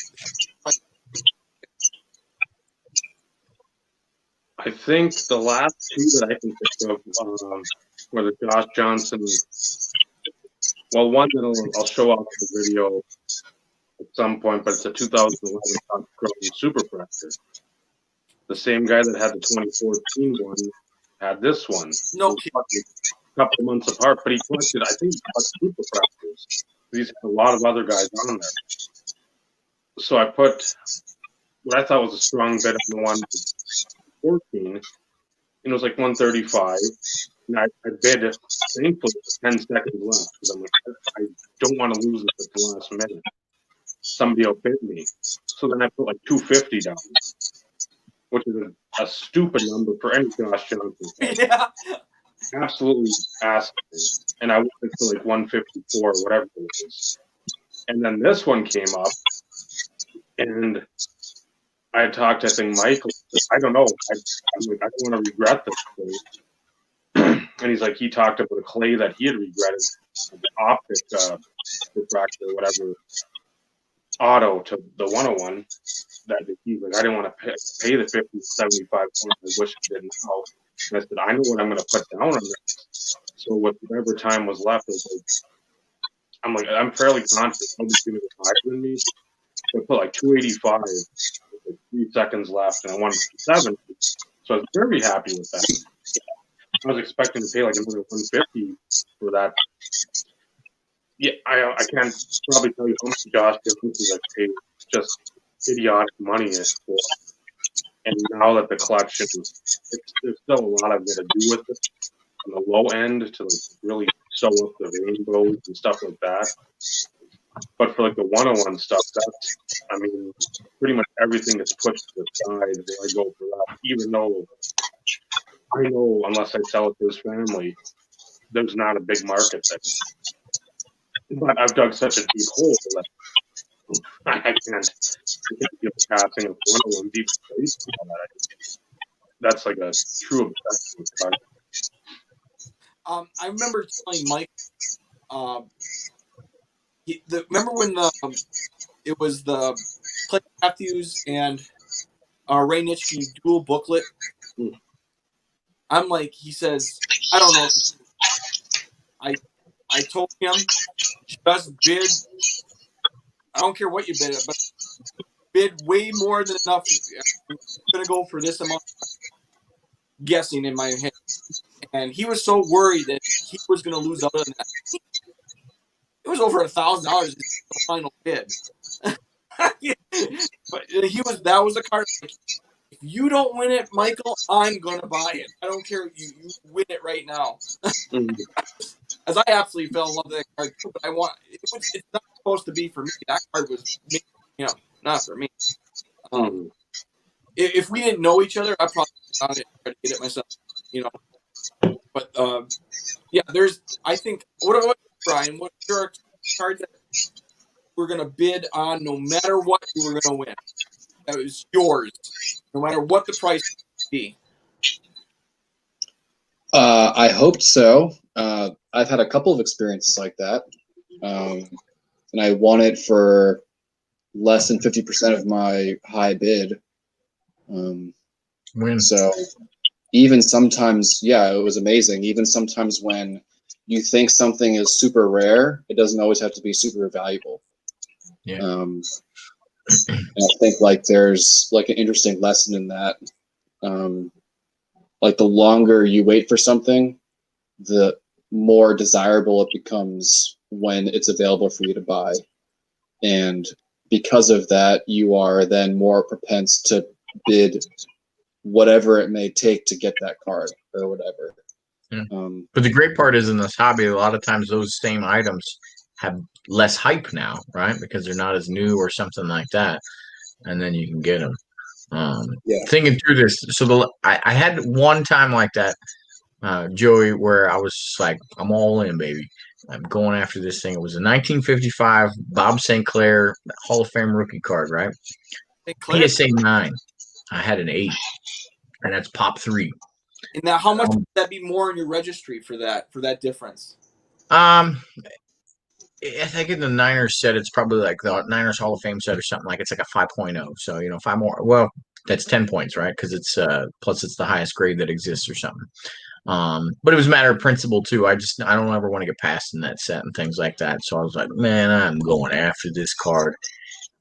I think the last two that I can think of were the Josh Johnson. Well, one that I'll show off the video at some point, but it's a 2011 Super Fractor. The same guy that had the 2014 one had this one. No kidding. A couple of months apart, but he collected, I think, Super Fractors. He's had a lot of other guys on there. So I put what I thought was a strong bet on the one 14, and it was like 135. And I bid, thankfully, 10 seconds left because I'm like, I don't want to lose this at the last minute. Somebody outbid me. So then I put like 250 down, which is a stupid number for any Josh Johnson. Yeah. Absolutely asked me. And I went to like 154 or whatever it was. And then this one came up, and I had talked to, I think, Michael. I don't know. I'm like, I don't want to regret this thing. And he's like, he talked about a clay that he had regretted, the optic refractor, whatever, auto to the 101. That he's like, I didn't want to pay the 50, 75 points. I wish I didn't know. And I said, I know what I'm going to put down on this. So with whatever time was left, I'm fairly confident nobody's going to be higher than me. So I put like 285 with like 3 seconds left, and I wanted 7. So I was very happy with that. I was expecting to pay like another 150 for that. Yeah, I can't probably tell you how much Josh Johnson I paid just idiotic money for. And now that the collection, there's still a lot of it to do with it. On the low end to like really sew up the rainbows and stuff like that. But for like the 101 stuff, pretty much everything is pushed to the side where I go for that. Even though I know unless I sell it to his family, there's not a big market there. But I've dug such a deep hole that I can't give a passing of 101 deep space. That's like a true obsession. I remember telling Mike, remember when it was the Clay Matthews and Ray Nitschke dual booklet? I'm like, he says, I don't know. I told him just bid I don't care what you bid it, but bid way more than enough. I'm gonna go for this amount. Guessing in my head, and he was so worried that he was gonna lose out on that. It was over $1,000 the final bid. But that was the card. Like, if you don't win it, Michael, I'm gonna buy it. I don't care if you win it right now. As I absolutely fell in love with that card too, but it's not supposed to be for me. That card was made, not for me. If we didn't know each other, I probably would try to get it myself, But yeah, I think. What about Brian? What are cards that we're gonna bid on, no matter what you were gonna win? That was yours, no matter what the price would be. I hoped so. I've had a couple of experiences like that, and I won it for less than 50% of my high bid. So even sometimes, yeah, it was amazing. Even sometimes when you think something is super rare, it doesn't always have to be super valuable. Yeah. And I think like there's like an interesting lesson in that. Like the longer you wait for something, the more desirable it becomes when it's available for you to buy. And because of that, you are then more propense to bid whatever it may take to get that card or whatever. Yeah. But the great part is in this hobby, a lot of times those same items have less hype now, right? Because they're not as new or something like that. And then you can get them. Thinking through this, so I had one time like that, Joey, where I was just like, I'm all in, baby. I'm going after this thing. It was a 1955 Bob St. Clair Hall of Fame rookie card, right? PSA 9. I had an 8, and that's pop 3. And now, how much would that be more in your registry for that difference? I think in the Niners set, it's probably like the Niners Hall of Fame set or something, like it's like a 5.0. So 5 more. Well, that's 10 points, right? Because it's plus it's the highest grade that exists or something. But it was a matter of principle too. I don't ever want to get past in that set and things like that. So I was like, man, I'm going after this card.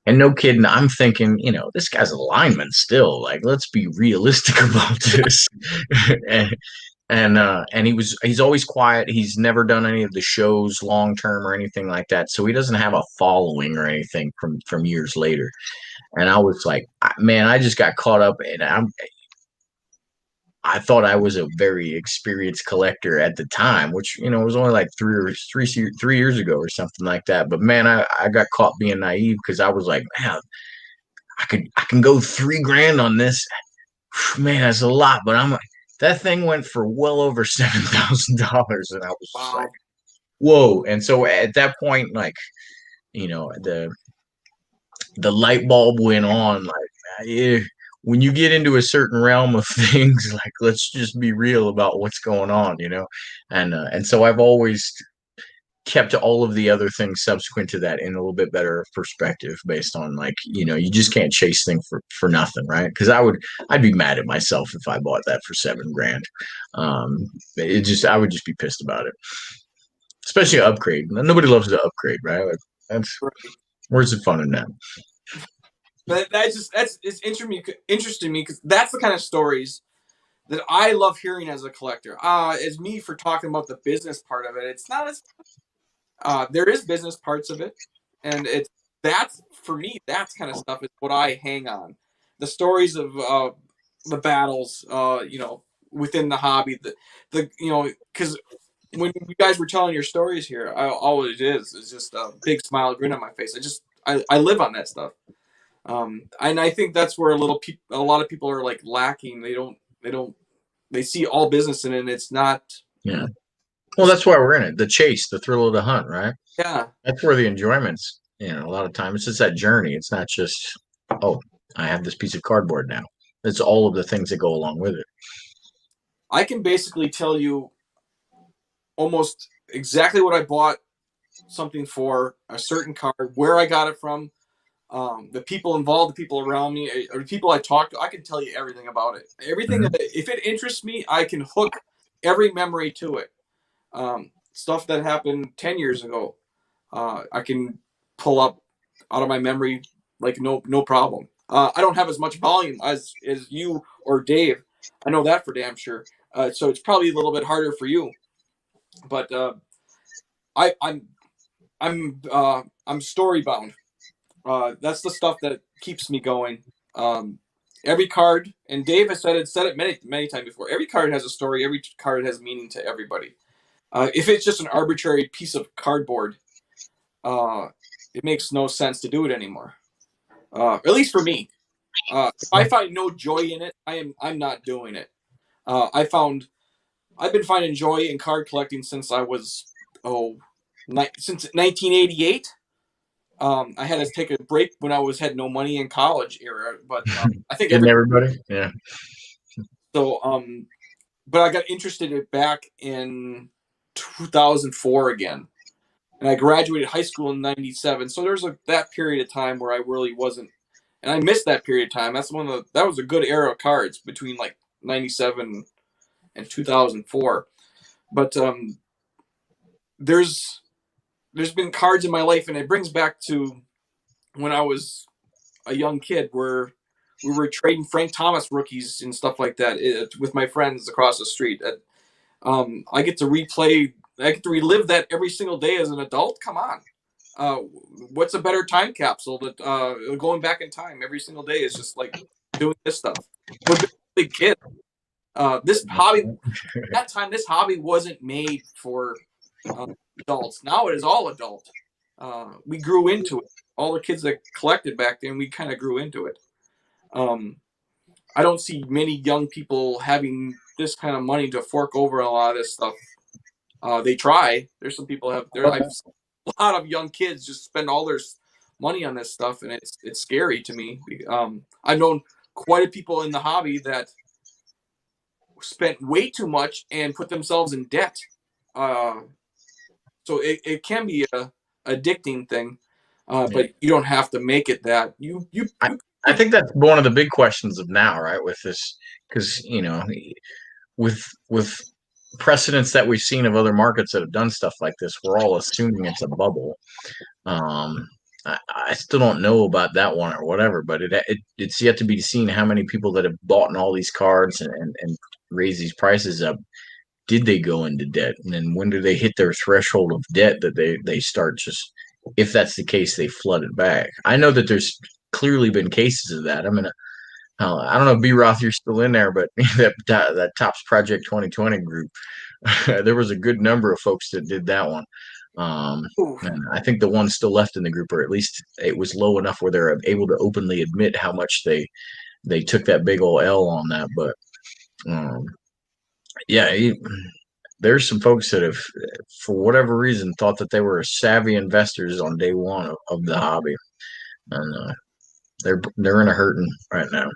And no kidding, I'm thinking, this guy's a lineman still. Like, let's be realistic about this. and he's always quiet. He's never done any of the shows long term or anything like that. So he doesn't have a following or anything from years later. And I was like, man, I just got caught up, and I thought I was a very experienced collector at the time, which was only like 3 years ago or something like that. But man, I got caught being naive because I was like, man, I can go $3,000 on this. Man, that's a lot. But that thing went for well over $7,000, and I was like, whoa. And so at that point, like, the light bulb went on. Like, when you get into a certain realm of things, like, let's just be real about what's going on, and so I've always kept all of the other things subsequent to that in a little bit better perspective, based on, like, you just can't chase things for nothing, right? Because I'd be mad at myself if I bought that for $7,000. I would just be pissed about it, especially an upgrade. Nobody loves to upgrade, right? Like, where's the fun in that? But it's interesting me because that's the kind of stories that I love hearing as a collector. As me for talking about the business part of it, it's not as there is business parts of it, and that's for me. That's kind of stuff is what I hang on. The stories of the battles, within the hobby, because when you guys were telling your stories here, all it is just a big smile, grin on my face. I live on that stuff. And I think that's where a lot of people are like lacking. They see all business in it, and it's not. Yeah. Well, that's why we're in it. The chase, the thrill of the hunt, right? Yeah. That's where the enjoyment's, a lot of times it's just that journey. It's not just, oh, I have this piece of cardboard now. It's all of the things that go along with it. I can basically tell you almost exactly what I bought something for, a certain card, where I got it from, the people involved, the people around me, or the people I talk to. I can tell you everything about it. Everything if it interests me, I can hook every memory to it. Stuff that happened 10 years ago, I can pull up out of my memory, like no problem. I don't have as much volume as you or Dave. I know that for damn sure. So it's probably a little bit harder for you. But I, I'm story bound. That's the stuff that keeps me going. Every card, and Dave has said it many times before. Every card has a story. Every card has meaning to everybody. If it's just an arbitrary piece of cardboard, it makes no sense to do it anymore. At least for me. If I find no joy in it, I'm not doing it. I've been finding joy in card collecting since I was since 1988. I had to take a break when I had no money in college era, but I think everybody, yeah. So, but I got interested in back in 2004 again, and I graduated high school in '97. So there's that period of time where I really wasn't, and I missed that period of time. That was a good era of cards between like '97 and 2004. But there's been cards in my life, and it brings back to when I was a young kid, where we were trading Frank Thomas rookies and stuff like that with my friends across the street. I get to relive that every single day as an adult. Come on. What's a better time capsule that going back in time every single day is just like doing this stuff. But a kid, this hobby, that time, this hobby wasn't made for adults. Now it is all adult. We grew into it. All the kids that collected back then, we kind of grew into it. I don't see many young people having this kind of money to fork over a lot of this stuff. They try. There's some people I've seen a lot of young kids just spend all their money on this stuff, and it's scary to me. I've known quite a people in the hobby that spent way too much and put themselves in debt. So it can be a addicting thing, but you don't have to make it that. I think that's one of the big questions of now, right? With this, because with precedents that we've seen of other markets that have done stuff like this, we're all assuming it's a bubble. I still don't know about that one or whatever, but it's yet to be seen how many people that have bought in all these cards and raised these prices up, did they go into debt? And then when do they hit their threshold of debt that they start just, if that's the case, they flood it back? I know that there's clearly been cases of that. I mean, I don't know if B. Roth, you're still in there, but that Topps Project 2020 group, there was a good number of folks that did that one. And I think the ones still left in the group, or at least it was low enough where they're able to openly admit how much they took that big old L on that. But there's some folks that have, for whatever reason, thought that they were savvy investors on day one of the hobby, and they're in a hurting right now.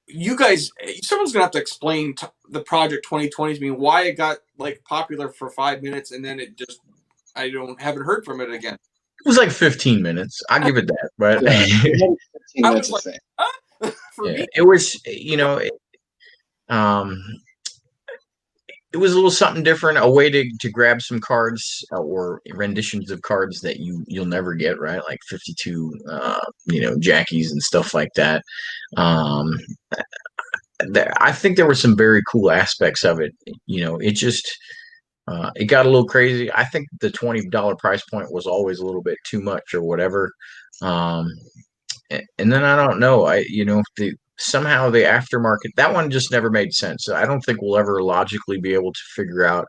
You guys, someone's gonna have to explain the Project 2020 to me, why it got like popular for 5 minutes and then it just, I haven't heard from it again. It was like 15 minutes. I'll give it that, but I was like, huh? Me, it was, it was a little something different, a way to grab some cards or renditions of cards that you'll never get, right? Like 52, Jackies and stuff like that. I think there were some very cool aspects of it. It just, it got a little crazy. I think the $20 price point was always a little bit too much or whatever. And then I don't know, somehow the aftermarket, that one just never made sense. I don't think we'll ever logically be able to figure out.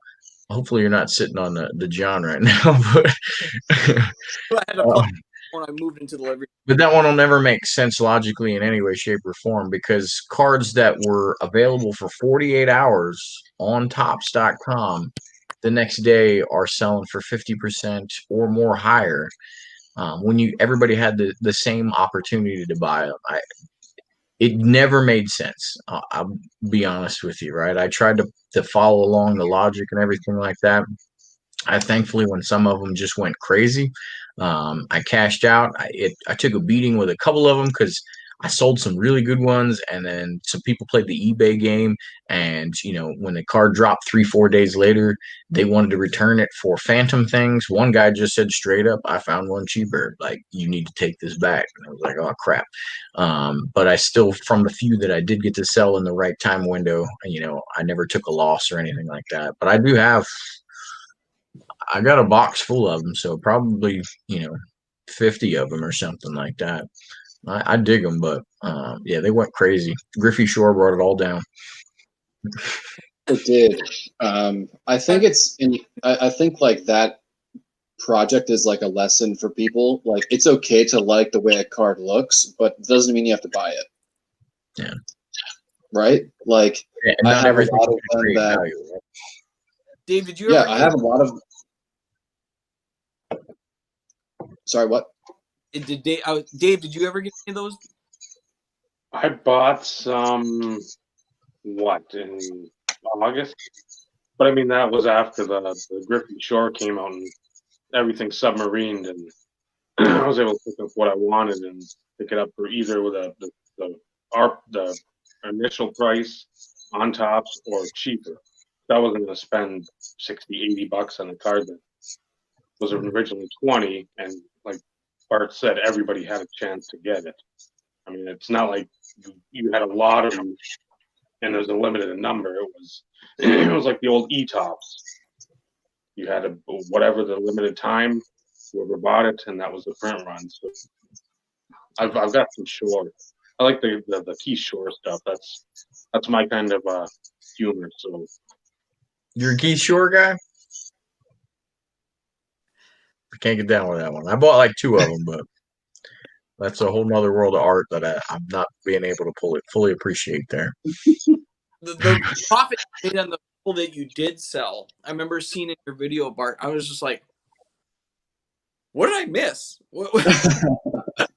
Hopefully you're not sitting on the John right now, but when I moved into the library. But that one will never make sense logically in any way, shape, or form, because cards that were available for 48 hours on Topps.com the next day are selling for 50% or more higher. When everybody had the same opportunity to buy them. It never made sense. I'll be honest with you, right? I tried to follow along the logic and everything like that. Thankfully, when some of them just went crazy, I cashed out. I took a beating with a couple of them because I sold some really good ones, and then some people played the eBay game, and when the card dropped 3-4 days later, they wanted to return it for phantom things. One guy just said straight up, I found one cheaper, like, you need to take this back. And I was like, oh crap. But I still, from the few that I did get to sell in the right time window, I never took a loss or anything like that. But I got a box full of them, so probably 50 of them or something like that. I dig them, but yeah, they went crazy. Griffey Shore brought it all down. It did. I think I think like that project is like a lesson for people. Like, it's okay to like the way a card looks, but it doesn't mean you have to buy it. Yeah. Right? Like, And I not have a everything lot of can them create that. value, right? Dave, did you Yeah, ever I get, have a lot of. Sorry, what? did Dave, did you ever get any of those? I bought some in August, but I mean that was after the Griffey Shore came out and everything submarined, and I was able to pick up what I wanted and pick it up for either with the initial price on tops or cheaper. I wasn't going to spend $60-$80 on a card that was originally 20, and like Bart said, everybody had a chance to get it. I mean, it's not like you had a lottery and there's a limited number. It was like the old E-tops. You had whatever the limited time, whoever bought it, and that was the print run. So I've got some Shore. I like the Key Shore stuff. That's my kind of humor. So You're a Keith Shore guy? I can't get down with that one. I bought like 2 of them, but that's a whole nother world of art that I'm not being able to fully appreciate there. The profit you made on the people that you did sell. I remember seeing in your video, Bart. I was just like, what did I miss?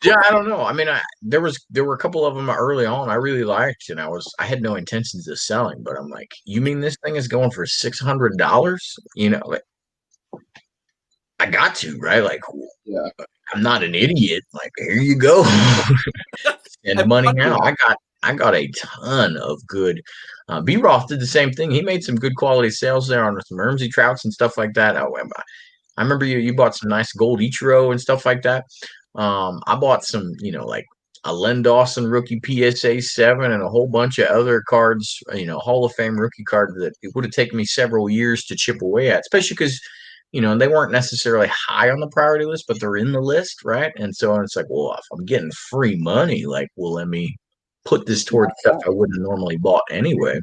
Yeah, I don't know. I mean, there were a couple of them early on I really liked, and I had no intentions of selling, but I'm like, you mean this thing is going for $600? Like, I got to, right? Like, Yeah. I'm not an idiot. Like, here you go. And money now. I got a ton of good. B Roth did the same thing. He made some good quality sales there on some Ermsey Trouts and stuff like that. I remember you bought some nice gold Ichiro and stuff like that. I bought some, like a Len Dawson rookie PSA 7 and a whole bunch of other cards, Hall of Fame rookie cards that it would have taken me several years to chip away at, especially because, they weren't necessarily high on the priority list, but they're in the list, right? And so it's like, well, if I'm getting free money, like, well, let me put this towards stuff I wouldn't normally bought anyway.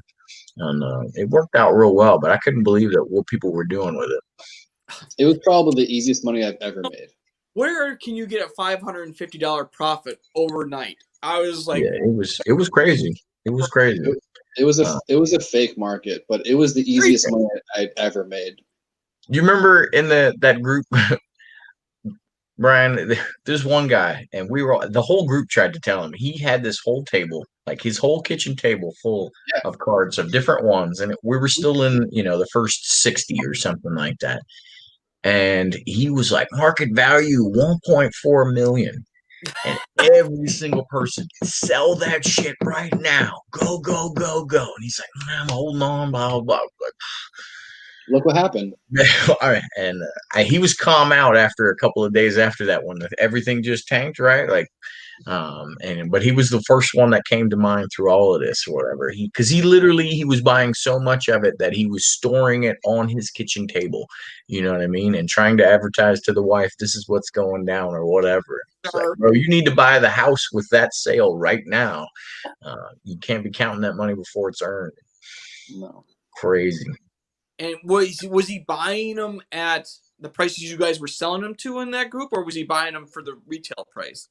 And it worked out real well, but I couldn't believe that what people were doing with it. It was probably the easiest money I've ever made. Where can you get a $550 profit overnight? I was like, yeah, it was crazy. It was crazy. It was a fake market, but it was the easiest money I'd ever made. You remember in that group, Brian, there's one guy, and the whole group tried to tell him. He had this whole table, like his whole kitchen table full of cards of different ones, and we were still in, the first 60 or something like that. And he was like, market value 1.4 million. And every single person, sell that shit right now. Go, go, go, go. And he's like, I'm holding on, blah, blah, blah. Look what happened. And he was calm out after a couple of days after that when everything just tanked, right? Like, but he was the first one that came to mind through all of this or whatever. Because he was buying so much of it that he was storing it on his kitchen table, you know what I mean, and trying to advertise to the wife, this is what's going down or whatever. It's like, bro, you need to buy the house with that sale right now. You can't be counting that money before it's earned. No. Crazy. and was he buying them at the prices you guys were selling them to in that group, or was he buying them for the retail price?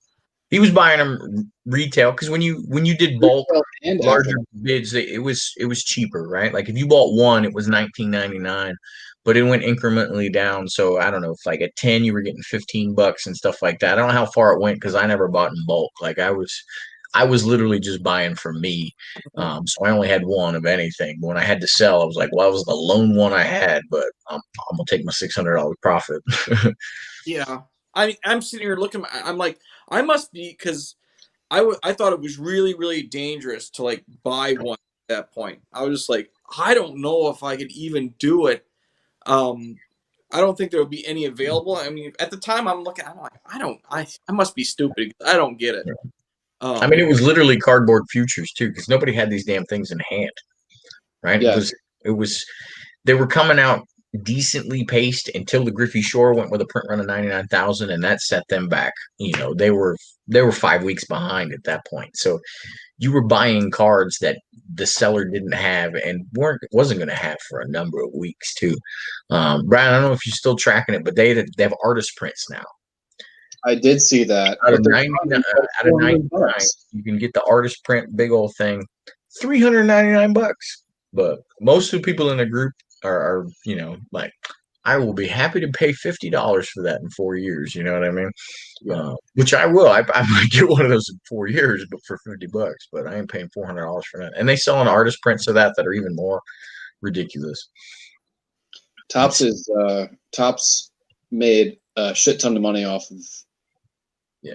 He was buying them retail because when you did bulk and larger bids, it was cheaper, right? Like if you bought one, it was $19.99, but it went incrementally down. So I don't know if like at 10 you were getting $15 and stuff like that. I don't know how far it went because I never bought in bulk. Like I was literally just buying for me. So I only had one of anything. When I had to sell, I was like, well, that was the lone one I had, but I'm gonna take my $600 profit. Yeah. I'm sitting here looking, I'm like, I must be, because I thought it was really, really dangerous to like buy one at that point. I was just like, I don't know if I could even do it. I don't think there would be any available. I mean, at the time I'm looking, I'm like, I must be stupid. I don't get it. I mean, it was literally cardboard futures too, because nobody had these damn things in hand, right? Yeah. It was they were coming out decently paced until the Griffey Shore went with a print run of 99,000, and that set them back. You know, they were 5 weeks behind at that point. So you were buying cards that the seller didn't have and wasn't going to have for a number of weeks too. Brian, I don't know if you're still tracking it, but they have artist prints now. I did see that. Out of but they're 99, out of 99, you can get the artist print big old thing, $399. But most of the people in the group are you know, like, I will be happy to pay $50 for that in 4 years. You know what I mean? Yeah. Which I will. I might get one of those in 4 years, but for $50. But I ain't paying $400 for that. And they sell an artist prints of that are even more ridiculous. Topps made a shit ton of money off of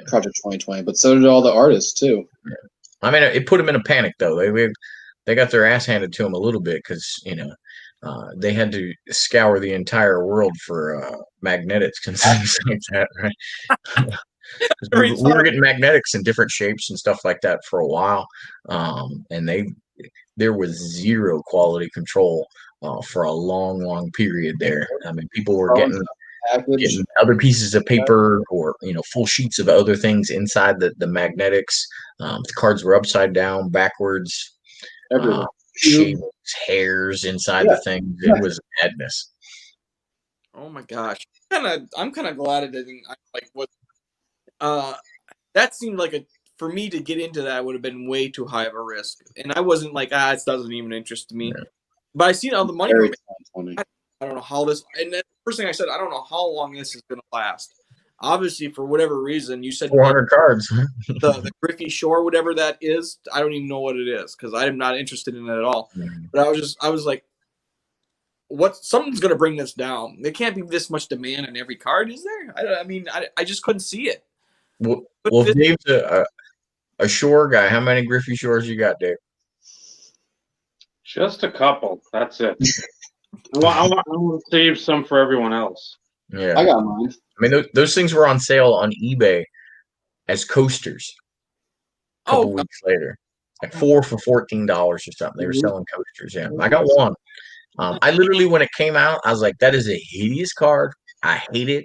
Project 2020, but so did all the artists too. Yeah. I mean, it put them in a panic though. They got their ass handed to them a little bit because they had to scour the entire world for magnetics and things like that, right? we were getting magnetics in different shapes and stuff like that for a while, and there was zero quality control for a long period there. I mean, people were getting other pieces of paper or full sheets of other things inside the magnetics. The cards were upside down, backwards, shapes, hairs inside the thing. It was madness. Oh my gosh, I'm kind of glad it didn't. That seemed like for me to get into that would have been way too high of a risk, and I wasn't like, it doesn't even interest me. Yeah. But I seen all the money. I don't know how this, and then the first thing I said, I don't know how long this is going to last. Obviously, for whatever reason, you said 400 cards. the Griffey Shore, whatever that is, I don't even know what it is because I am not interested in it at all. Mm-hmm. But I was like, something's going to bring this down. There can't be this much demand on every card, is there? I just couldn't see it. Well, Dave's a Shore guy. How many Griffey Shores you got, Dave? Just a couple. That's it. I want to save some for everyone else. Yeah, I got mine. I mean, those things were on sale on eBay as coasters. A couple weeks later, like 4 for $14 or something. They were selling coasters. Yeah, I got one. I literally, when it came out, I was like, "That is a hideous card. I hate it."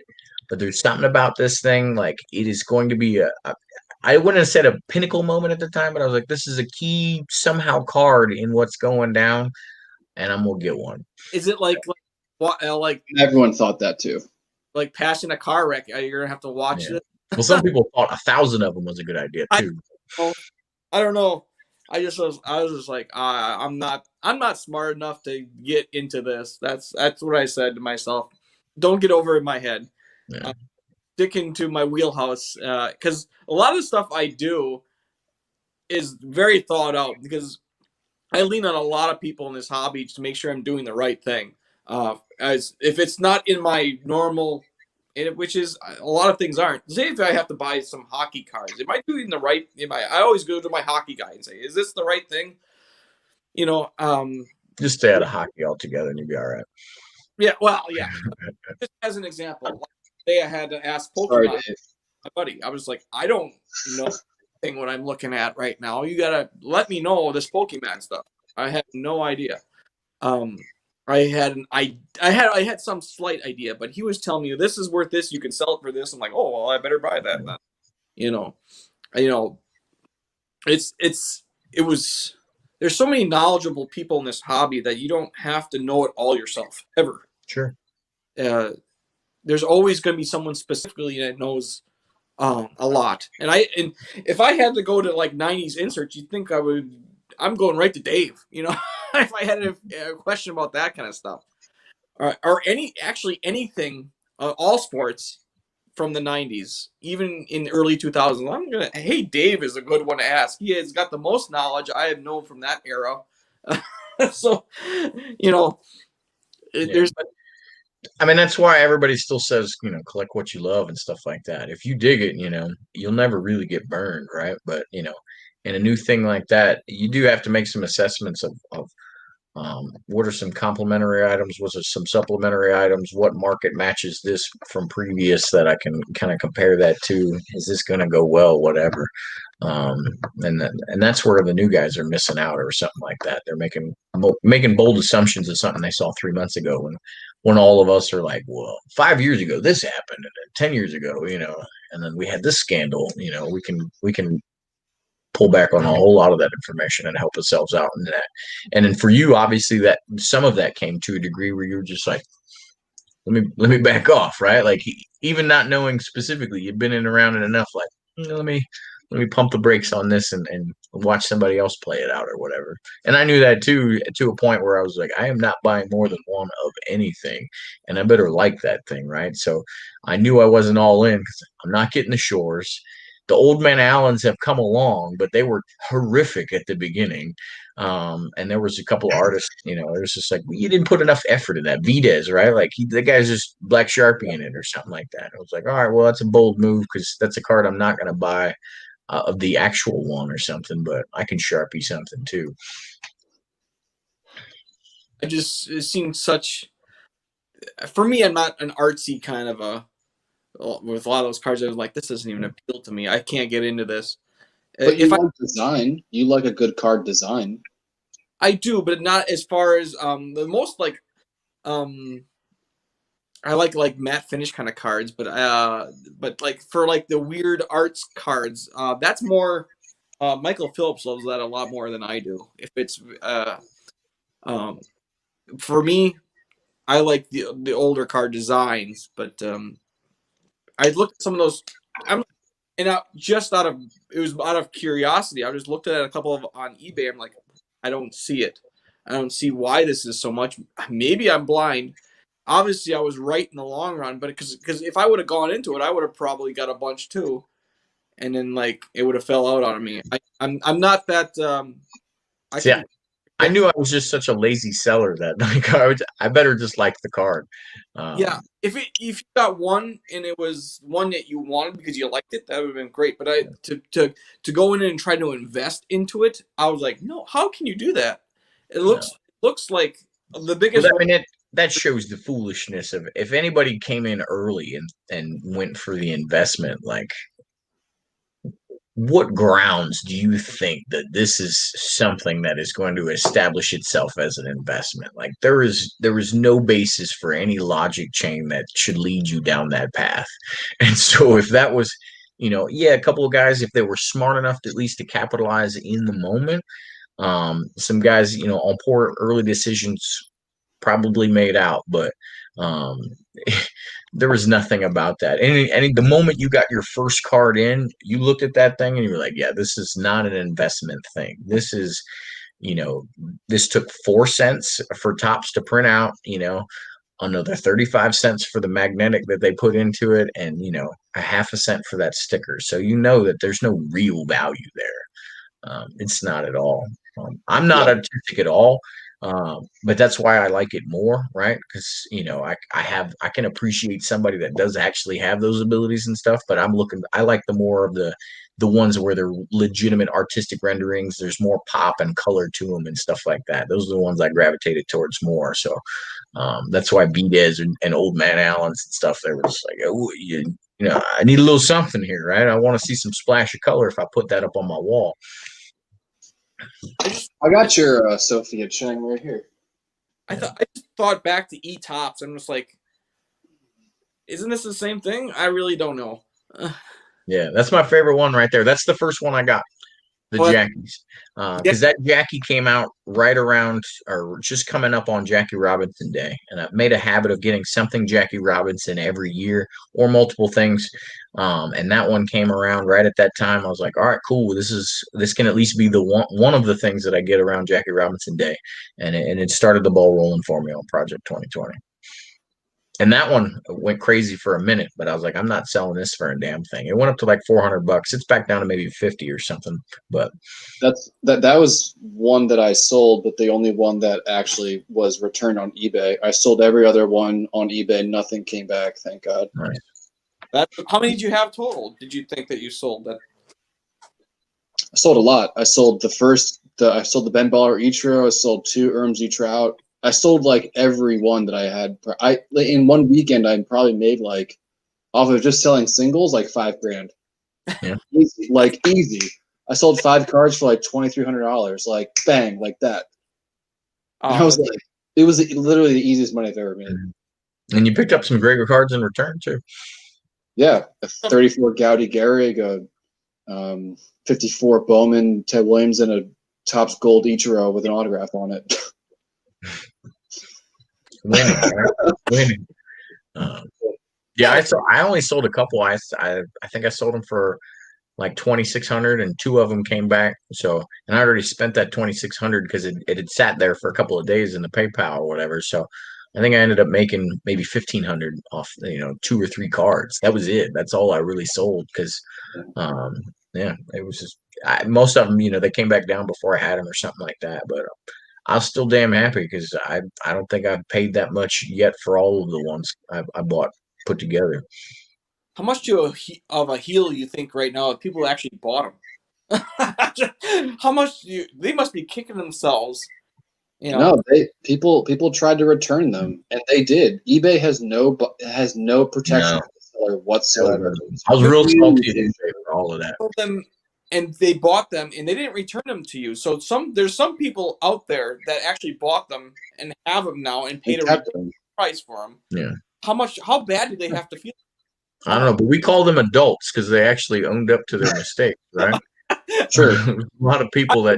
But there's something about this thing, like it is going to be I wouldn't have said a pinnacle moment at the time, but I was like, "This is a key somehow card in what's going down." And I'm gonna get one. Is it like everyone thought that too? Like passing a car wreck, you're gonna have to watch it. Well, some people thought 1,000 of them was a good idea too. I don't know. I was just like, I'm not smart enough to get into this. That's what I said to myself. Don't get over in my head. Yeah. Sticking to my wheelhouse, because a lot of the stuff I do is very thought out because I lean on a lot of people in this hobby to make sure I'm doing the right thing. As if it's not in my normal, which is a lot of things aren't. Say if I have to buy some hockey cards, am I doing the right? I always go to my hockey guy and say, "Is this the right thing?" Just stay out of hockey altogether, and you'll be all right. Yeah, well, yeah. Just as an example, today I had to ask Pokemon, my buddy. I was like, I don't know what I'm looking at right now. You gotta let me know this Pokemon stuff. I have no idea. I had some slight idea, but he was telling me this is worth this. You can sell it for this. I'm like, oh well, I better buy that then. There's so many knowledgeable people in this hobby that you don't have to know it all yourself ever. Sure. There's always going to be someone specifically that knows a lot. And if I had to go to like 90s inserts, you'd think I'm going right to Dave, if I had a question about that kind of stuff, or anything, all sports from the 90s, even in the early 2000s. Hey, Dave is a good one to ask. He has got the most knowledge I have known from that era. So, there's I mean, that's why everybody still says, collect what you love and stuff like that. If you dig it, you'll never really get burned, right? But, in a new thing like that, you do have to make some assessments of what are some complementary items? Was it some supplementary items? What market matches this from previous that I can kind of compare that to? Is this going to go well? Whatever. Um, and that's where the new guys are missing out, or something like that. They're making bold assumptions of something they saw 3 months ago, when all of us are like, well, 5 years ago this happened, and then 10 years ago, and then we had this scandal. We can pull back on a whole lot of that information and help ourselves out in that. And then for you, obviously, that some of that came to a degree where you were just like, let me back off, right? Like, even not knowing specifically, you've been in around it enough, like, let me pump the brakes on this and watch somebody else play it out or whatever. And I knew that too, to a point where I was like, I am not buying more than one of anything, and I better like that thing, right? So I knew I wasn't all in because I'm not getting the Shores. The Old Man Allens have come along, but they were horrific at the beginning. And there was a couple of artists, it was just like, you didn't put enough effort in that. Videz, right? Like, the guy's just Black Sharpie in it or something like that. I was like, all right, well, that's a bold move because that's a card I'm not going to buy of the actual one or something, but I can Sharpie something too. It seems such. For me, I'm not an artsy kind of a. With a lot of those cards, I was like, this doesn't even appeal to me. I can't get into this. But you like design. You like a good card design. I do, but not as far as the most like I like matte finish kind of cards, but like for like the weird arts cards, that's more Michael Phillips loves that a lot more than I do. If it's for me, I like the older card designs, but I looked at some of those. Just out of curiosity, I just looked at a couple of on eBay. I'm like, I don't see it. I don't see why this is so much. Maybe I'm blind. Obviously, I was right in the long run, but because if I would have gone into it, I would have probably got a bunch too, and then like it would have fell out on me. I'm not that. I knew I was just such a lazy seller that like I better just like the card. Yeah, if you got one and it was one that you wanted because you liked it, that would have been great. But to go in and try to invest into it, I was like, no, how can you do that? It looks like the biggest. Well, I mean, that shows the foolishness of if anybody came in early and went for the investment, like, what grounds do you think that this is something that is going to establish itself as an investment? Like, there is no basis for any logic chain that should lead you down that path. And so if that was, a couple of guys, if they were smart enough to at least to capitalize in the moment, some guys, on poor early decisions probably made out, but there was nothing about that. And the moment you got your first card in, you looked at that thing and you were like, yeah, this is not an investment thing. This is, this took 4 cents for Topps to print out, another 35 cents for the magnetic that they put into it, and, a half a cent for that sticker. So that there's no real value there. It's not at all. I'm not artistic at all. But that's why I like it more, right? Because I can appreciate somebody that does actually have those abilities and stuff. But I like the more of the ones where they're legitimate artistic renderings. There's more pop and color to them and stuff like that. Those are the ones I gravitated towards more. So that's why Videz and Old Man Allens and stuff. They were just like, oh, I need a little something here, right? I want to see some splash of color if I put that up on my wall. I got your Sophia Chang right here. I just thought back to Topps. I'm just like, isn't this the same thing? I really don't know. Yeah, that's my favorite one right there. That's the first one I got, the Jackies, because that Jackie came out right around or just coming up on Jackie Robinson Day, and I've made a habit of getting something Jackie Robinson every year or multiple things. And that one came around right at that time. I was like, all right, cool. This can at least be the one of the things that I get around Jackie Robinson Day, and it started the ball rolling for me on Project 2020. And that one went crazy for a minute, but I was like, I'm not selling this for a damn thing. It went up to like $400. It's back down to maybe 50 or something. But That was one that I sold, but the only one that actually was returned on eBay. I sold every other one on eBay. Nothing came back, thank God. nice. How many did you have total? Did you think that you sold that? I sold a lot. I sold I sold the Ben Baller Ichiro. I sold 2 Urmsy Trout. I sold like every one that I had. In one weekend, I probably made like off of just selling singles like $5,000. Yeah. Easy, like easy. I sold 5 cards for like $2,300. Like bang, like that. And I was like, it was literally the easiest money I've ever made. And you picked up some Gregor cards in return too. Yeah, a 34 Gaudy Gehrig, a 54 Bowman Ted Williams, and a Topps Gold Ichiro with an autograph on it. Winning, right? Winning. Yeah, I only sold a couple. I think I sold them for like 2,600, and 2 of them came back. So, and I already spent that 2,600 because it had sat there for a couple of days in the PayPal or whatever. So, I think I ended up making maybe 1,500 off 2 or 3 cards. That was it. That's all I really sold because, yeah, it was just most of them. They came back down before I had them or something like that. But I was still damn happy because I don't think I've paid that much yet for all of the ones I bought put together. How much of a heel you think right now if people actually bought them? How much they must be kicking themselves. No, people tried to return them, and they did. eBay has no protection for the seller whatsoever. I was real salty at eBay for all of that. Them, and they bought them, and they didn't return them to you. So there's some people out there that actually bought them and have them now and paid a price for them. Yeah. How bad do they have to feel? I don't know, but we call them adults because they actually owned up to their mistakes, right? Sure. A lot of people that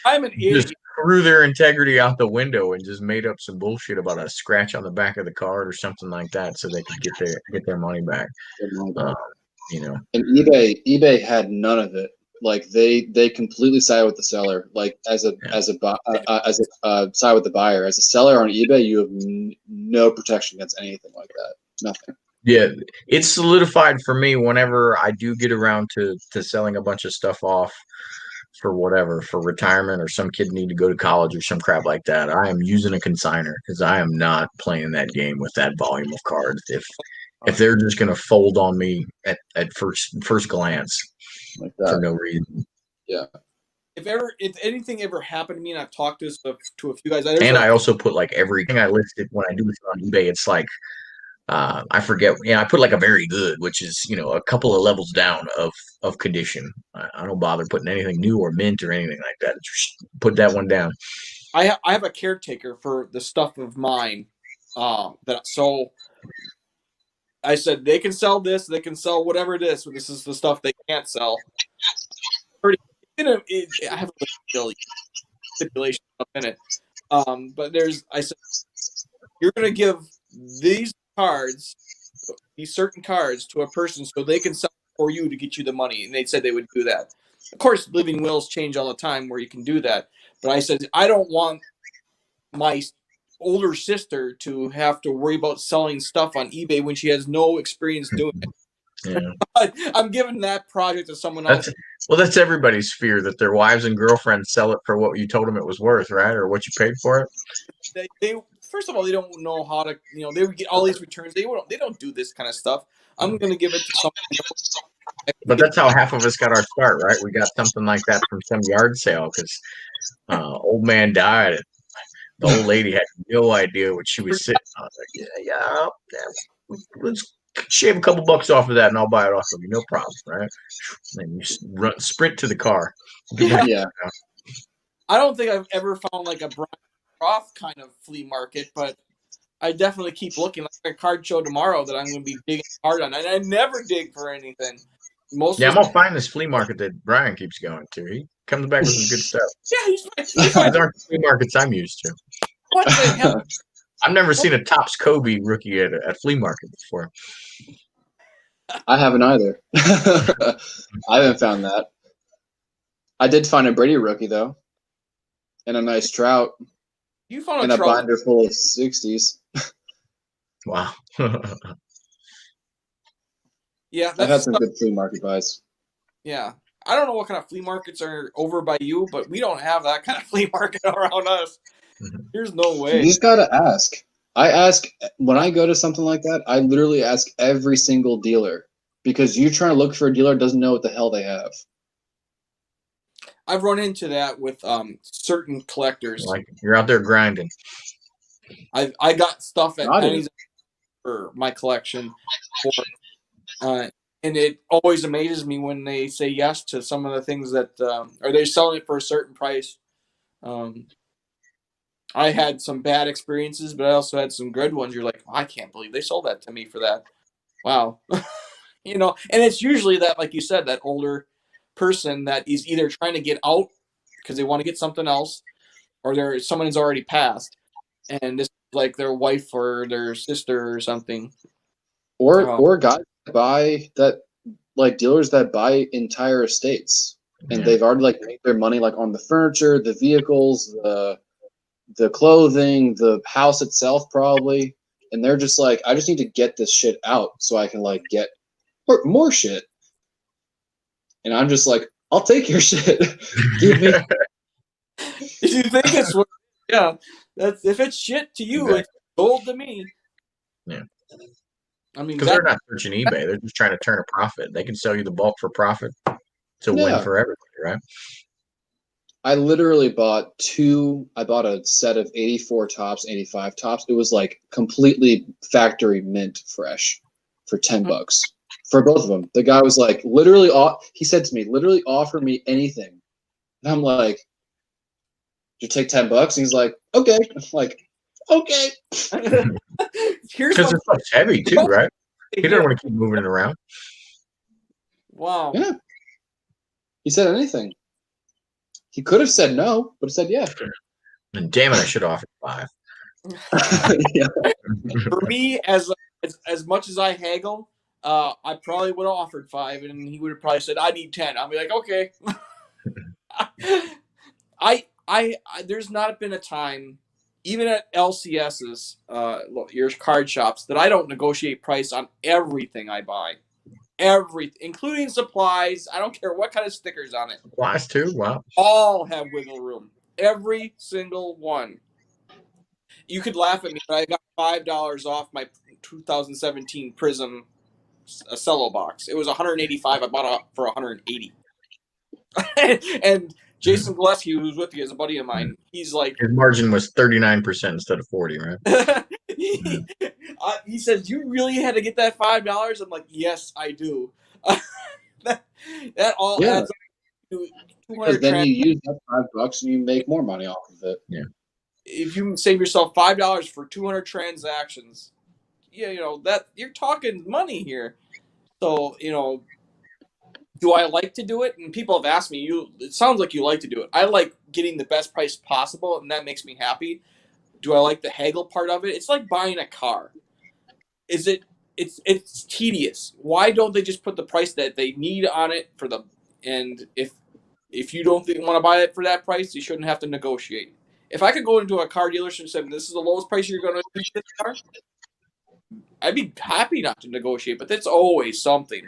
I'm an idiot. just threw their integrity out the window and just made up some bullshit about a scratch on the back of the card or something like that, so they could get their money back. And eBay had none of it. Like they completely side with the seller. Like as a side with the buyer. As a seller on eBay, you have no protection against anything like that. Nothing. Yeah, it's solidified for me whenever I do get around to selling a bunch of stuff off for whatever, for retirement, or some kid need to go to college or some crap like that. I am using a consigner because I am not playing that game with that volume of cards. If they're just going to fold on me at first glance like that for no reason. Yeah. If anything ever happened to me, and I've talked to a few guys, I also put like everything I listed when I do this on eBay. It's like I forget. I put like a very good, which is a couple of levels down of condition. I don't bother putting anything new or mint or anything like that. Just put that one down. I have a caretaker for the stuff of mine. So I said they can sell this, they can sell whatever it is. So this is the stuff they can't sell. I have a stipulation in it. But I said you're going to give these certain cards to a person so they can sell for you to get you the money. And they said they would do that. Of course, living wills change all the time where you can do that. But I said, I don't want my older sister to have to worry about selling stuff on eBay when she has no experience doing it. Yeah. I'm giving that project to someone else. That's everybody's fear, that their wives and girlfriends sell it for what you told them it was worth, right? Or what you paid for it. They first of all, they don't know how to, they would get all these returns. They don't do this kind of stuff. I'm going to give it to someone. But that's how half of us got our start, right? We got something like that from some yard sale because old man died. And the old lady had no idea what she was sitting on. I was like, yeah, let's shave a couple bucks off of that, and I'll buy it off of you, no problem, right? And you sprint to the car. Yeah. I don't think I've ever found like a Brian Croft kind of flea market, but I definitely keep looking. Like a card show tomorrow that I'm going to be digging hard on, and I never dig for anything. I'm gonna find this flea market that Brian keeps going to. He comes back with some good stuff. Yeah, these aren't the flea markets I'm used to. What the hell? I've never seen a Topps Kobe rookie at a flea market before. I haven't either. I haven't found that. I did find a Brady rookie though, and a nice Trout. You found and a binder full of 60s. Wow. Yeah, I've had that's some good flea market buys. yeah. I don't know what kind of flea markets are over by you, but we don't have that kind of flea market around us. There's no You way. just gotta ask. I ask when I go to something like that. I literally ask every single dealer because you trying to look for a dealer that doesn't know what the hell they have. I've run into that with certain collectors. Like you're out there grinding. I got stuff at Got it. pennies for my collection, for, and it always amazes me when they say yes to some of the things that or they're selling it for a certain price. I had some bad experiences, but I also had some good ones. You're like, I can't believe they sold that to me for that. Wow. And it's usually that, like you said, that older person that is either trying to get out because they want to get something else, or someone has already passed, and this is like their wife or their sister or something. Or guys that buy that, like dealers that buy entire estates and Yeah. they've already like made their money like on the furniture, the vehicles, the clothing, the house itself probably, and they're just like, I just need to get this shit out so I can like get more shit. And I'm just like, I'll take your shit. Give me. If you think it's yeah, that's if it's shit to you, Exactly. it's gold to me. Yeah. I mean, Because they're not searching eBay. They're just trying to turn a profit. They can sell you the bulk for profit. It's a win Yeah. for everybody, right? I literally bought I bought a set of 84 tops, 85 tops. It was like completely factory mint fresh for $10 for both of them. The guy was like, literally, he said to me, literally offer me anything. And I'm like, you take $10? And he's like, okay. I'm like, okay. Here's Because my it's heavy too, right? He yeah. doesn't want to keep moving it around. Wow. Yeah. He said anything. He could have said no, but he said yeah. And damn it, I should have offered 5. Yeah. For me, as much as I haggle, I probably would have offered 5, and he would have probably said, "I need 10." I'll be like, "Okay." There's not been a time, even at LCS's, your card shops, that I don't negotiate price on everything I buy, everything, including supplies. I don't care what kind of stickers on it. Supplies too? Wow. All have wiggle room. Every single one. You could laugh at me, but I got $5 off my 2017 Prism cello box. It was 185. I bought it for 180. And Jason Gillespie, who's with you, is a buddy of mine. He's like, His margin was 39% instead of 40, right? he says, "You really had to get that $5?" I'm like, "Yes, I do." that all Yeah. adds up to Because 200 then you use that $5 and you make more money off of it. Yeah. If you save yourself $5 for 200 transactions, yeah, that you're talking money here. So, do I like to do it? And people have asked me, it sounds like you like to do it. I like getting the best price possible, and that makes me happy. Do I like the haggle part of it? It's like buying a car. It's tedious. Why don't they just put the price that they need on it and if you don't want to buy it for that price, you shouldn't have to negotiate. If I could go into a car dealership and say, "This is the lowest price you're going to get this car," I'd be happy not to negotiate, but that's always something.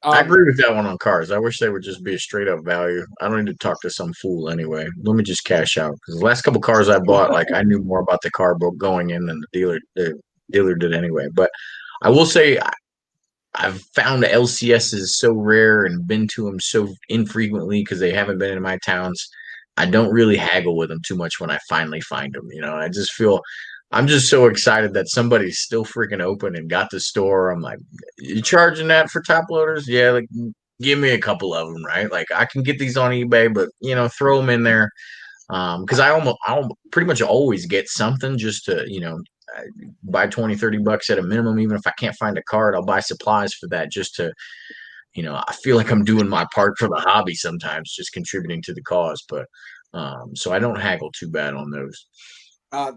I agree with that one on cars. I wish they would just be a straight up value. I don't need to talk to some fool anyway. Let me just cash out. Because the last couple cars I bought, like I knew more about the car going in than the dealer did anyway. But I will say I've found LCSs so rare and been to them so infrequently because they haven't been in my towns. I don't really haggle with them too much when I finally find them. I just feel I'm just so excited that somebody's still freaking open and got the store. I'm like, you charging that for top loaders? Yeah, like give me a couple of them, right? Like I can get these on eBay, but throw them in there because I pretty much always get something just to buy 20-30 bucks at a minimum. Even if I can't find a card, I'll buy supplies for that just to I feel like I'm doing my part for the hobby sometimes, just contributing to the cause. But so I don't haggle too bad on those. I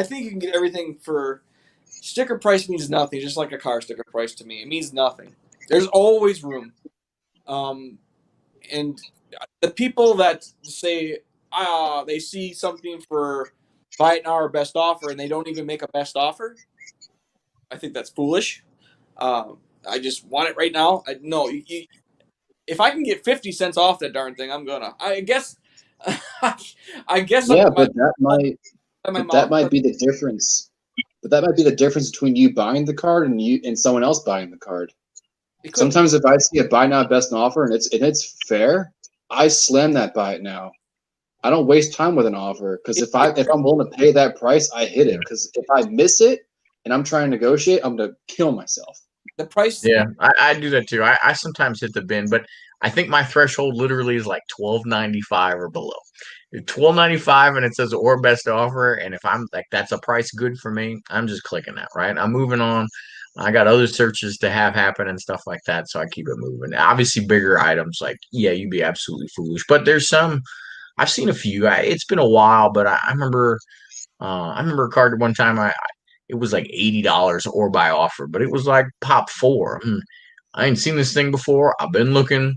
think you can get everything for sticker price means nothing, just like a car sticker price to me. It means nothing. There's always room. And the people that say they see something for buy it now or best offer, and they don't even make a best offer, I think that's foolish. I just want it right now. No, if I can get 50 cents off that darn thing, I'm gonna. I guess. I guess Yeah, my but that mom. might be the difference. But that might be the difference between you buying the card and someone else buying the card. It could, Sometimes if I see a buy now best offer and it's fair, I slam that buy it now. I don't waste time with an offer because if I'm willing to pay that price, I hit it. Because if I miss it and I'm trying to negotiate, I'm gonna kill myself. the price. Yeah, I do that too. I sometimes hit the bin, but I think my threshold literally is like $12.95 or below. $12.95 and it says or best offer, and if I'm like that's a price good for me, I'm just clicking that, right? I'm moving on. I got other searches to have happen and stuff like that, so I keep it moving. Obviously, bigger items like yeah, you'd be absolutely foolish, but there's some. I've seen a few. It's been a while, but I remember. I remember a card one time. It was like $80 or by offer, but it was like pop four. I ain't seen this thing before. I've been looking.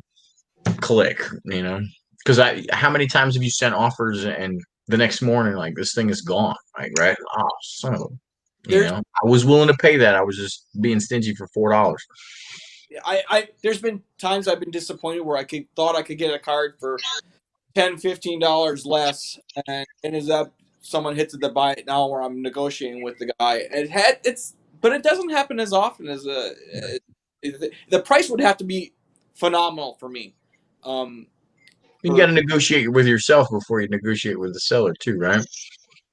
Click, because how many times have you sent offers and the next morning like this thing is gone, like right? Oh, son of a, There's I was willing to pay that. I was just being stingy for $4. there's been times I've been disappointed where thought I could get a card for $10-15 less, and ends up someone hits it to buy it now where I'm negotiating with the guy. But it doesn't happen as often as the price would have to be phenomenal for me. You got to negotiate with yourself before you negotiate with the seller too, right?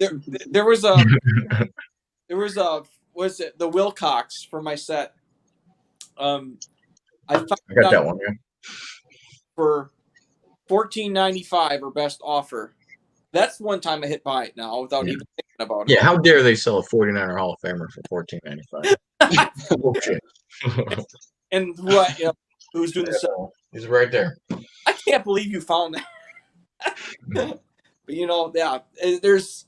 There, there was a was it the Wilcox for my set. I found I got out that one. Yeah. for $14.95 or best offer. That's one time I hit buy it now without even thinking about it. Yeah, how dare they sell a 49er Hall of Famer for $14.95? Bullshit. And who's doing the set? He's right there. I can't believe you found that. But yeah, there's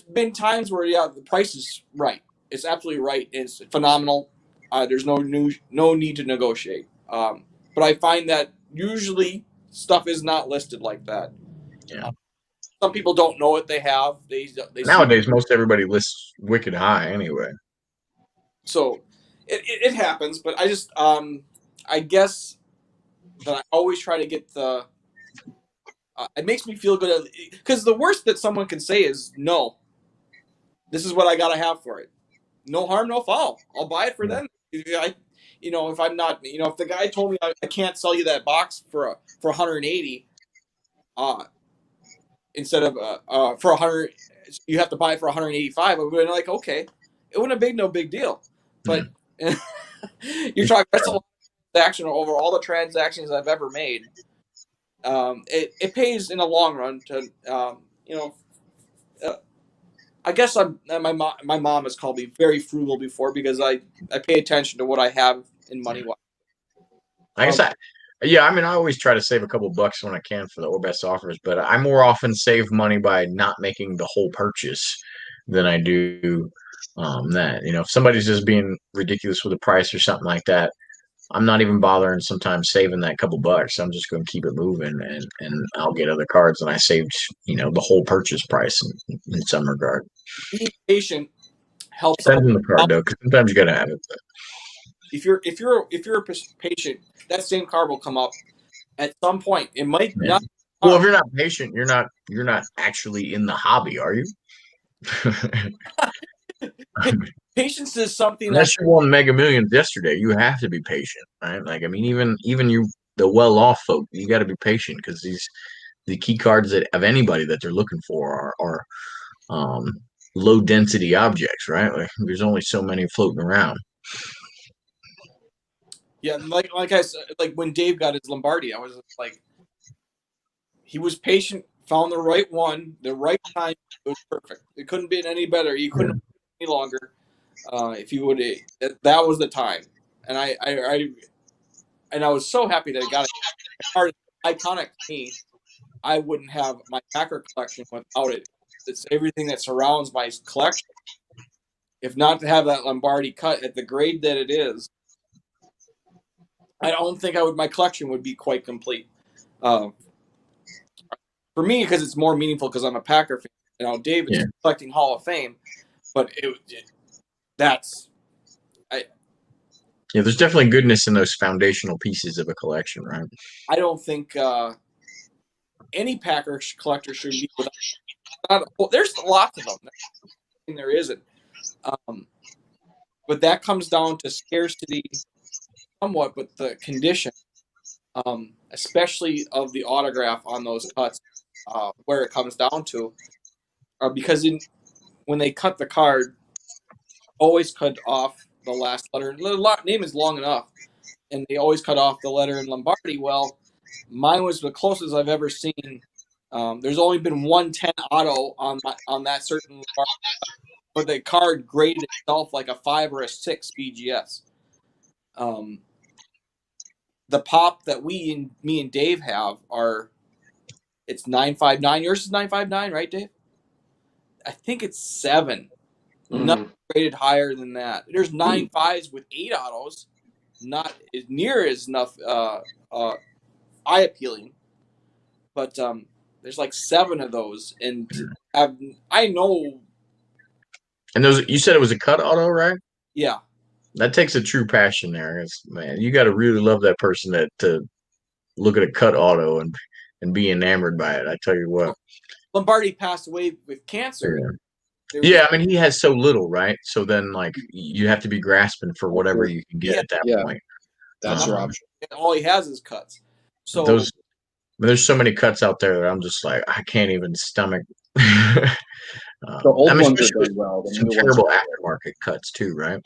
been times where the price is right. It's absolutely right. It's phenomenal. There's no need to negotiate. But I find that usually stuff is not listed like that. Yeah. Some people don't know what they have. They Nowadays, most everybody lists wicked high anyway. So it happens, but I guess that I always try to get the. It makes me feel good because the worst that someone can say is no. This is what I gotta have for it. No harm, no foul. I'll buy it for them. If I'm not, if the guy told me I can't sell you that box for 180, instead of for 100, you have to buy it for 185. I would have been like, okay, it wouldn't have been no big deal. But you're talking that's a lot of transaction over all the transactions I've ever made. It pays in the long run to I guess my mom has called me very frugal before because I pay attention to what I have in money. I guess I always try to save a couple bucks when I can for the or best offers, but I more often save money by not making the whole purchase than I do that. If somebody's just being ridiculous with the price or something like that, I'm not even bothering sometimes saving that couple bucks. I'm just going to keep it moving and I'll get other cards and I saved, the whole purchase price in some regard. Being patient helps. Sending the card though, because sometimes you got to have it. If you're patient, that same card will come up at some point. It might not. Well, if you're not patient, you're not actually in the hobby, are you? Patience is something unless you won Mega Millions yesterday, you have to be patient, right? Like, I mean, even you, the well-off folk, you got to be patient because the key cards of anybody that they're looking for are low density objects, right? Like, there's only so many floating around. Yeah, like I said, like when Dave got his Lombardi, I was like, he was patient, found the right one, the right time. It was perfect. It couldn't be any better. He couldn't have any longer. If you would, that was the time, and I was so happy that it got it. Iconic to me. I wouldn't have my Packer collection without it. It's everything that surrounds my collection. If not to have that Lombardi cut at the grade that it is, I don't think my collection would be quite complete. For me, because it's more meaningful because I'm a Packer fan, You know, David's Yeah. collecting Hall of Fame, but that's Yeah, there's definitely goodness in those foundational pieces of a collection, right? I don't think any Packer collector should be without. Well, there's lots of them. There isn't, but that comes down to scarcity, somewhat, but the condition, especially of the autograph on those cuts, where it comes down to, because when they cut the card, always cut off the last letter. The name is long enough, and they always cut off the letter in Lombardi. Well, mine was the closest I've ever seen. There's only been 110 auto on that certain card, but the card graded itself like a 5 or a 6 BGS. The pop that me and Dave have it's 959. Yours is 959, right, Dave? I think it's 7. Not graded higher than that. There's 9.5s with 8 autos, not as near as enough eye appealing, but there's like 7 of those, and I know. And those, you said it was a cut auto, right? Yeah, That takes a true passion there. Man, you got to really love that person to look at a cut auto and be enamored by it. I tell you what. Lombardi passed away with cancer. Yeah, I mean, he has so little, right? So then, like, you have to be grasping for whatever you can get at that point. That's your option. All he has is cuts. So there's so many cuts out there that I'm just like, I can't even stomach. The old ones are done well. Some terrible aftermarket cuts too, right?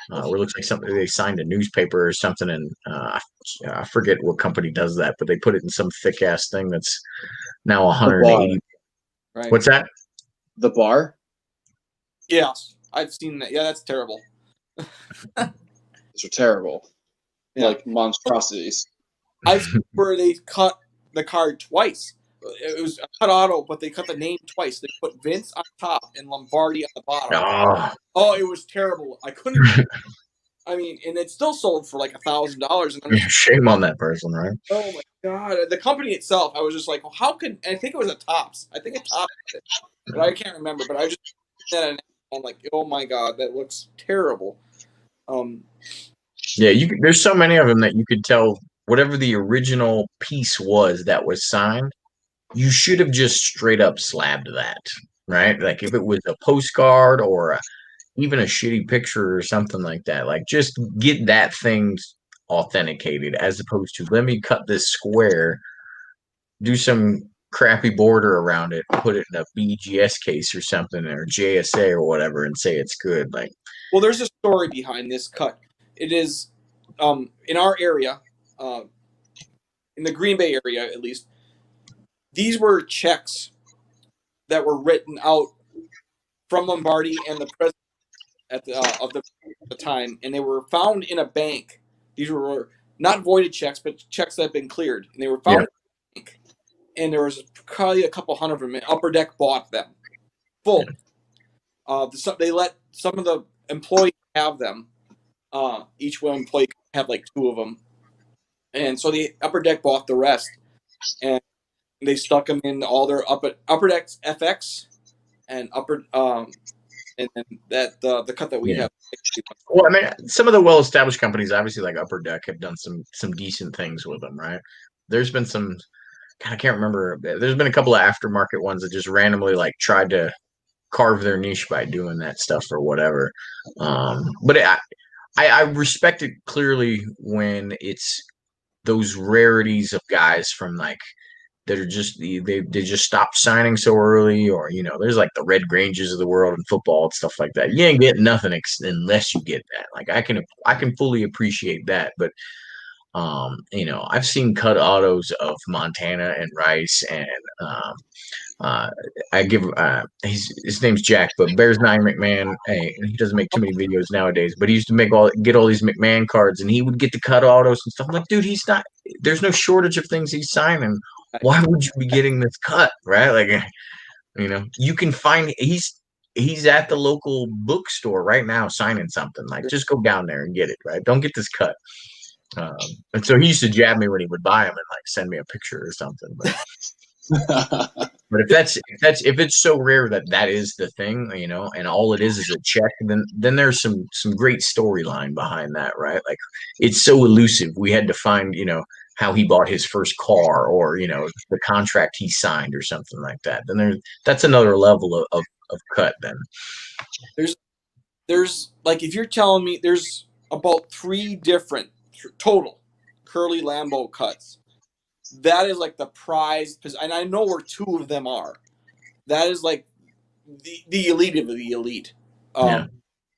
Where it looks like something they signed a newspaper or something, and I forget what company does that, but they put it in some thick ass thing that's now 180. Right. What's that? The bar? Yes, I've seen that. Yeah, that's terrible. These are terrible. Yeah. Like monstrosities. I've seen where they cut the card twice. It was a cut auto, but they cut the name twice. They put Vince on top and Lombardi on the bottom. Oh, it was terrible. I couldn't. I mean, and it still sold for like $1,000. Shame on that person, right? Oh my god! The company itself, I was just like, well, how could? I think it was a Topps. I think it Topps, but I can't remember. But I just that and I'm like, oh my god, that looks terrible. Yeah, there's so many of them that you could tell whatever the original piece was that was signed, you should have just straight up slabbed that, right? Like if it was a postcard or even a shitty picture or something like that, like just get that thing authenticated as opposed to let me cut this square, do some crappy border around it, put it in a BGS case or something or JSA or whatever and say it's good. Like, well, there's a story behind this cut. It is in our area, in the Green Bay area at least, these were checks that were written out from Lombardi and the president at the time, and they were found in a bank. These were not voided checks, but checks that had been cleared, and they were found in a bank. And there was probably a couple hundred of them. And Upper Deck bought them full. They let some of the employees have them. Each one employee had like 2 of them, and so the Upper Deck bought the rest, and they stuck them in all their Upper Deck's FX and and then the cut that we have. Well, I mean, some of the well-established companies, obviously like Upper Deck, have done some decent things with them, right? There's been some, God, I can't remember. There's been a couple of aftermarket ones that just randomly like tried to carve their niche by doing that stuff or whatever. But I respect it clearly when it's those rarities of guys from like that are just they just stopped signing so early, or there's like the Red Granges of the world in football and stuff like that. You ain't getting nothing unless you get that. Like I can fully appreciate that, but I've seen cut autos of Montana and Rice, and I give his name's Jack, but Bears 9 McMahon. Hey, he doesn't make too many videos nowadays, but he used to get all these McMahon cards, and he would get the cut autos and stuff. I'm like, dude, he's not. There's no shortage of things he's signing. Why would you be getting this cut, right? Like, you can find he's at the local bookstore right now signing something. Like, just go down there and get it, right? Don't get this cut. And so he used to jab me when he would buy them and like send me a picture or something. But But if it's so rare that that is the thing, you know, and all it is a check, then there's some great storyline behind that, right? Like it's so elusive. We had to find, you know, how he bought his first car, or you know, the contract he signed, or something like that. Then that's another level of cut. Then There's like, if you're telling me there's about 3 different total Curly Lambeau cuts, that is like the prize, and I know where 2 of them are. That is like the elite of the elite. Yeah.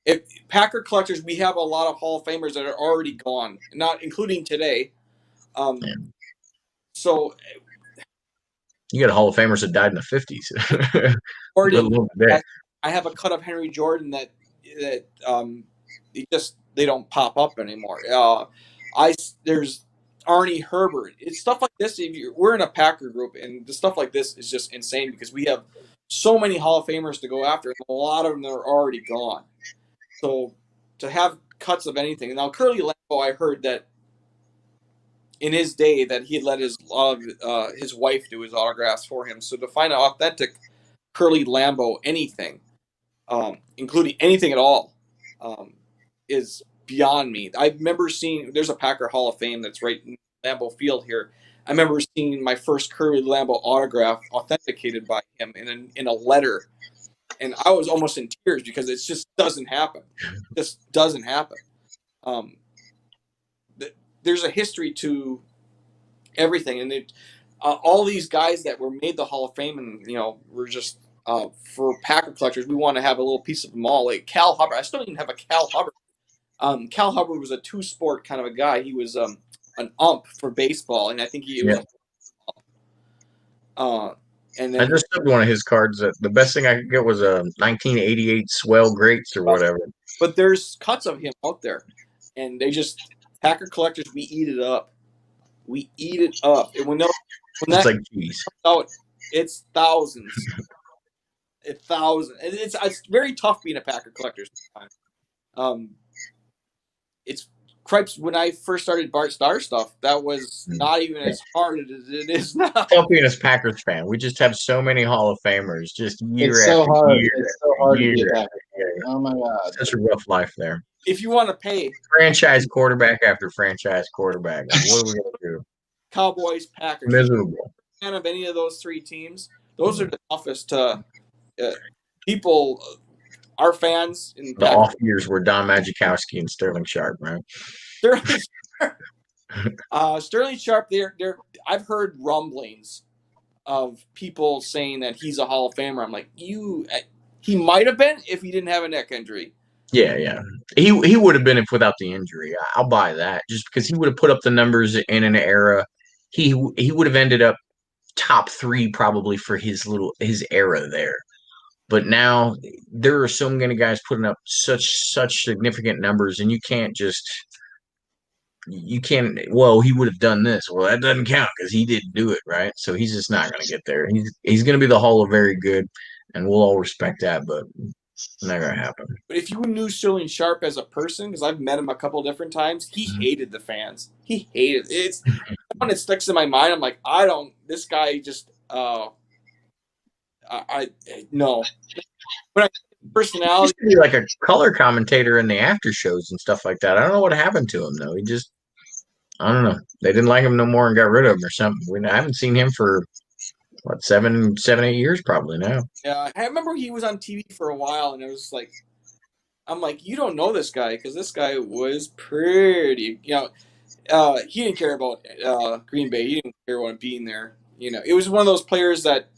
If Packer collectors, we have a lot of Hall of Famers that are already gone, not including today. Yeah. So, you got Hall of Famers that died in the 50s. Jordan, I have a cut of Henry Jordan that they don't pop up anymore. There's Arnie Herbert. It's stuff like this. We're in a Packer group, and the stuff like this is just insane because we have so many Hall of Famers to go after, and a lot of them are already gone. So to have cuts of anything. Now, Curly Lambeau, I heard that in his day that he had let his wife do his autographs for him. So to find an authentic Curly Lambeau anything, including anything at all, is beyond me. I remember seeing, there's a Packer Hall of Fame that's right in Lambeau Field here. I remember seeing my first Curly Lambeau autograph authenticated by him in a letter, and I was almost in tears because it just doesn't happen. It just doesn't happen. There's a history to everything, and all these guys that were made the Hall of Fame, and you know, we're just for Packer collectors, we want to have a little piece of them all. Like Cal Hubbard, I still even have a Cal Hubbard. Cal Hubbard was a 2-sport kind of a guy. He was an ump for baseball, and I think he was. And then I just took one of his cards. The best thing I could get was a 1988 Swell Greats or whatever. But there's cuts of him out there, and they just, Packer collectors, we eat it up. We eat it up. And when that like cheese. comes out, it's thousands. It's very tough being a Packer collector sometimes. It's cripes. When I first started Bart Starr stuff, that was not even as hard as it is now. Tough being a Packers fan. We just have so many Hall of Famers, just year It's after so hard. year. It's so hard to year get after back. year. Oh my god. Such a rough life there. If you want to pay Franchise quarterback after franchise quarterback. What are we gonna do? Cowboys, Packers, Miserable. fan of any of those 3 teams, those are the toughest to people. Our fans in The off years were Don Majkowski and Sterling Sharp, right? Sterling Sharp. I've heard rumblings of people saying that he's a Hall of Famer. I'm like, he might have been if he didn't have a neck injury. Yeah. He would have been if without the injury. I'll buy that, just because he would have put up the numbers in an era. He would have ended up top 3 probably for his era there. But now there are so many guys putting up such significant numbers, and you can't. Well, he would have done this. Well, that doesn't count because he didn't do it, right? So he's just not going to get there. He's going to be the Hall of Very Good, and we'll all respect that, but it's not going to happen. But if you knew Sterling Sharp as a person, because I've met him a couple different times, he hated the fans. He hated it. It's one that sticks in my mind. I'm like, this guy just. No. But personality, He used to be like a color commentator in the after shows and stuff like that. I don't know what happened to him though. I don't know. They didn't like him no more and got rid of him or something. I haven't seen him for what, 7, 8 years probably now. Yeah, I remember he was on TV for a while, and it was like, I'm like, you don't know this guy because this guy was pretty. You know, he didn't care about Green Bay. He didn't care about being there. You know, it was one of those players that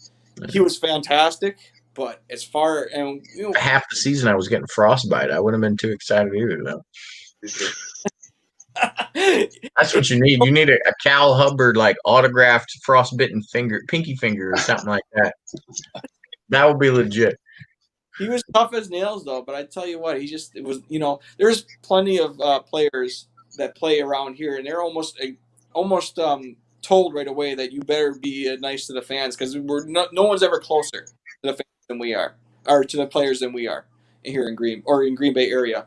he was fantastic. But as far half the season, I was getting frostbite. I wouldn't have been too excited either, though. That's what you need. You need a Cal Hubbard like autographed frostbitten pinky finger or something like that. That would be legit. He was tough as nails, though. But I tell you what, it was. You know, there's plenty of players that play around here, and they're almost told right away that you better be nice to the fans because no one's ever closer to the fans than we are, or to the players than we are here in Green Bay area.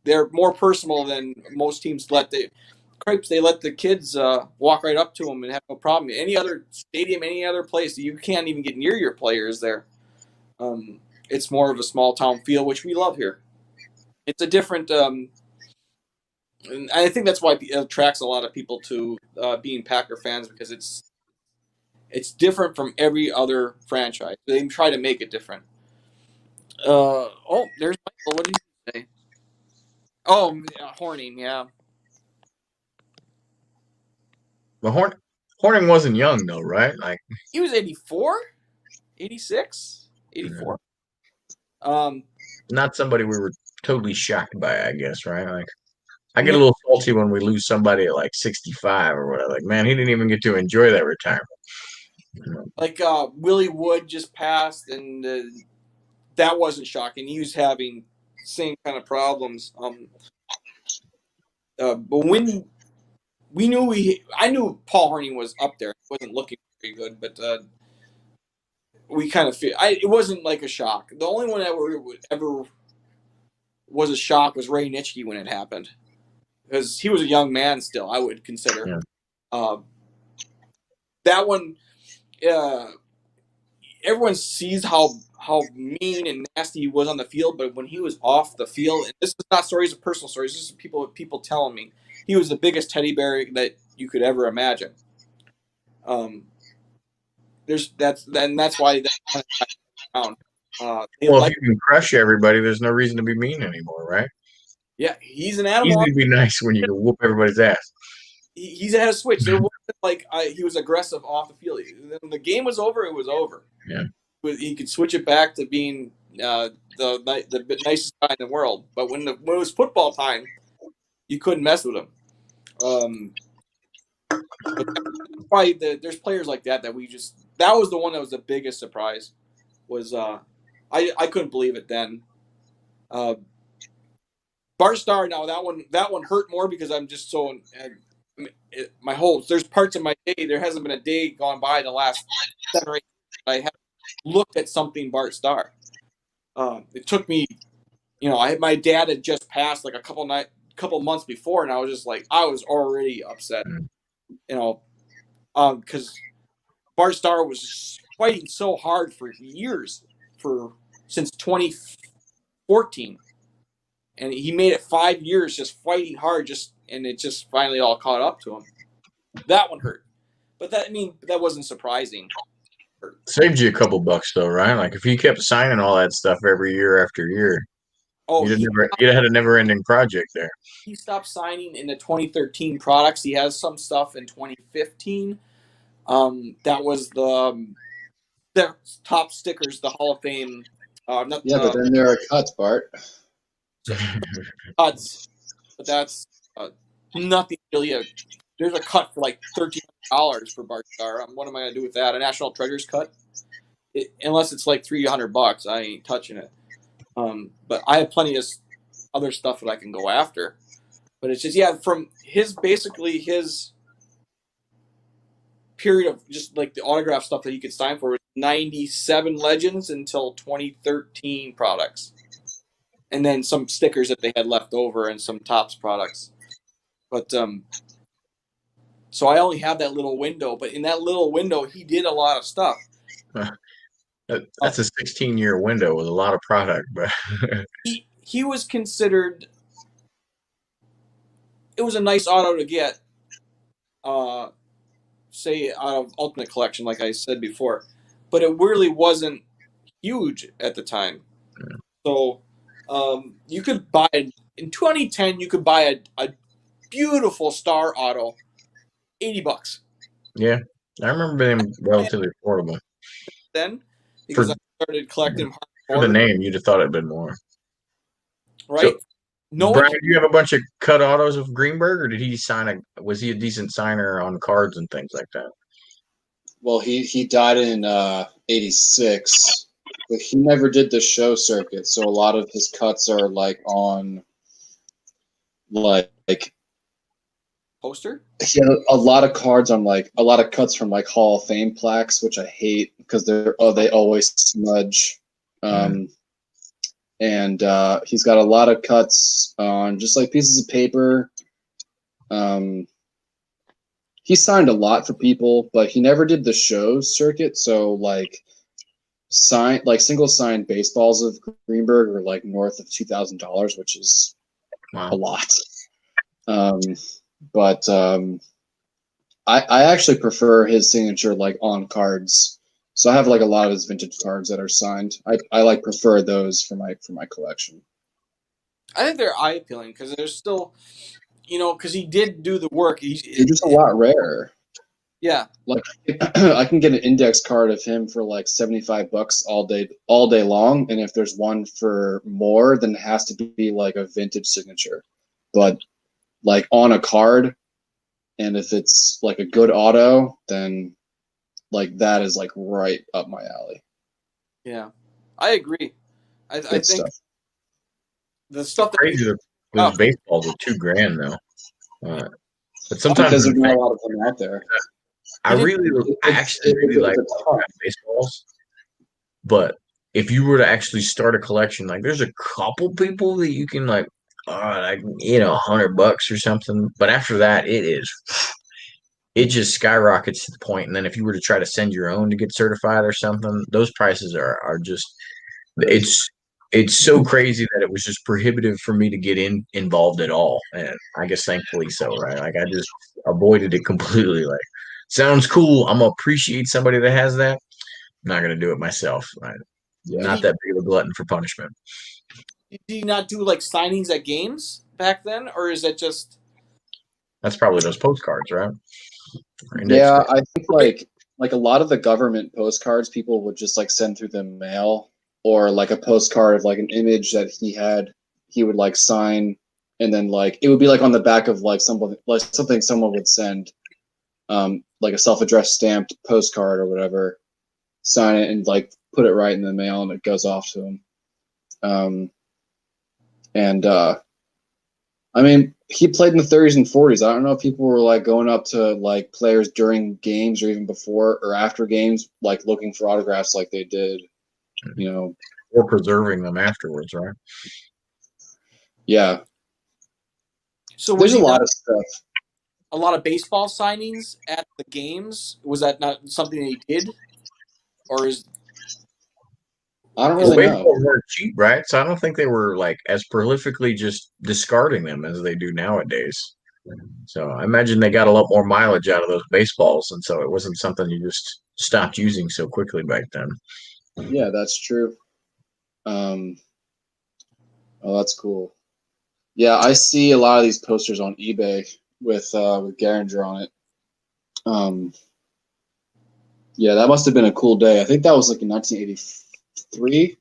They're more personal than most teams let. cripes, they let the kids walk right up to them and have no problem. Any other stadium, any other place, you can't even get near your players there. It's more of a small town feel, which we love here. It's a different, and I think that's why it attracts a lot of people to being Packer fans, because it's different from every other franchise. They try to make it different. Oh, there's Michael. What did he say? Oh, Horning, yeah. But Horning wasn't young though, right? Like, He was 84, 86, 84. not somebody we were totally shocked by, I guess, right? Like, I get a little salty when we lose somebody at like 65 or whatever. Like, man, he didn't even get to enjoy that retirement. Like Willie Wood just passed, and that wasn't shocking. He was having same kind of problems. But when we knew I knew Paul Horning was up there. He wasn't looking very good, but we kind of feel it wasn't like a shock. The only one that ever was a shock was Ray Nitschke when it happened, because he was a young man still. I would consider that one. Everyone sees how mean and nasty he was on the field, but when he was off the field, and this is not stories of personal stories, this is people telling me, he was the biggest teddy bear that you could ever imagine. That's why that's kind of around. Well, if you can crush everybody, there's no reason to be mean anymore, right? Yeah, he's an animal. Easy to be nice when you can whoop everybody's ass. He's had a switch. There wasn't like he was aggressive off the field. When the game was over, it was over. Yeah, he could switch it back to being the nicest guy in the world. But when it was football time, you couldn't mess with him. But probably there's players like that we just, that was the one that was the biggest surprise. Was I couldn't believe it then. Bart Starr, now that one hurt more because I'm just so there's parts of my day, there hasn't been a day gone by the last 7 or 8 I haven't looked at something Bart Starr. It took me, my dad had just passed like a couple months before, and I was just like, I was already upset, because Bart Starr was fighting so hard for years, since 2014. And he made it 5 years just fighting hard, and it just finally all caught up to him. That one hurt, but that wasn't surprising. Saved you a couple bucks though, right? Like if he kept signing all that stuff every year after year, you'd have had a never-ending project there. He stopped signing in the 2013 products. He has some stuff in 2015. That was the top stickers, the Hall of Fame. But then there are cuts, Bart. Cuts, but that's nothing really. There's a cut for like $1,300 for Bart Starr. What am I gonna do with that? A National Treasures cut? Unless it's like $300, I ain't touching it. But I have plenty of other stuff that I can go after. But it's just from his period of just like the autograph stuff that he could sign for was 97 Legends until 2013 products. And then some stickers that they had left over and some Topps products. But so I only have that little window. But in that little window, he did a lot of stuff. That's a 16-year window with a lot of product. But he was considered. It was a nice auto to get. Say out of Ultimate Collection, like I said before, but it really wasn't huge at the time. Yeah. So you could buy in 2010. You could buy a beautiful Star auto, $80. Yeah, I remember being relatively affordable then because I started collecting. For the name, you'd have thought it'd been more. Right. So, Brian, do you have a bunch of cut autos of Greenberg, or did he was he a decent signer on cards and things like that? Well, he died in '86, but he never did the show circuit, so a lot of his cuts are like on like poster. He had a lot of cards on like a lot of cuts from like Hall of Fame plaques, which I hate because they always smudge. And he's got a lot of cuts on just like pieces of paper He signed a lot for people, but he never did the show circuit. So like single signed baseballs of Greenberg are like north of $2,000, which is a lot. But I actually prefer his signature like on cards. So I have like a lot of his vintage cards that are signed. I like prefer those for my collection. I think they're eye appealing because there's still, because he did do the work. They're just a lot rarer. Yeah. Like I can get an index card of him for like $75 all day long, and if there's one for more, then it has to be like a vintage signature. But like on a card, and if it's like a good auto, then like that is like right up my alley. Yeah, I agree. I think stuff. the stuff that Crazy that those baseballs are $2,000 though. But sometimes because there's not a lot of them out there. I actually really like baseballs. But if you were to actually start a collection, like there's a couple people that you can like, $100 or something. But after that, it just skyrockets to the point. And then if you were to try to send your own to get certified or something, those prices are just it's so crazy that it was just prohibitive for me to get involved at all. And I guess thankfully so, right? Like I just avoided it completely. Like sounds cool. I'm gonna appreciate somebody that has that. I'm not gonna do it myself. Right? Not that big of a glutton for punishment. Did he not do like signings at games back then, or is that just? That's probably those postcards, right? Yeah, I think like a lot of the government postcards people would just like send through the mail, or like a postcard of like an image that he would like sign, and then like it would be like on the back of like something someone would send, like a self-addressed stamped postcard or whatever, sign it and like put it right in the mail, and it goes off to him. I mean, he played in the 30s and 40s. I don't know if people were like going up to like players during games or even before or after games, like looking for autographs like they did, or preserving them afterwards, right? Yeah. So there's a lot of stuff. A lot of baseball signings at the games. Was that not something that he did, or is? I don't really know. Baseballs weren't cheap, right? So I don't think they were like as prolifically just discarding them as they do nowadays. So I imagine they got a lot more mileage out of those baseballs, and so it wasn't something you just stopped using so quickly back then. Yeah, that's true. Oh, that's cool. Yeah, I see a lot of these posters on eBay with Garinger on it. Yeah, that must have been a cool day. I think that was like in 1983.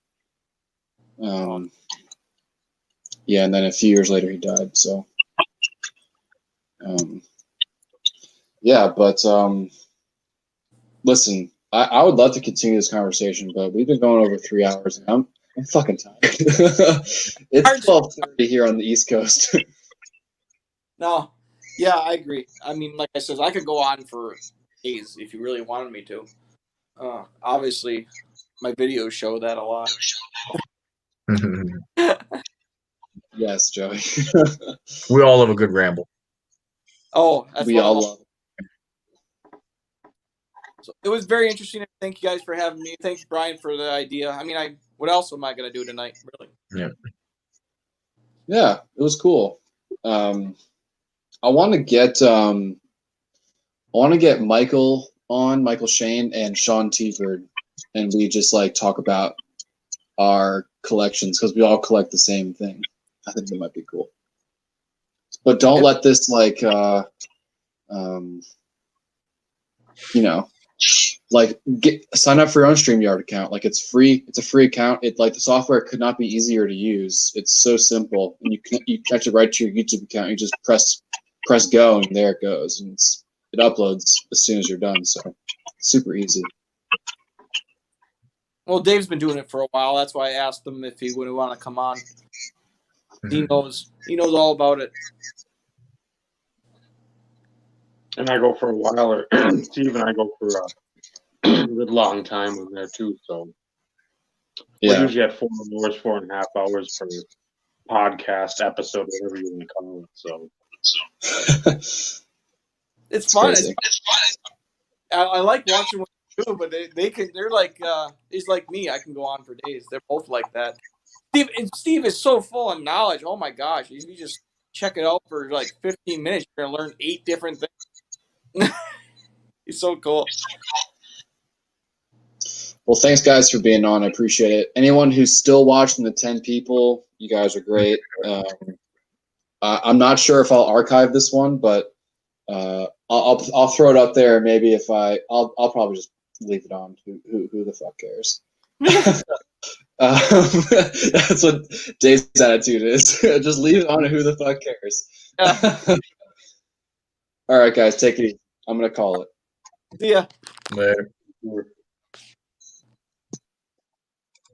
Yeah, and then a few years later he died. So, yeah, but listen, I would love to continue this conversation, but we've been going over 3 hours, and I'm fucking tired. It's 12:30 here on the East Coast. No, yeah, I agree. I mean, like I said, I could go on for days if you really wanted me to. Obviously, my videos show that a lot. Yes, Joey. We all have a good ramble. Oh, that's we all love it. So it was very interesting. Thank you guys for having me. Thanks, Brian, for the idea. I mean, what else am I going to do tonight, really? Yeah, it was cool. I want to get Michael Shane, and Sean T-Bird, and we just like talk about our collections because we all collect the same thing. I think that might be cool. But don't let this like sign up for your own StreamYard account. Like it's free. It's a free account. It like the software could not be easier to use. It's so simple, and you catch it right to your YouTube account. You just press go, and there it goes, and it uploads as soon as you're done. So super easy. Well, Dave's been doing it for a while. That's why I asked him if he would want to come on. He knows all about it. And I go for a while, or Steve and I go for a good long time in there too. So we're usually at 4 hours, 4.5 hours per podcast episode, whatever you want to call it. So It's fun. crazy. I like watching what they do, but they're like he's like me. I can go on for days. They're both like that. Steve is so full of knowledge. Oh my gosh, if you just check it out for like 15 minutes, you're gonna learn 8 different things. He's so cool. Well, thanks guys for being on. I appreciate it. Anyone who's still watching, the 10 people, you guys are great. I'm not sure if I'll archive this one, but I'll throw it up there. Maybe if I'll probably just leave it on. Who the fuck cares? That's what Dave's attitude is. Just leave it on. Who the fuck cares? Yeah. All right, guys, take it easy. I'm gonna call it. See ya. Later.